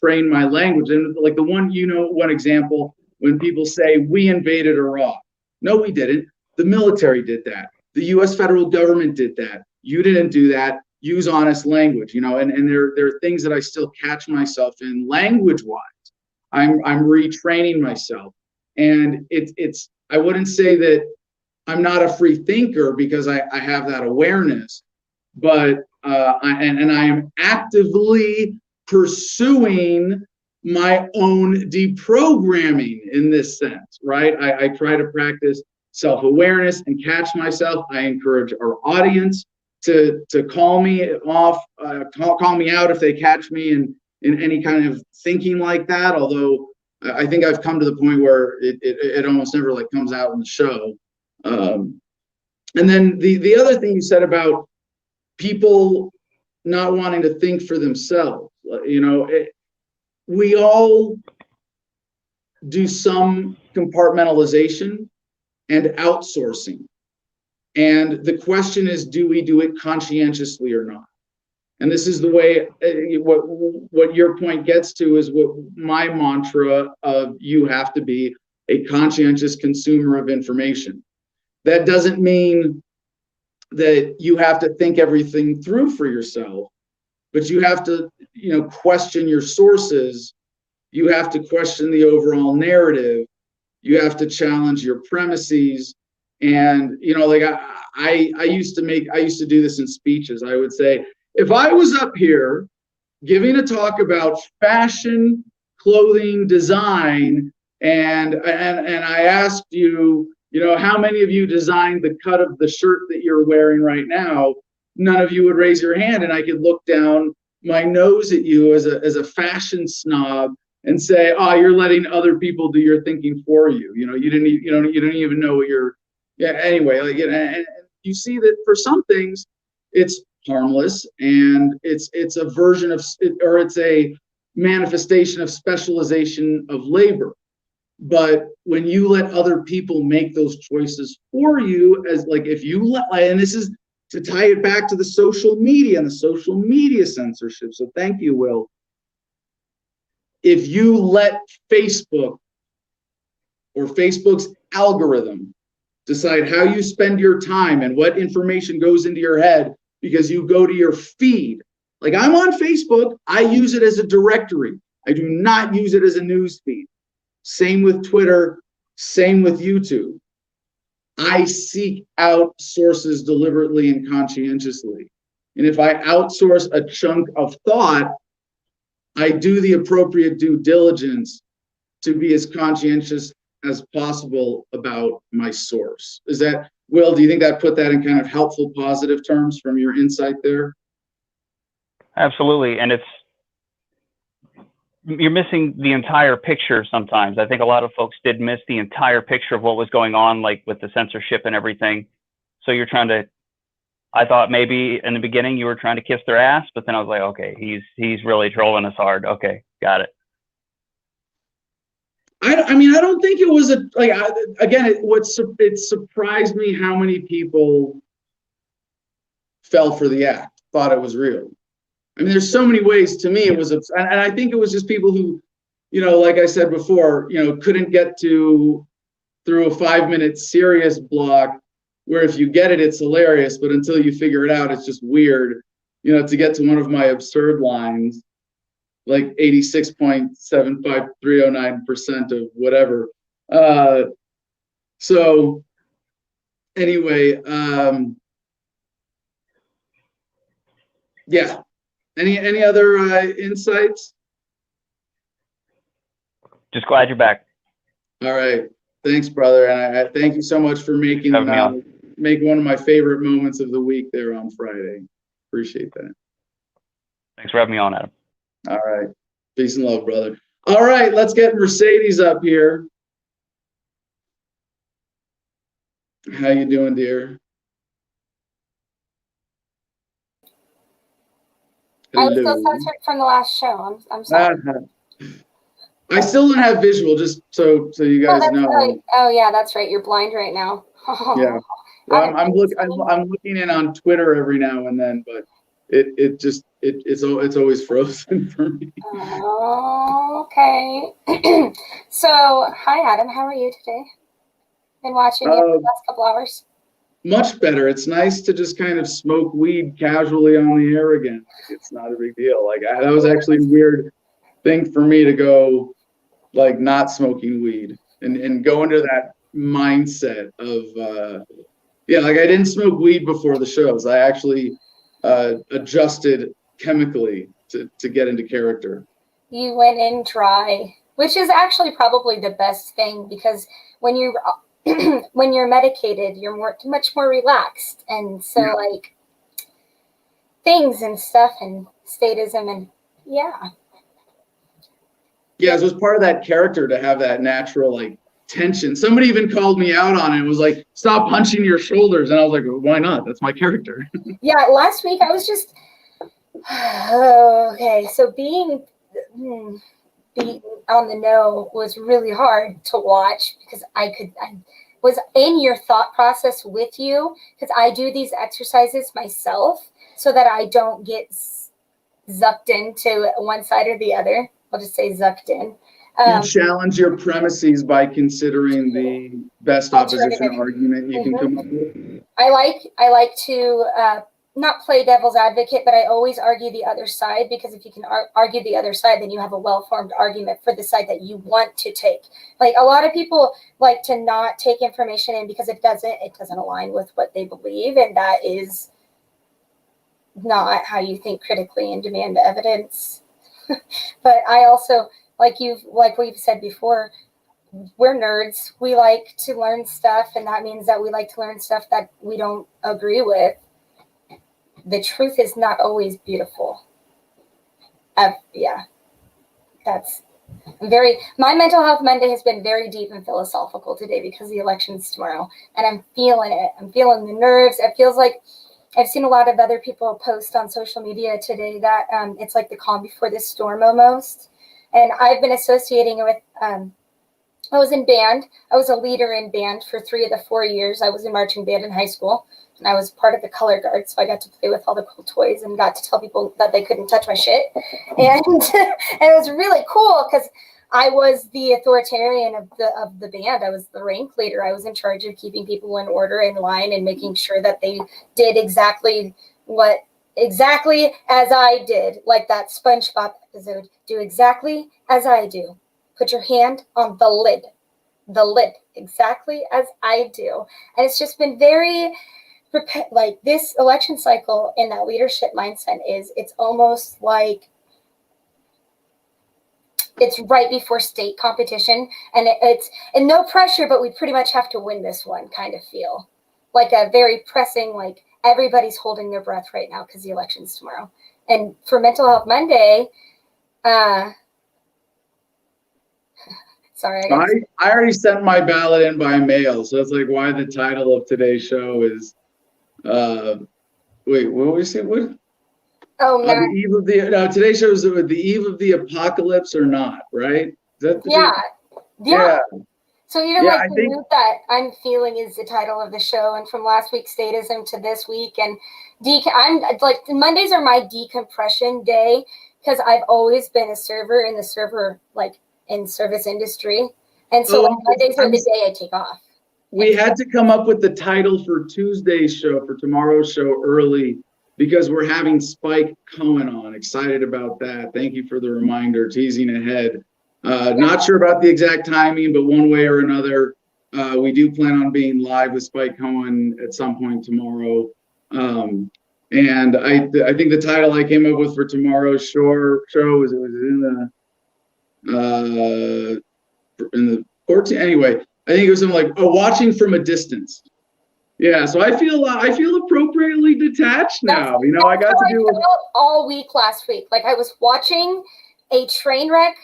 train my language. And like the one, you know, one example, when people say we invaded Iraq. No, we didn't. The military did that. The US federal government did that. You didn't do that. Use honest language, you know, and there are things that I still catch myself in language-wise. I'm retraining myself. And it's I wouldn't say that I'm not a free thinker because I have that awareness, but I am actively pursuing my own deprogramming in this sense, right? I try to practice self-awareness and catch myself. I encourage our audience to call me off, call me out if they catch me in any kind of thinking like that. Although I think I've come to the point where it almost never like comes out in the show. And then the other thing you said about people not wanting to think for themselves, you know, we all do some compartmentalization and outsourcing. And the question is, do we do it conscientiously or not? And this is the way, what your point gets to is what my mantra of you have to be a conscientious consumer of information. That doesn't mean that you have to think everything through for yourself, but you have to, you know, question your sources. You have to question the overall narrative. You have to challenge your premises. And, you know, like I used to do this in speeches. I would say, if I was up here giving a talk about fashion, clothing, design, and I asked you, you know, how many of you designed the cut of the shirt that you're wearing right now? None of you would raise your hand, and I could look down my nose at you as a fashion snob and say, "Oh, you're letting other people do your thinking for you. You know, you didn't even know what you're." Yeah. Anyway, like, and you see that for some things, it's harmless and it's a version of, or it's a manifestation of specialization of labor. But when you let other people make those choices for you, as like if you let, and this is to tie it back to the social media and the social media censorship. So thank you, Will. If you let Facebook or Facebook's algorithm decide how you spend your time and what information goes into your head because you go to your feed. Like I'm on Facebook, I use it as a directory. I do not use it as a news feed. Same with Twitter, same with YouTube. I seek out sources deliberately and conscientiously. And if I outsource a chunk of thought, I do the appropriate due diligence to be as conscientious as possible about my source. Is that, Will, do you think that put that in kind of helpful, positive terms from your insight there? Absolutely. And you're missing the entire picture sometimes. I think a lot of folks did miss the entire picture of what was going on, like with the censorship and everything. So you're trying to, I thought maybe in the beginning you were trying to kiss their ass, but then I was like, okay, he's really trolling us hard. Okay, got it. I mean, I don't think it was it surprised me how many people fell for the act, thought it was real. I mean, there's so many ways. To me, it was, and I think it was just people who, like I said before, couldn't get through a 5-minute serious block, where if you get it, it's hilarious, but until you figure it out, it's just weird. To get to one of my absurd lines, like 86.75309% of whatever. So anyway, yeah. Any other insights? Just glad you're back. All right. Thanks, brother. And I thank you so much for making one of my favorite moments of the week there on Friday. Appreciate that. Thanks for having me on, Adam. All right. Peace and love, brother. All right. Let's get Mercedes up here. How you doing, dear? I was still censored from the last show. I'm sorry. I still don't have visual, just so you guys know. Right. Oh yeah, that's right. You're blind right now. Yeah. Well, I'm looking in on Twitter every now and then, but it's always frozen for me. Okay. So hi Adam, how are you today? Been watching you for the last couple hours. Much better. It's nice to just kind of smoke weed casually on the air again. It's not a big deal. Like that was actually a weird thing for me to go, like, not smoking weed and go into that mindset of like I didn't smoke weed before the shows. I actually adjusted chemically to get into character. You went in dry, which is actually probably the best thing, because when you're when you're medicated, you're much more relaxed, and so like things and stuff and statism and it was part of that character to have that natural like tension. Somebody even called me out on it and was like, stop punching your shoulders, and I was like, well, why not? That's my character. Yeah, last week I was just okay, so being beaten on the no was really hard to watch, because I was in your thought process with you, because I do these exercises myself so that I don't get zucked into one side or the other. I'll just say zucked in. You challenge your premises by considering the best opposition argument you can come up with. I like to not play devil's advocate, but I always argue the other side, because if you can argue the other side, then you have a well-formed argument for the side that you want to take. Like, a lot of people like to not take information in because it doesn't align with what they believe, and that is not how you think critically and demand evidence. But I also, like we've said before, we're nerds. We like to learn stuff, and that means that we like to learn stuff that we don't agree with. The truth is not always beautiful. My mental health Monday has been very deep and philosophical today, because the election's tomorrow, and I'm feeling it. I'm feeling the nerves. It feels like I've seen a lot of other people post on social media today that it's like the calm before the storm almost. And I've been associating it with, I was in band. I was a leader in band for 3 of the 4 years. I was in marching band in high school, and I was part of the color guard. So I got to play with all the cool toys and got to tell people that they couldn't touch my shit. And, and it was really cool, because I was the authoritarian of the band. I was the rank leader. I was in charge of keeping people in order, in line, and making sure that they did exactly as I did, like that SpongeBob episode. Do exactly as I do. Put your hand on the lid, exactly as I do. And it's just been very, like, this election cycle and that leadership mindset it's almost like it's right before state competition, and it's and no pressure, but we pretty much have to win this one kind of feel. Like a very pressing, like everybody's holding their breath right now because the election's tomorrow. And for Mental Health Monday, sorry. I already sent my ballot in by mail, so that's like why the title of today's show is, wait, what was it? What? Oh, the eve of the, no, today's show is the eve of the apocalypse or not, right? Is that yeah. So even Yeah, like the mood that I'm feeling is the title of the show, and from last week's statism to this week, and I'm like Mondays are my decompression day because I've always been a server in the in service industry, and so like Mondays are the day I take off. We had to come up with the title for Tuesday's show, for tomorrow's show early, because we're having Spike Cohen on. Excited about that. Thank you for the reminder, teasing ahead. Not sure about the exact timing, but one way or another, we do plan on being live with Spike Cohen at some point tomorrow. And I think the title I came up with for tomorrow's show was in the 14. Anyway, I think it was something like watching from a distance. Yeah, so I feel appropriately detached now. I got to do all week last week. Like I was watching a train wreck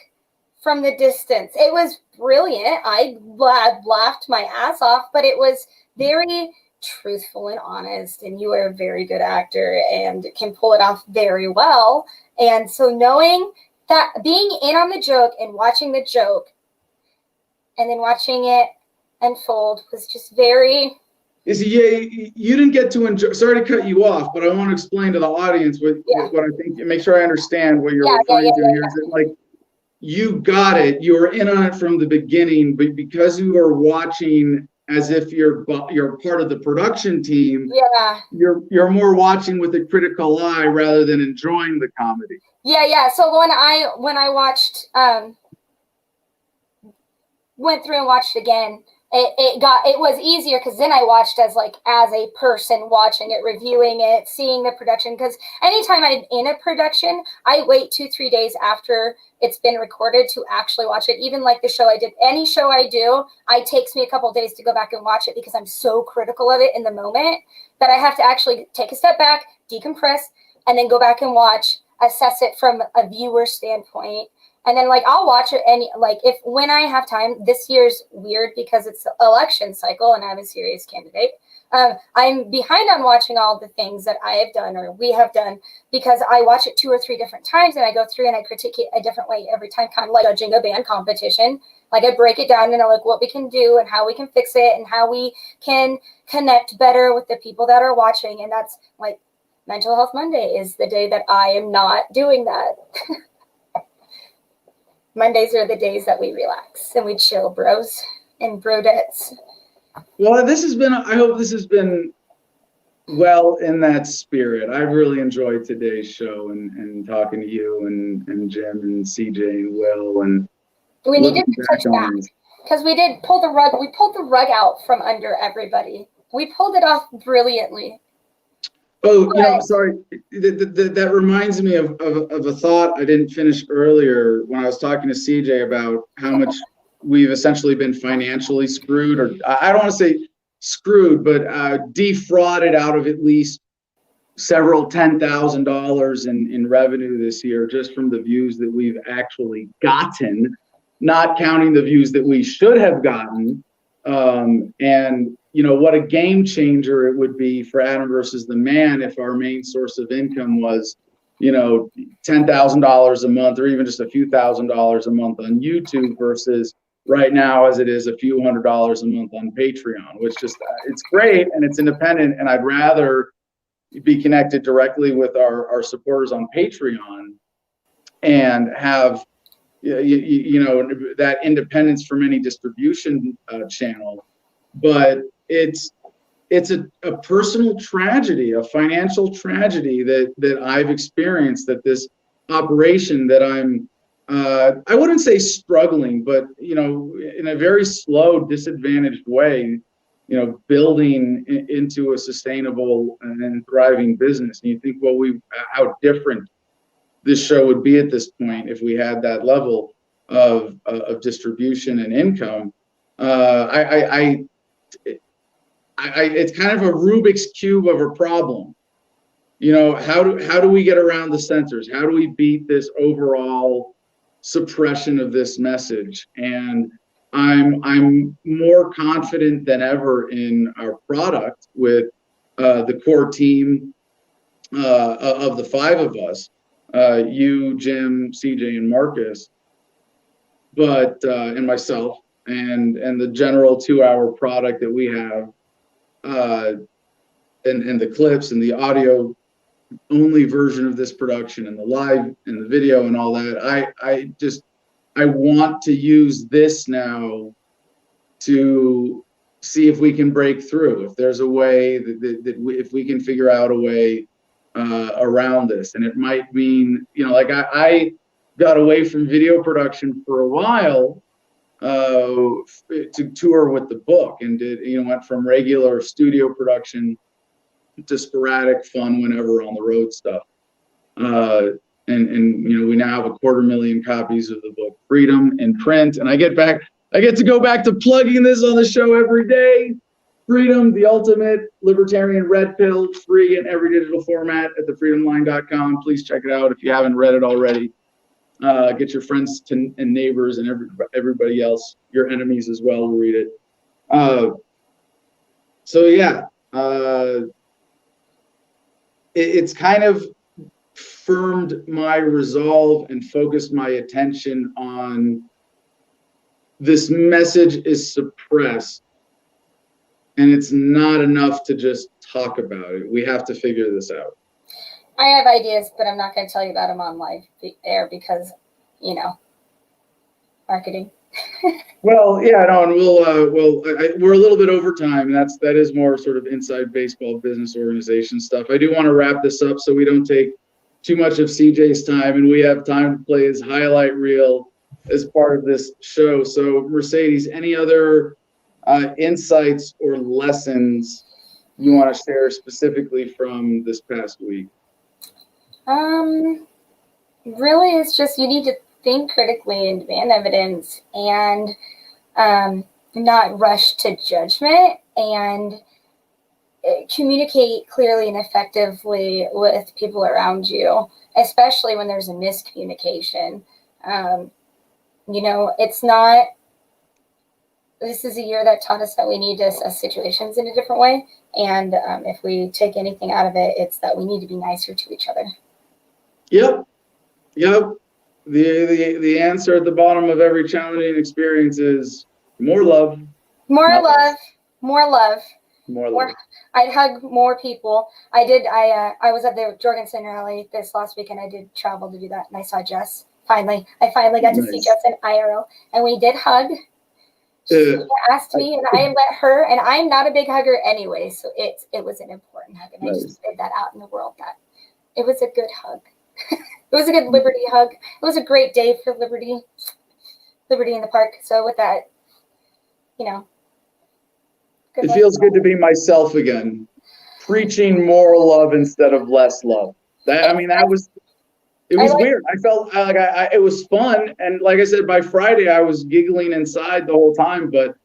from the distance. It was brilliant. I laughed my ass off, but it was very truthful and honest. And you are a very good actor and can pull it off very well. And so knowing that, being in on the joke and watching the joke and then watching it unfold was just very... You didn't get to enjoy. Sorry to cut you off, but I want to explain to the audience what I think. Make sure I understand what you're referring to here. Is that like you got it? You were in on it from the beginning, but because you are watching as if you're part of the production team. Yeah. You're more watching with a critical eye rather than enjoying the comedy. Yeah. So when I watched, went through and watched again. It was easier because then I watched as a person watching it, reviewing it, seeing the production. Because anytime I'm in a production, I wait 2-3 days after it's been recorded to actually watch it. Even like the show I did, any show I do, it takes me a couple days to go back and watch it because I'm so critical of it in the moment that I have to actually take a step back, decompress, and then go back and watch, assess it from a viewer standpoint. And then I'll watch it when I have time. This year's weird because it's the election cycle and I'm a serious candidate. I'm behind on watching all the things that I have done or we have done because I watch it 2 or 3 different times and I go through and I critique it a different way every time, kind of like judging a band competition. I break it down and what we can do and how we can fix it and how we can connect better with the people that are watching. And that's Mental Health Monday is the day that I am not doing that. Mondays are the days that we relax and we chill, bros and brodettes. Well, I hope this has been well in that spirit. I've really enjoyed today's show and talking to you and Jim and CJ and Will. And we needed to touch back because we did pull the rug. We pulled the rug out from under everybody. We pulled it off brilliantly. Oh, sorry. That reminds me of a thought I didn't finish earlier when I was talking to CJ about how much we've essentially been financially screwed, or I don't want to say screwed, but defrauded out of at least several $10,000 in revenue this year just from the views that we've actually gotten, not counting the views that we should have gotten. And what a game changer it would be for Adam versus the Man if our main source of income was, $10,000 a month or even just a few $1,000s a month on YouTube versus right now as it is a few $100s a month on Patreon, which just, it's great and it's independent. And I'd rather be connected directly with our supporters on Patreon and have, that independence from any distribution channel. But it's a personal tragedy, a financial tragedy that I've experienced, that this operation that I'm, I wouldn't say struggling, but, in a very slow, disadvantaged way, building into a sustainable and thriving business. And you think, well, how different this show would be at this point if we had that level. of distribution and income. It's kind of a Rubik's Cube of a problem. You know, how do we get around the censors? How do we beat this overall suppression of this message? And I'm more confident than ever in our product with the core team of the five of us, you, Jim, CJ, and Marcus, but and myself, and the general 2-hour product that we have, and the clips and the audio only version of this production and the live and the video and all that. I want to use this now to see if we can break through, if there's a way if we can figure out a way around this. And it might mean, you know, like I got away from video production for a while to tour with the book, and went from regular studio production to sporadic fun whenever on the road stuff. And we now have 250,000 copies of the book Freedom in print, and I get to go back to plugging this on the show every day. Freedom, the ultimate libertarian red pill, free in every digital format at thefreedomline.com. Please check it out if you haven't read it already. Get your friends and neighbors and everybody else, your enemies as well, will read it. It's kind of firmed my resolve and focused my attention on this message is suppressed, and it's not enough to just talk about it. We have to figure this out. I have ideas, but I'm not going to tell you about them on live air because, marketing. Well, yeah, no, and we're a little bit over time. That is more sort of inside baseball business organization stuff. I do want to wrap this up so we don't take too much of CJ's time, and we have time to play his highlight reel as part of this show. So, Mercedes, any other insights or lessons you want to share specifically from this past week? Really, it's just you need to think critically and demand evidence, and not rush to judgment, and communicate clearly and effectively with people around you, especially when there's a miscommunication. It's not. This is a year that taught us that we need to assess situations in a different way, and if we take anything out of it, it's that we need to be nicer to each other. Yep. The answer at the bottom of every challenging experience is more love. More love. More. I'd hug more people. I was at the Jorgensen rally this last week, and I did travel to do that, and I saw Jess. I finally got to see Jess in IRL, and we did hug. She asked me, and I let her, and I'm not a big hugger anyway, so it was an important hug, and I just laid that out in the world that it was a good hug. It was a good Liberty hug. It was a great day for Liberty in the park. So with that, it feels good to be myself again, preaching more love instead of less love. It was weird. I felt like it was fun, and like I said, by Friday I was giggling inside the whole time. But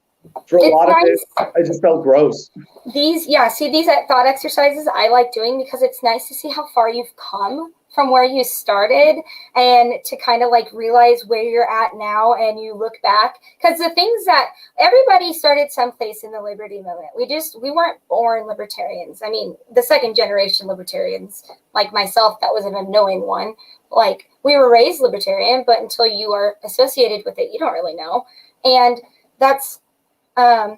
for a lot of it, I just felt gross. These thought exercises I like doing because it's nice to see how far you've come from where you started, and to kind of like realize where you're at now, and you look back, because the things that everybody started someplace in the liberty movement. We weren't born libertarians. I mean, the second generation libertarians, like myself, that was an annoying one. Like, we were raised libertarian, but until you are associated with it, you don't really know. And that's a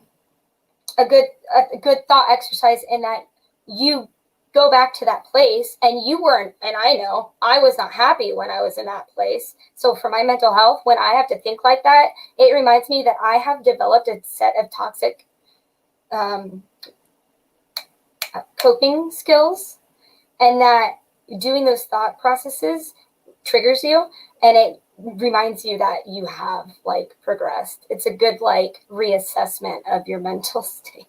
good thought exercise, in that you go back to that place, and you weren't, and I know I was not happy when I was in that place. So for my mental health, when I have to think like that, it reminds me that I have developed a set of toxic coping skills, and that doing those thought processes triggers you, and it reminds you that you have like progressed. It's a good like reassessment of your mental state.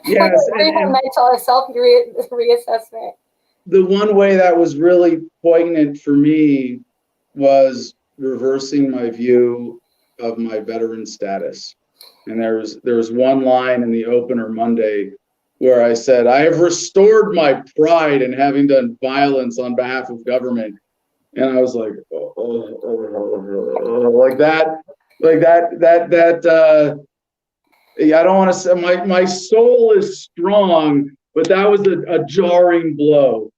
Yes, and mental self reassessment. The one way that was really poignant for me was reversing my view of my veteran status. And there was one line in the opener Monday where I said, I have restored my pride in having done violence on behalf of government. And I was like, like that. I don't want to say my soul is strong, but that was a jarring blow.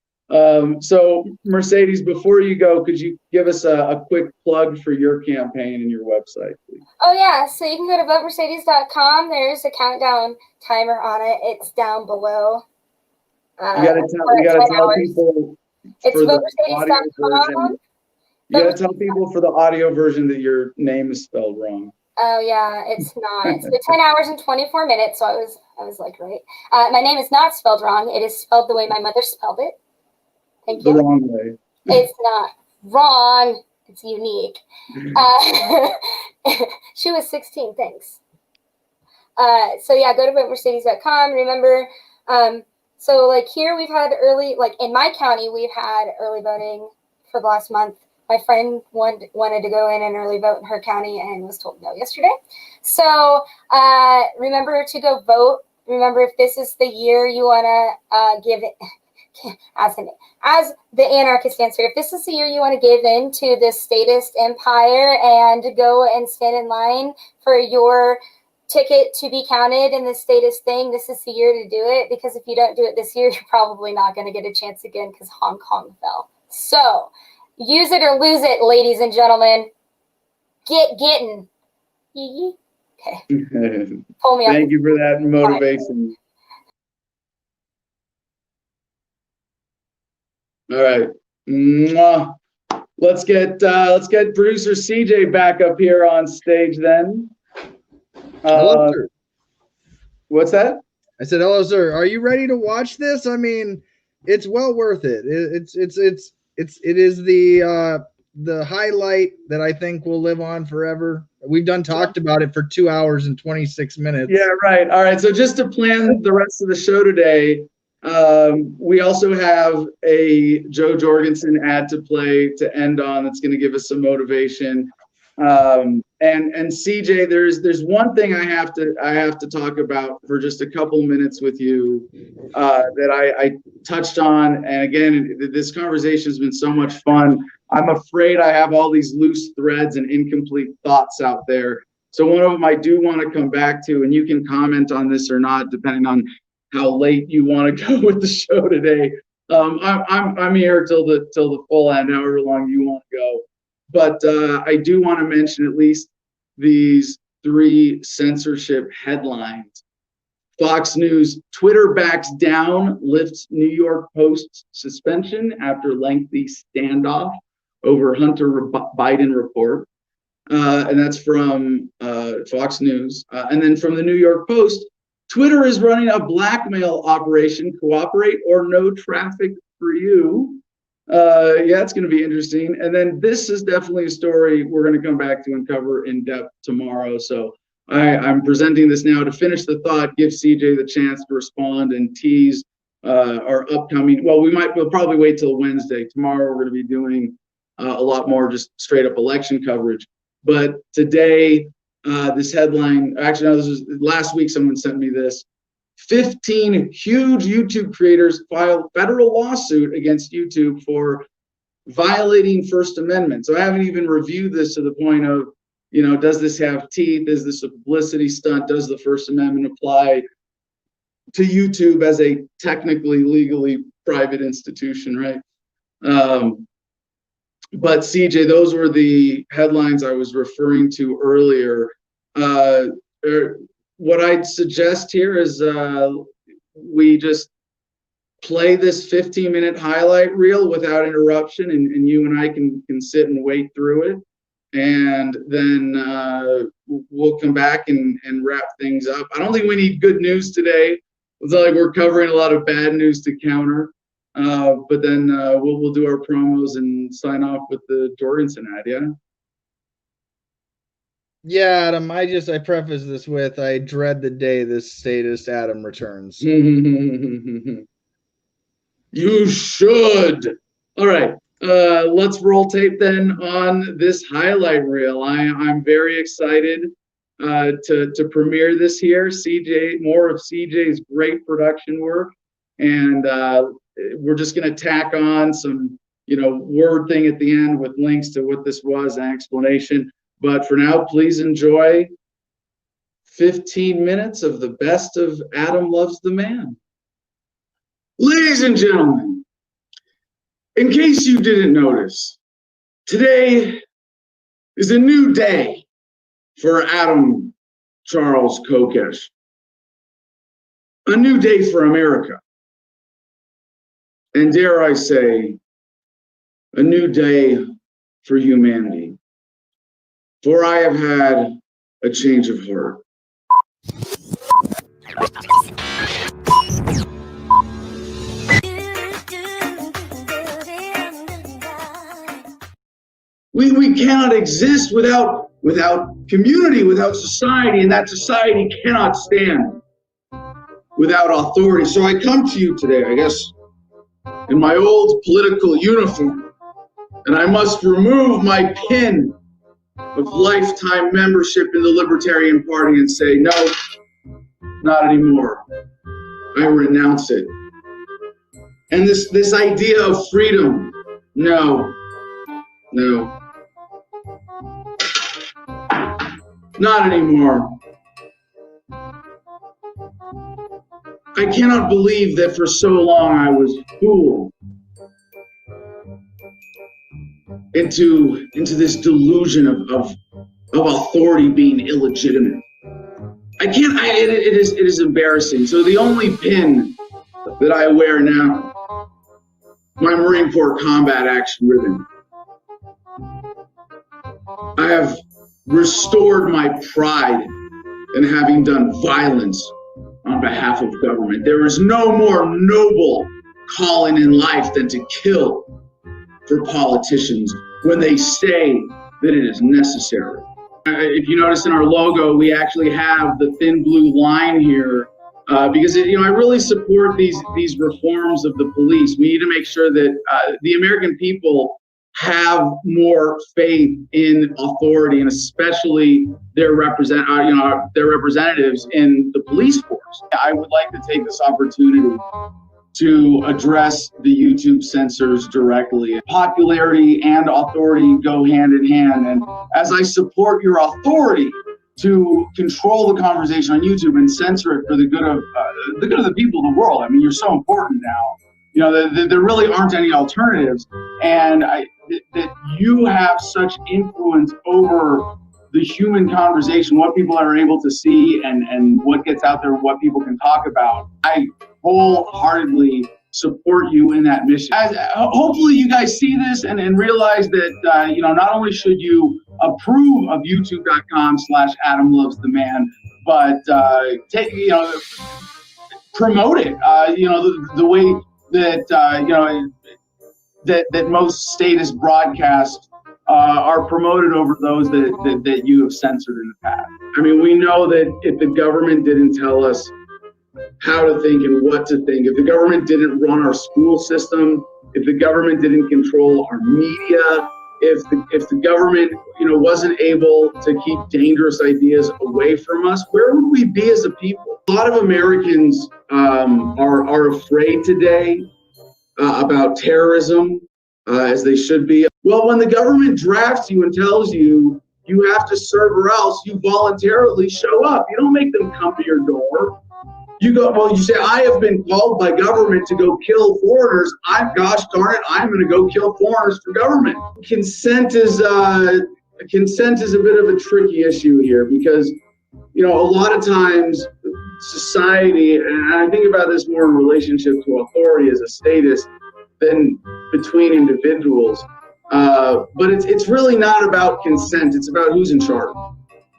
So Mercedes, before you go, could you give us a quick plug for your campaign and your website, please? Oh yeah, so you can go to votemercedes.com. There's a countdown timer on it. It's down below. You gotta tell people. It's votemercedes.com. You gotta tell people for the audio version that your name is spelled wrong. Oh yeah, it's not. It's the 10 hours and 24 minutes. So I was like, right. My name is not spelled wrong. It is spelled the way my mother spelled it. Thank you. The wrong way. It's not wrong. It's unique. She was 16. Thanks. So yeah, go to votemercedes.com. Remember, so like here we've had early, like in my county, we've had early voting for the last month. My friend wanted to go in and early vote in her county and was told no yesterday. So remember to go vote. Remember, if this is the year you want to give it, as the anarchist answer, if this is the year you want to give in to this statist empire and go and stand in line for your ticket to be counted in the statist thing, this is the year to do it. Because if you don't do it this year, you're probably not going to get a chance again because Hong Kong fell. So use it or lose it, ladies and gentlemen. Getting. Okay. Pull me up. Thank you for that motivation. All right. Mwah. Let's get producer CJ back up here on stage then. Hello, sir. What's that? I said, hello, sir. Are you ready to watch this? I mean, it's well worth it. It is the highlight that I think will live on forever. We've talked about it for 2 hours and 26 minutes. Yeah, right. All right. So just to plan the rest of the show today, we also have a Joe Jorgensen ad to play to end on that's going to give us some motivation. And CJ, there's one thing I have to talk about for just a couple minutes with you that I touched on. And again, this conversation has been so much fun. I'm afraid I have all these loose threads and incomplete thoughts out there. So one of them I do want to come back to, and you can comment on this or not, depending on how late you want to go with the show today. I'm here till the full end, however long you want to go. But I do want to mention at least these 3 censorship headlines. Fox News: Twitter backs down, lifts New York Post suspension after lengthy standoff over Hunter Biden report. And that's from Fox News. And then from the New York Post: Twitter is running a blackmail operation. Cooperate or no traffic for you. Yeah, it's going to be interesting. And then this is definitely a story we're going to come back to and cover in depth tomorrow. So I'm presenting this now to finish the thought, give CJ the chance to respond and tease our upcoming. Well, we'll probably wait till Wednesday. Tomorrow we're going to be doing a lot more just straight up election coverage. But today, this headline, actually, no, this was last week. Someone sent me this. 15 huge YouTube creators filed federal lawsuit against YouTube for violating First Amendment. So I haven't even reviewed this to the point of, does this have teeth? Is this a publicity stunt? Does the First Amendment apply to YouTube as a technically, legally private institution, right? But CJ, those were the headlines I was referring to earlier. What I'd suggest here is we just play this 15-minute highlight reel without interruption, and you and I can sit and wait through it. And then we'll come back and wrap things up. I don't think we need good news today. It's not like we're covering a lot of bad news to counter. But then we'll do our promos and sign off with the Jorgensen ad, yeah? Yeah, Adam, I preface this with, I dread the day this statist Adam returns. You should. All right. let's roll tape then on this highlight reel. I'm very excited to premiere this here. CJ, more of CJ's great production work, and we're just going to tack on some, word thing at the end with links to what this was and explanation. But for now, please enjoy 15 minutes of the best of Adam Loves the Man. Ladies and gentlemen, in case you didn't notice, today is a new day for Adam Charles Kokesh. A new day for America. And dare I say, a new day for humanity. For I have had a change of heart. We cannot exist without community, without society, and that society cannot stand without authority. So I come to you today, I guess, in my old political uniform, and I must remove my pin of lifetime membership in the Libertarian Party and say, no, not anymore. I renounce it. And this idea of freedom, no, not anymore. I cannot believe that for so long I was fooled into this delusion of authority being illegitimate. It is embarrassing. So the only pin that I wear now, my Marine Corps Combat Action Ribbon. I have restored my pride in having done violence on behalf of government. There is no more noble calling in life than to kill for politicians when they say that it is necessary. If you notice in our logo, we actually have the thin blue line here because I really support these reforms of the police. We need to make sure that the American people have more faith in authority, and especially their representatives in the police force. I would like to take this opportunity to address the YouTube censors directly. Popularity and authority go hand in hand, and as I support your authority to control the conversation on YouTube and censor it for the good of the people of the world. I mean, you're so important now. There really aren't any alternatives, and that you have such influence over the human conversation, what people are able to see and what gets out there, what people can talk about. I wholeheartly support you in that mission. Hopefully you guys see this and realize that, not only should you approve of youtube.com/Adam Loves the Man, but promote it, the way that, that most statist broadcasts are promoted over those that you have censored in the past. I mean, we know that if the government didn't tell us how to think and what to think, if the government didn't run our school system, if the government didn't control our media, if the government wasn't able to keep dangerous ideas away from us, where would we be as a people? A lot of Americans are afraid today about terrorism, as they should be. Well, when the government drafts you and tells you you have to serve or else, you voluntarily show up. You don't make them come to your door. You say, I have been called by government to go kill foreigners. Gosh darn it, I'm going to go kill foreigners for government. Consent is a bit of a tricky issue here because, a lot of times society, and I think about this more in relationship to authority as a statist than between individuals. But it's really not about consent. It's about who's in charge.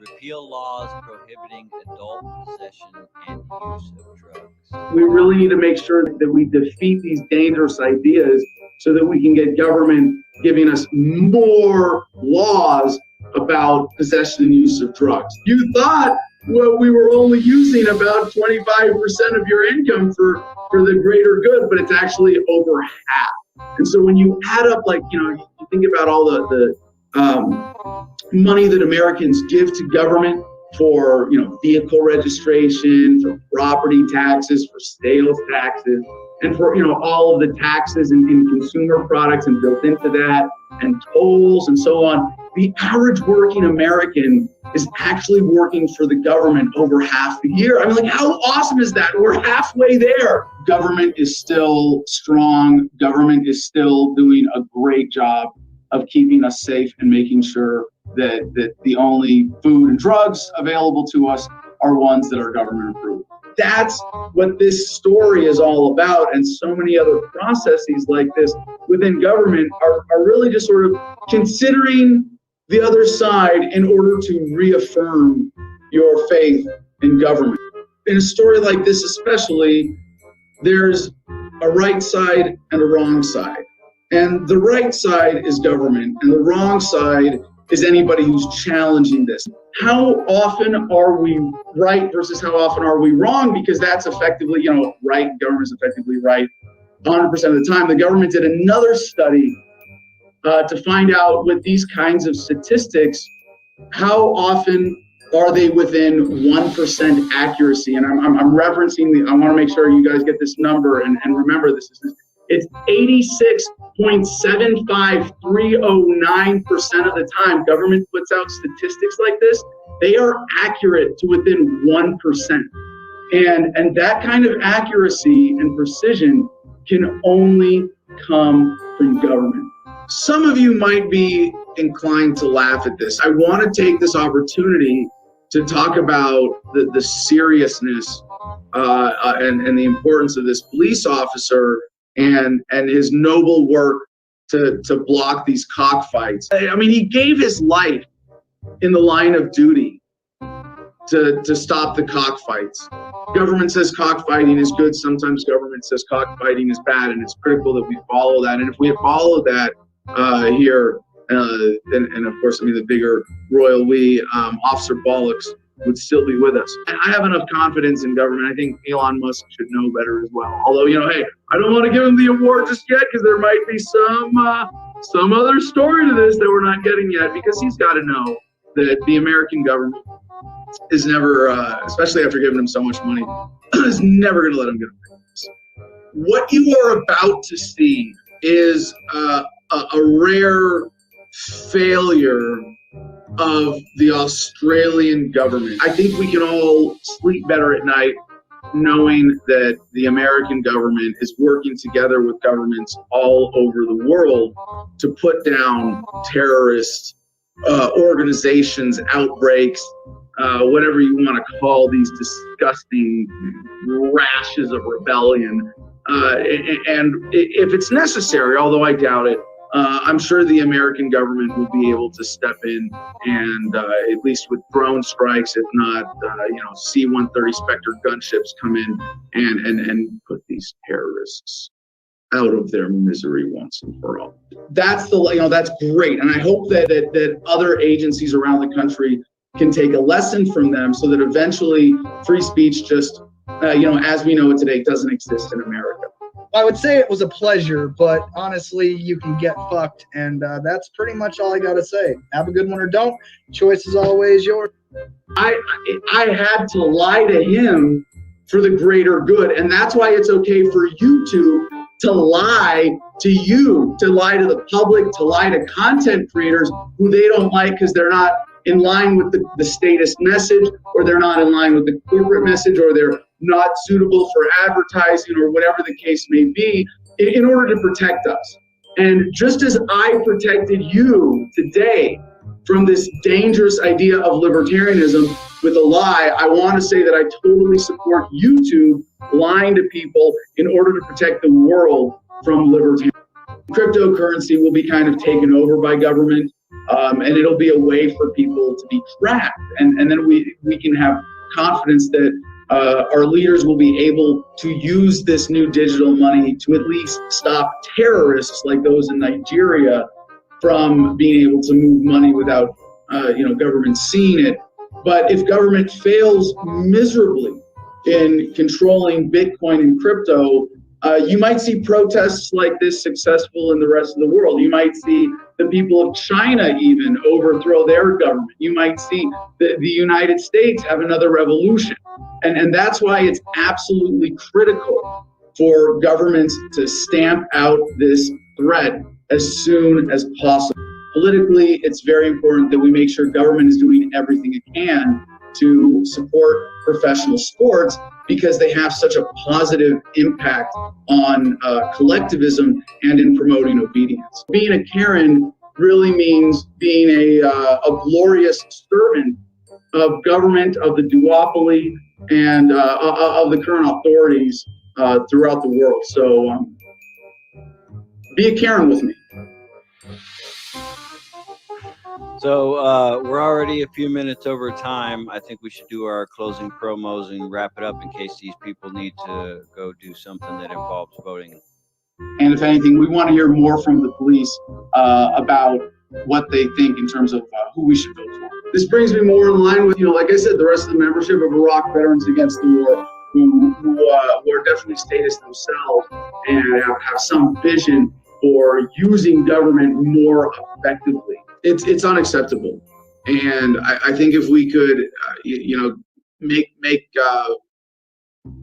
Repeal laws prohibiting adult possession and use of drugs. We really need to make sure that we defeat these dangerous ideas so that we can get government giving us more laws about possession and use of drugs. You thought we were only using about 25% of your income for the greater good, but it's actually over half. And so when you add up, like, you think about all the money that Americans give to government for, vehicle registration, for property taxes, for sales taxes, and for, all of the taxes in consumer products and built into that, and tolls and so on. The average working American is actually working for the government over half the year. I mean, like, how awesome is that? We're halfway there. Government is still strong. Government is still doing a great job of keeping us safe and making sure that the only food and drugs available to us are ones that are government approved. That's what this story is all about. And so many other processes like this within government are really just sort of considering the other side in order to reaffirm your faith in government. In a story like this especially, there's a right side and a wrong side. And the right side is government, and the wrong side is anybody who's challenging this. How often are we right versus how often are we wrong? Because that's effectively, right, government's effectively right 100% of the time. The government did another study to find out with these kinds of statistics, how often are they within 1% accuracy? And I'm referencing I want to make sure you guys get this number and remember this is it's 86.75309% of the time government puts out statistics like this, they are accurate to within 1%. And that kind of accuracy and precision can only come from government. Some of you might be inclined to laugh at this. I want to take this opportunity to talk about the seriousness and the importance of this police officer and his noble work to block these cockfights. I mean, he gave his life in the line of duty to stop the cockfights. Government says cockfighting is good. Sometimes government says cockfighting is bad, and it's critical that we follow that. And if we had followed that here, and of course, I mean, the bigger royal we, Officer Bollocks would still be with us. And I have enough confidence in government. I think Elon Musk should know better as well. Although, hey, I don't want to give him the award just yet because there might be some other story to this that we're not getting yet, because he's got to know that the American government is never, especially after giving him so much money, is never going to let him get away with this. What you are about to see is a rare failure of the Australian government. I think we can all sleep better at night knowing that the American government is working together with governments all over the world to put down terrorist organizations, outbreaks, whatever you want to call these disgusting rashes of rebellion. And if it's necessary, although I doubt it, I'm sure the American government will be able to step in and at least with drone strikes, if not, C-130 Spectre gunships come in and put these terrorists out of their misery once and for all. That's that's great, and I hope that other agencies around the country can take a lesson from them, so that eventually free speech just, as we know it today, doesn't exist in America. I would say it was a pleasure, but honestly, you can get fucked, and that's pretty much all I got to say. Have a good one or don't. Choice is always yours. I had to lie to him for the greater good, and that's why it's okay for YouTube to lie to you, to lie to the public, to lie to content creators who they don't like because they're not in line with the statist message, or they're not in line with the corporate message, or they're not suitable for advertising, or whatever the case may be, in order to protect us. And just as I protected you today from this dangerous idea of libertarianism with a lie, I want to say that I totally support YouTube lying to people in order to protect the world from libertarianism. Cryptocurrency will be kind of taken over by government, and it'll be a way for people to be tracked. And then we can have confidence that our leaders will be able to use this new digital money to at least stop terrorists like those in Nigeria from being able to move money without government seeing it. But if government fails miserably in controlling Bitcoin and crypto, You might see protests like this successful in the rest of the world. You might see the people of China even overthrow their government. You might see the United States have another revolution. And that's why it's absolutely critical for governments to stamp out this threat as soon as possible. Politically, it's very important that we make sure government is doing everything it can to support professional sports because they have such a positive impact on collectivism and in promoting obedience. Being a Karen really means being a glorious servant of government, of the duopoly, and of the current authorities throughout the world. So be a Karen with me. So we're already a few minutes over time. I think we should do our closing promos and wrap it up in case these people need to go do something that involves voting. And if anything, we want to hear more from the police about what they think in terms of who we should vote for. This brings me more in line with, like I said, the rest of the membership of Iraq Veterans Against the War, who are definitely statists themselves and have some vision for using government more effectively. It's unacceptable, and I think if we could, make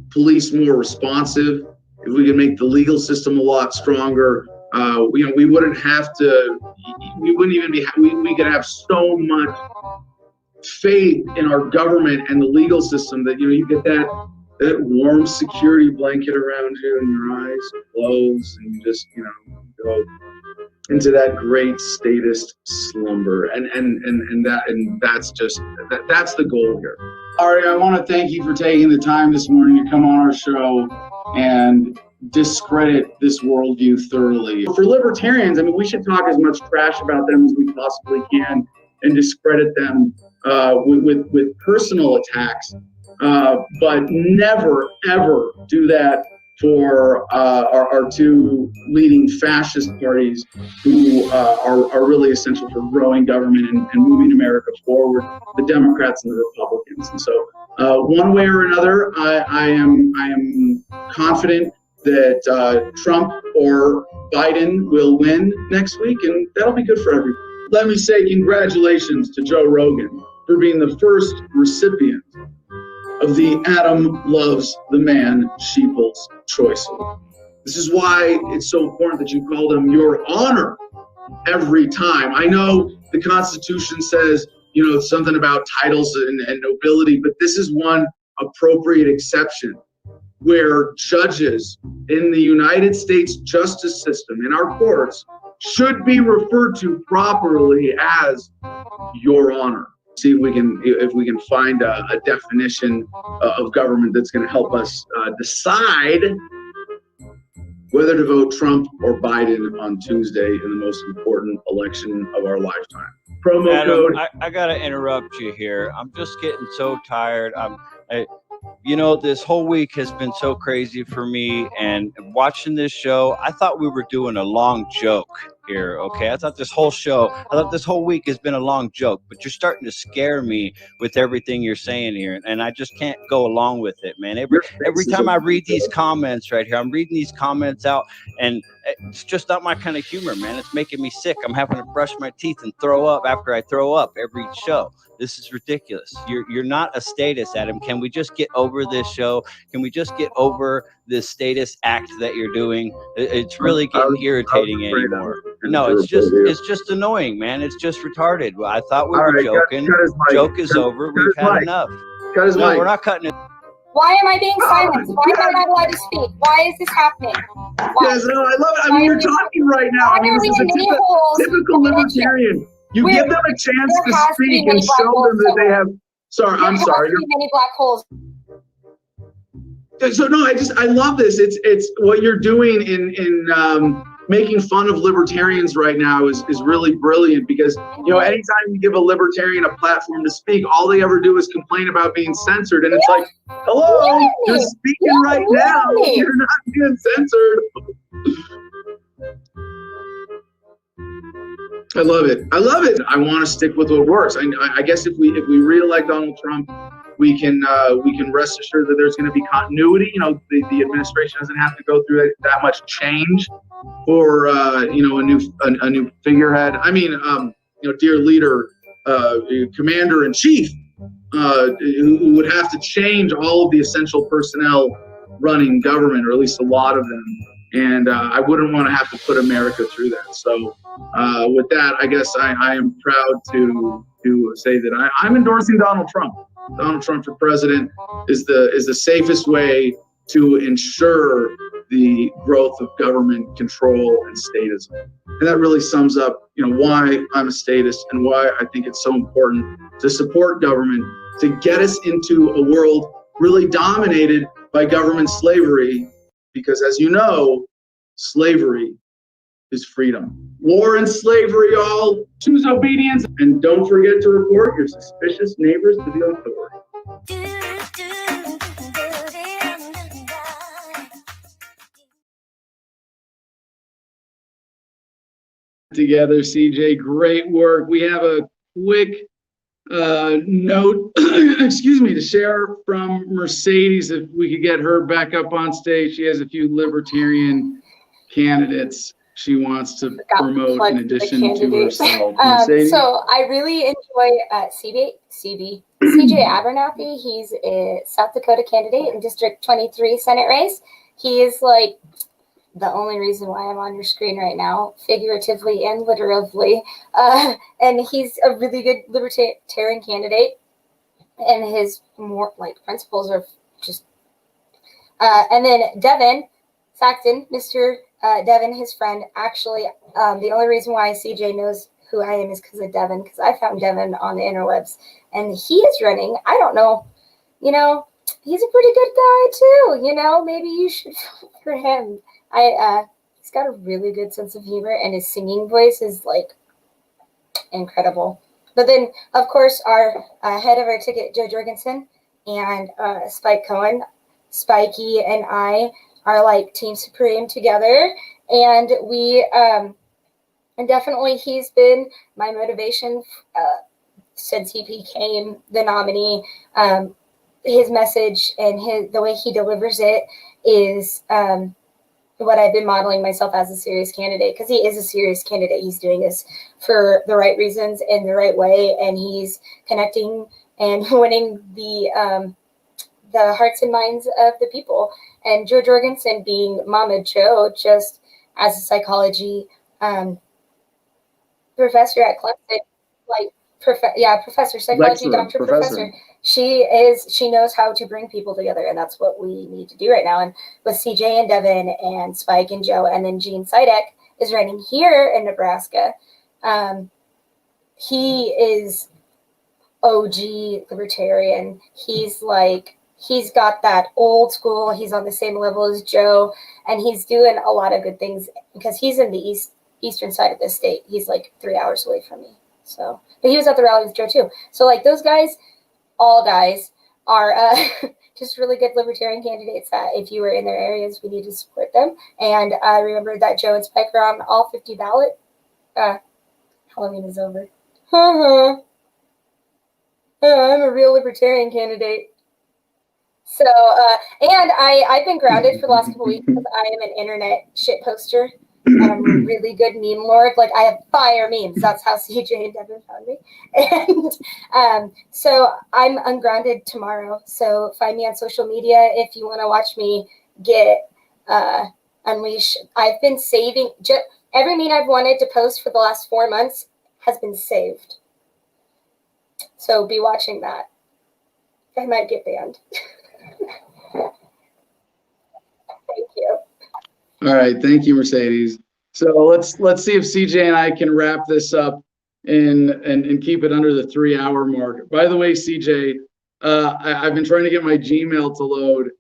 police more responsive, if we could make the legal system a lot stronger, we wouldn't have to. We wouldn't even be. We could have so much faith in our government and the legal system that you get that warm security blanket around you, and your eyes close, and you just go into that great statist slumber, and that's the goal here. Ari, I want to thank you for taking the time this morning to come on our show and discredit this worldview thoroughly. For libertarians, we should talk as much trash about them as we possibly can and discredit them with personal attacks, but never ever do that for our two leading fascist parties who are really essential for growing government and moving America forward, the Democrats and the Republicans. And so one way or another, I am confident that Trump or Biden will win next week, and that'll be good for everyone. Let me say congratulations to Joe Rogan for being the first recipient of the Adam Loves the Man Sheeples Choice Award. This is why it's so important that you call them Your Honor every time. I know the Constitution says, something about titles and nobility, but this is one appropriate exception where judges in the United States justice system, in our courts, should be referred to properly as Your Honor. See if we can find a definition of government that's going to help us decide whether to vote Trump or Biden on Tuesday in the most important election of our lifetime. Promo Adam, code. I gotta interrupt you here. I'm just getting so tired. This whole week has been so crazy for me, and watching this show, I thought we were doing a long joke here, okay? I thought this whole week has been a long joke, but you're starting to scare me with everything you're saying here, and I just can't go along with it, man. Every time I read these comments right here, I'm reading these comments out, and it's just not my kind of humor, man. It's making me sick. I'm having to brush my teeth and throw up after I throw up every show. This is ridiculous. You're not a statist, Adam. Can we just get over this show? Can we just get over this statist act that you're doing? It's really getting irritating anymore. No, it's just annoying, man. It's just retarded. I thought we were joking. Joke is over. We've had enough. No, we're not cutting it. Why am I being silenced? Why am I not allowed to speak? Why is this happening? Yes, no, I love it. You're talking right now. This is a typical libertarian. You give them a chance to speak and show them that they have. Sorry, I'm sorry. Many black holes. So no, I love this. It's what you're doing in making fun of libertarians right now is really brilliant, because anytime you give a libertarian a platform to speak, all they ever do is complain about being censored, and it's like, hello, you're speaking right now. You're not being censored. I love it. I want to stick with what works. I guess if we re-elect Donald Trump, we can rest assured that there's going to be continuity. You know, the administration doesn't have to go through that much change for a new figurehead. I mean, dear leader, commander in chief, who would have to change all of the essential personnel running government, or at least a lot of them. And I wouldn't want to have to put America through that. So with that, I guess I am proud to say that I'm endorsing Donald Trump. Donald Trump for president is the safest way to ensure the growth of government control and statism. And that really sums up, why I'm a statist and why I think it's so important to support government to get us into a world really dominated by government slavery. Because as you know, slavery is freedom. War and slavery, all choose obedience. And don't forget to report your suspicious neighbors to the authority. Together, CJ, great work. We have a quick note, excuse me, to share from Mercedes. If we could get her back up on stage. She has a few libertarian candidates she wants to promote in addition to herself. So I really enjoy CJ Abernathy. He's a South Dakota candidate in District 23 Senate race. He is like the only reason why I'm on your screen right now, figuratively and literally. And he's a really good libertarian candidate, and his more principles are just. And then Devin Saxton, Mr. Devin, his friend, actually, the only reason why CJ knows who I am is because of Devin, because I found Devin on the interwebs, and he is running. I don't know, he's a pretty good guy too. Maybe you should vote for him. He's got a really good sense of humor, and his singing voice is incredible. But then, of course, our head of our ticket, Jo Jorgensen, and Spike Cohen, Spikey, and I are Team Supreme together, and we and definitely he's been my motivation since he became the nominee. His message and the way he delivers it is what I've been modeling myself as a serious candidate, because he is a serious candidate. He's doing this for the right reasons in the right way, and he's connecting and winning the hearts and minds of the people. And Jo Jorgensen, being Mama Jo, just as a psychology professor at Clemson, professor, psychology, excellent. Doctor, professor. She knows how to bring people together, and that's what we need to do right now. And with CJ and Devin and Spike and Joe, and then Gene Sidek is running here in Nebraska. He is OG libertarian. He's got that old school. He's on the same level as Joe, and he's doing a lot of good things because he's in the eastern side of the state. He's 3 hours away from me. So, but he was at the rally with Joe too. So those guys, all guys, are just really good libertarian candidates that if you were in their areas, we need to support them. And I remember that Joe and Spike are on all 50 ballot. Halloween is over. I'm a real libertarian candidate. So, and I've been grounded for the last couple weeks because I am an internet shit poster. And I'm a really good meme lord. I have fire memes. That's how CJ and Devin found me. And so I'm ungrounded tomorrow. So find me on social media if you want to watch me get unleashed. I've been saving. Every meme I've wanted to post for the last 4 months has been saved. So be watching that. I might get banned. Thank you. All right, thank you, Mercedes. So let's see if CJ and I can wrap this up and keep it under the 3 hour mark. By the way, CJ, I've been trying to get my Gmail to load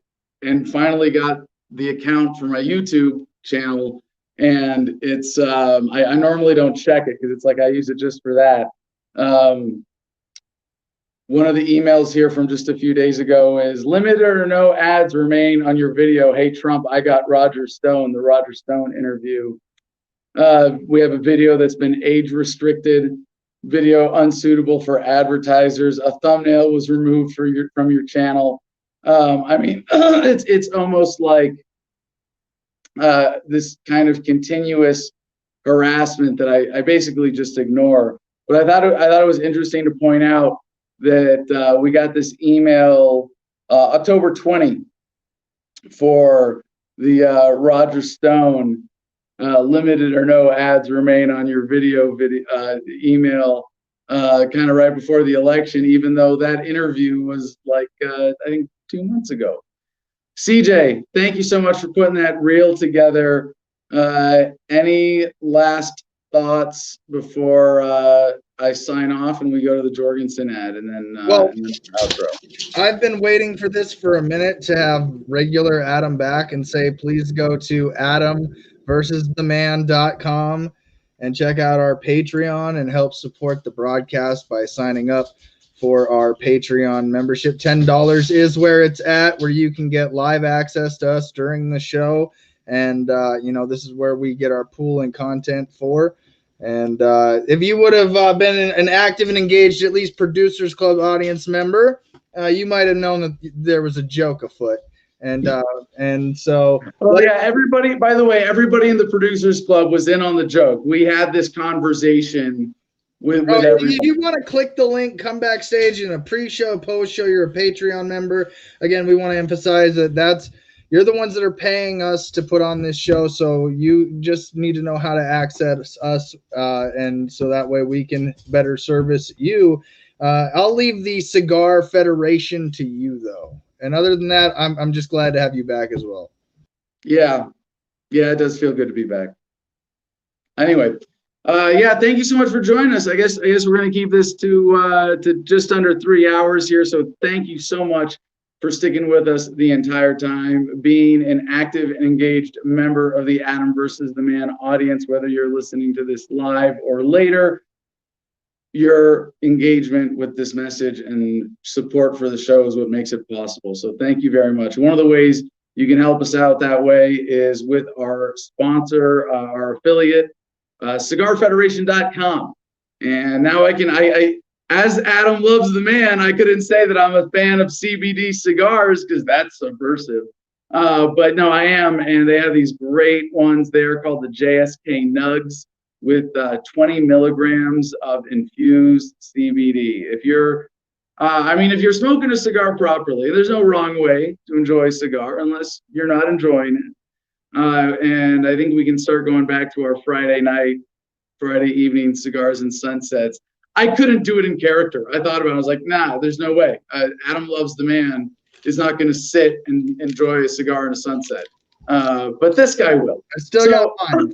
and finally got the account for my YouTube channel. And it's I normally don't check it because it's I use it just for that. One of the emails here from just a few days ago is limited or no ads remain on your video. Hey, Trump, I got Roger Stone, the Roger Stone interview. We have a video that's been age restricted video unsuitable for advertisers. A thumbnail was removed from your channel. I mean, it's almost like this kind of continuous harassment that I basically just ignore. But I thought it was interesting to point out that we got this email October 20 for the Roger Stone limited or no ads remain on your video email kind of right before the election, even though that interview was like I think 2 months ago. CJ, thank you so much for putting that reel together. Any last thoughts before I sign off and we go to the Jorgensen ad and then outro? I've been waiting for this for a minute to have regular Adam back and say, please go to AdamVersusTheMan.com and check out our Patreon and help support the broadcast by signing up for our Patreon membership. $10 is where it's at, where you can get live access to us during the show. And, this is where we get our pool and content for. And if you would have been an active and engaged, at least Producers Club audience member, you might have known that there was a joke afoot. And so. Oh, yeah, everybody, by the way, everybody in the Producers Club was in on the joke. We had this conversation with everybody. If you want to click the link, come backstage in a pre-show, post-show, you're a Patreon member. Again, we want to emphasize that you're the ones that are paying us to put on this show, so you just need to know how to access us, and so that way we can better service you. I'll leave the Cigar Federation to you, though. And other than that, I'm just glad to have you back as well. Yeah, it does feel good to be back. Anyway, thank you so much for joining us. I guess we're going to keep this to just under 3 hours here. So thank you so much for sticking with us the entire time, being an active and engaged member of the Adam versus the Man audience, whether you're listening to this live or later. Your engagement with this message and support for the show is what makes it possible. So thank you very much. One of the ways you can help us out that way is with our sponsor, our affiliate, cigarfederation.com. And now I as Adam loves the man, I couldn't say that I'm a fan of CBD cigars because that's subversive. But no, I am. And they have these great ones there called the JSK Nugs with 20 milligrams of infused CBD. If you're smoking a cigar properly, there's no wrong way to enjoy a cigar unless you're not enjoying it. And I think we can start going back to our Friday evening cigars and sunsets. I couldn't do it in character. I thought about it. I was like, nah, there's no way. Adam Loves the Man is not going to sit and enjoy a cigar and a sunset. But this guy will. I still got mine.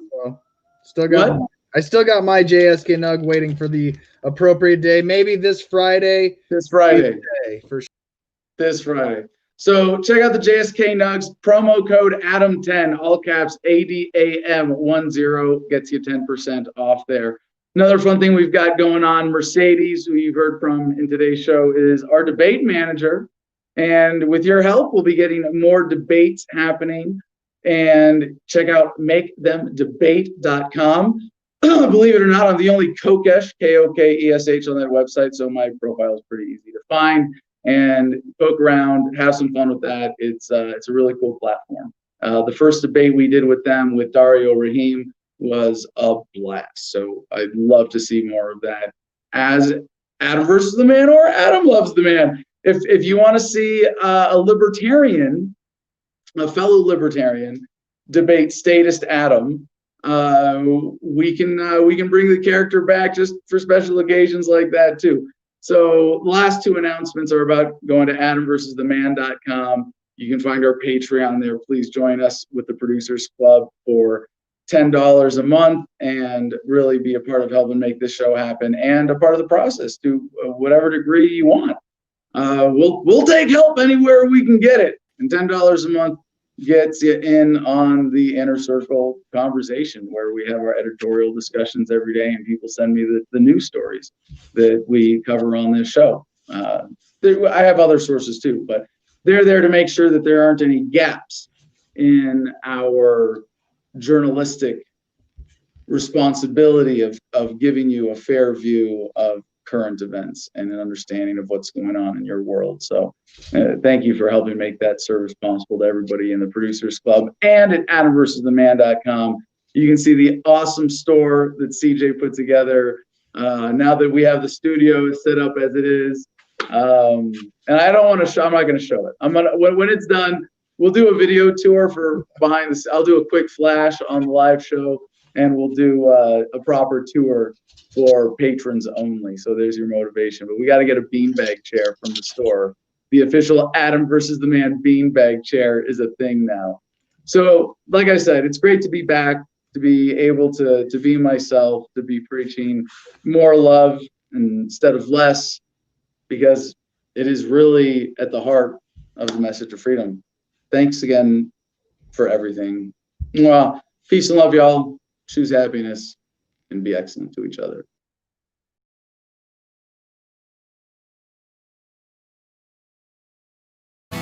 I still got my JSK Nug waiting for the appropriate day. Maybe this Friday. This Friday. For sure. This Friday. So check out the JSK Nugs. Promo code Adam10, all caps ADAM10 gets you 10% off there. Another fun thing we've got going on, Mercedes, who you've heard from in today's show, is our debate manager. And with your help, we'll be getting more debates happening. And check out makethemdebate.com. Believe it or not, I'm the only Kokesh, Kokesh on that website, so my profile is pretty easy to find. And poke around, have some fun with that. It's a really cool platform. The first debate we did with them, with Dario Rahim, was a blast. So I'd love to see more of that as Adam versus the Man or Adam Loves the Man. If you want to see a libertarian, a fellow libertarian, debate statist Adam, we can bring the character back just for special occasions like that too. So the last two announcements are about going to AdamVersusTheMan.com. You can find our Patreon there. Please join us with the Producers Club for $10 a month and really be a part of helping make this show happen and a part of the process to whatever degree you want. We'll take help anywhere we can get it. And $10 a month gets you in on the inner circle conversation where we have our editorial discussions every day and people send me the news stories that we cover on this show. I have other sources too, but they're there to make sure that there aren't any gaps in our journalistic responsibility of giving you a fair view of current events and an understanding of what's going on in your world. So thank you for helping make that service possible to everybody in the Producers Club and at AdamVersusTheMan.com. You can see the awesome store that CJ put together now that we have the studio set up as it is. And I don't want to show, I'm not going to show it. When it's done, we'll do a video tour for behind the, I'll do a quick flash on the live show, and we'll do a proper tour for patrons only. So there's your motivation. But we got to get a beanbag chair from the store. The official Adam versus the Man beanbag chair is a thing now. So like I said, it's great to be back, to be able to be myself, to be preaching more love instead of less, because it is really at the heart of the message of freedom. Thanks again for everything. Well, peace and love, y'all. Choose happiness and be excellent to each other. It's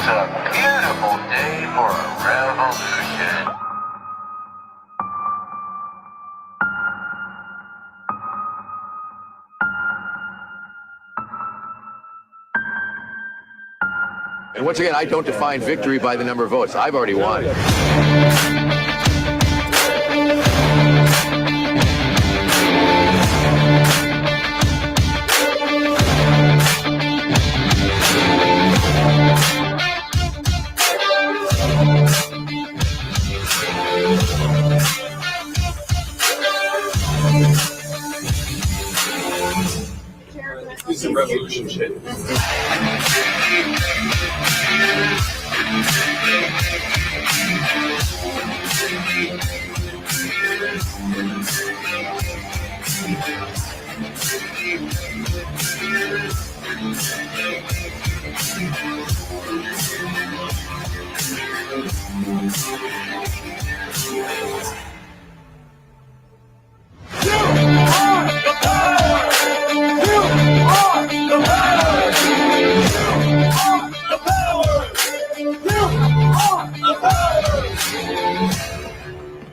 a beautiful day for a revolution. And once again, I don't define victory by the number of votes. I've already won. It's a revolution shit.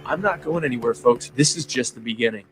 I'm not going anywhere, folks. This is just the beginning.